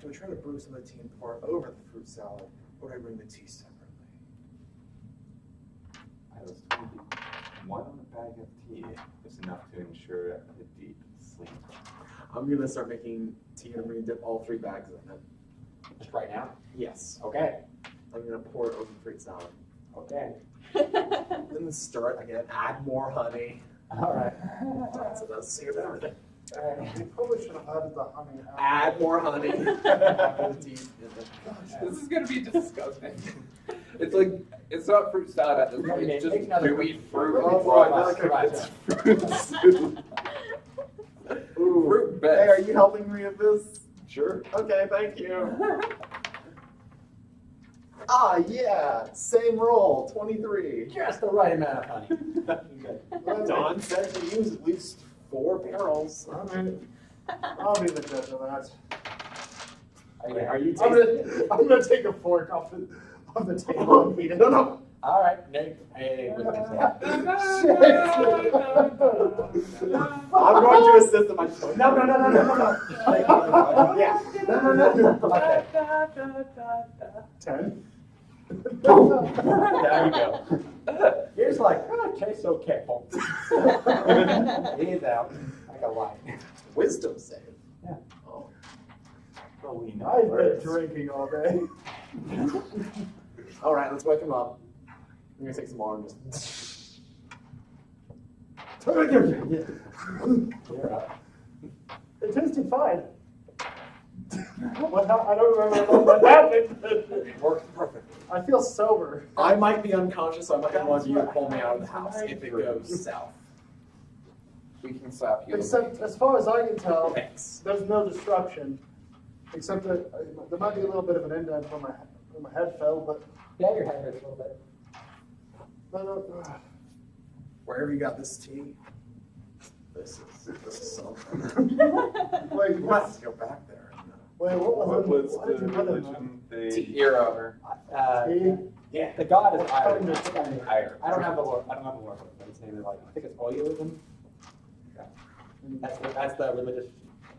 do I try to brew some of the tea and pour it over the fruit salad, or do I bring the tea separately? I was told 1 bag of tea is enough to ensure a deep sleep. sweet. I'm gonna start making tea and I'm gonna dip all 3 bags in it. Just right now? Yes. Okay. I'm gonna pour it over the fruit salad. Okay. Then stir it again, add more honey. All right. So that's the secret to everything. You probably should have added the honey. Add more honey. After the tea. This is gonna be disgusting. It's like, it's not fruit salad at this point, it's just gooey fruit. Oh, Right. I feel like It's fruit soup. Ooh. Fruit Hey, are best. you helping me with this? Sure. Okay, thank you. Ah, yeah, same roll, 23. Just the right amount of honey. Good. Don said to use at least 4 barrels. I mean, I'll be the judge of that. Are you I'm tasting? gonna take a fork off the table and eat it. No. All right, Nick. Hey, what is that? I'm going to assist him. No. Yeah. No. Okay. 10. There you go. You're just like, oh, it tastes okay. He's out. Like a light. Wisdom save. Yeah. Oh. Well, we know I've been first. drinking all day. All right, let's wake him up. I'm gonna take some more and just. You're up. It tasted fine. I don't remember what happened. Works perfect. I feel sober. I might be unconscious. I might have one of you to pull me out of the house if it goes south. We can slap you. Except, as far as I can tell, Thanks. there's no disruption. Except that there might be a little bit of an indent where my head fell, but Yeah, your head hurts a little bit. no. Wherever you got this tea, this is something. Wait, You might have to go back there. And, wait, What was what did the you put in religion they? Hero. Tea? Yeah, the god is Iron. Iron. I don't have the lore. I don't have the lore for it, but its name is like I think it's Oyoism. That's the religious.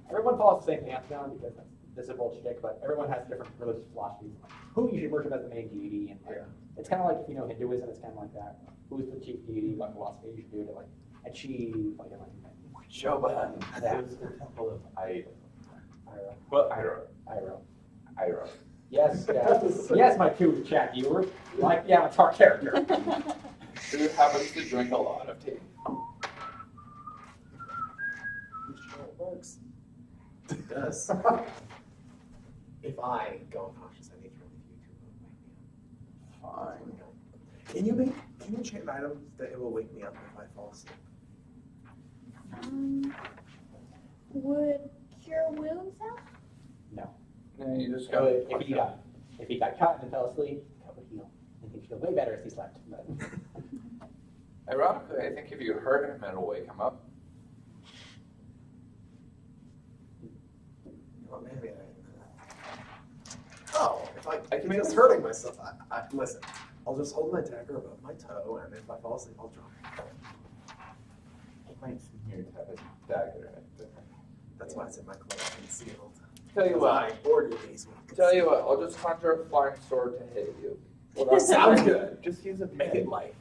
Everyone follows the same pantheon because this is bullshit. But everyone has different religious philosophies. Who you should worship as the main deity, and it's kind of like if you know Hinduism, it's kind of like that. Who's the chief deity? What philosophy you should do to like achieve like enlightenment? Shoban. Yeah. It was the temple of Iro. Iro. Well, Iro. Iro. Yes, yes, my two chat viewers. Like the Avatar character. Who happens to drink a lot of tea. it works. It does. If I go unconscious, I need to relieve you to wake me up. Fine. Can you enchant items that it will wake me up if I fall asleep? Would cure wounds help? No. No, you just So go. if he got cut and fell asleep, that would heal. And he'd feel way better if he slept. But Ironically, I think if you hurt him, it'll wake him up. Well, maybe Oh, if I can can make just it hurting myself. Listen, I'll just hold my dagger above my toe, and if I fall asleep, I'll drop it. It might seem here to have a dagger right there. That's why it's in my cloak concealed. Tell you Because what. I ordered these with Tell you what. I'll just conjure a flying sword to hit you. Sounds good. Just use a Make it light.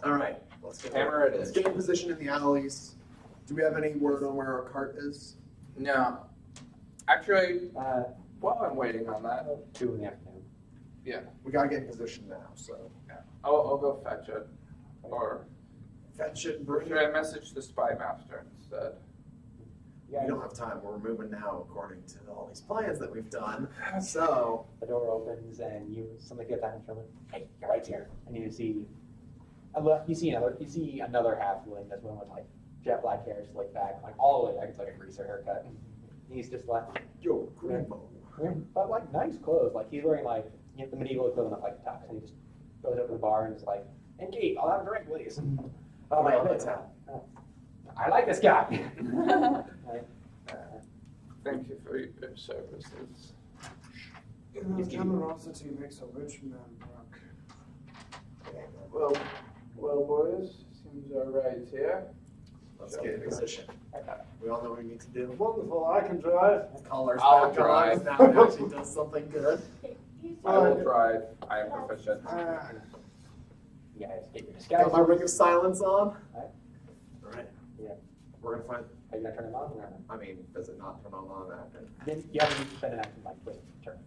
All right, let's get Hammer it Let's in. get in position in the alleys. Do we have any word on where our cart is? No. Actually, while I'm waiting on that, 2 in the afternoon. We gotta get in position now. So I'll go fetch it. Or fetch it, or bring should it. I message the spy master instead? Yeah, We don't have time. We're moving now according to all these plans that we've done. So the door opens and something gets on his shoulder. Hey, you're right here. And you see another halfling as well with like jet black hair slicked back, like all the way back. It's like a greaser haircut. And he's just like, yo, Grimo. but like nice clothes. Like he's wearing like the medieval equivalent of like a tux, and he just goes up to the bar and is like, "And Kate, I'll have a drink, please." Oh my God, I like this guy. Thank you for your services. Generosity makes a rich man broke. Well, boys, seems all right here. Let's get in position. We all know what we need to do. Wonderful, I can drive. Colors I'll back on. drive. Now it actually does something good. I will drive. I am proficient. You guys get your disguise. Got my ring of silence on. Right. All right. We're gonna find. Are you gonna turn them on? Or I mean, does it not turn on after? then you haven't even spent an action like wait, turn.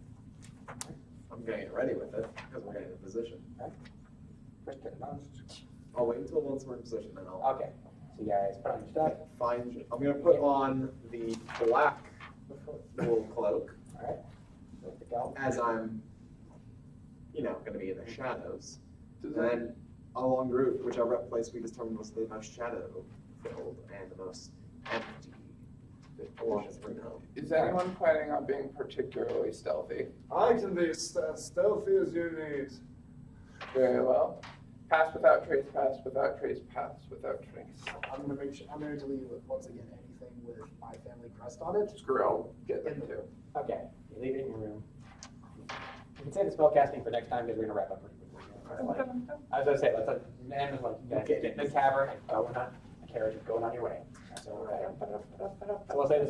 I'm gonna get ready with it because we're getting in position. First turn it on. I'll wait until once we're in position, then I'll Okay. So you guys put on your stuff. find. I'm gonna put on the black wool cloak All right. With the go. as I'm, gonna be in the shadows. Does And that- then along route, whichever place we determined was the most shadow filled and the most empty along this route home. Is anyone planning on being particularly stealthy? I can be as stealthy as you need. Very well. Pass without trace, pass without trace, pass without trace. I'm gonna make sure. I'm going to delete once again anything with my family crest on it. Screw it, I'll get them too. Okay. You leave it in your room. You can say the spell casting for next time because we're gonna wrap up pretty quickly. I was gonna say, let's end with like you guys get in the cavern and going on a carriage going on your way. So we'll say the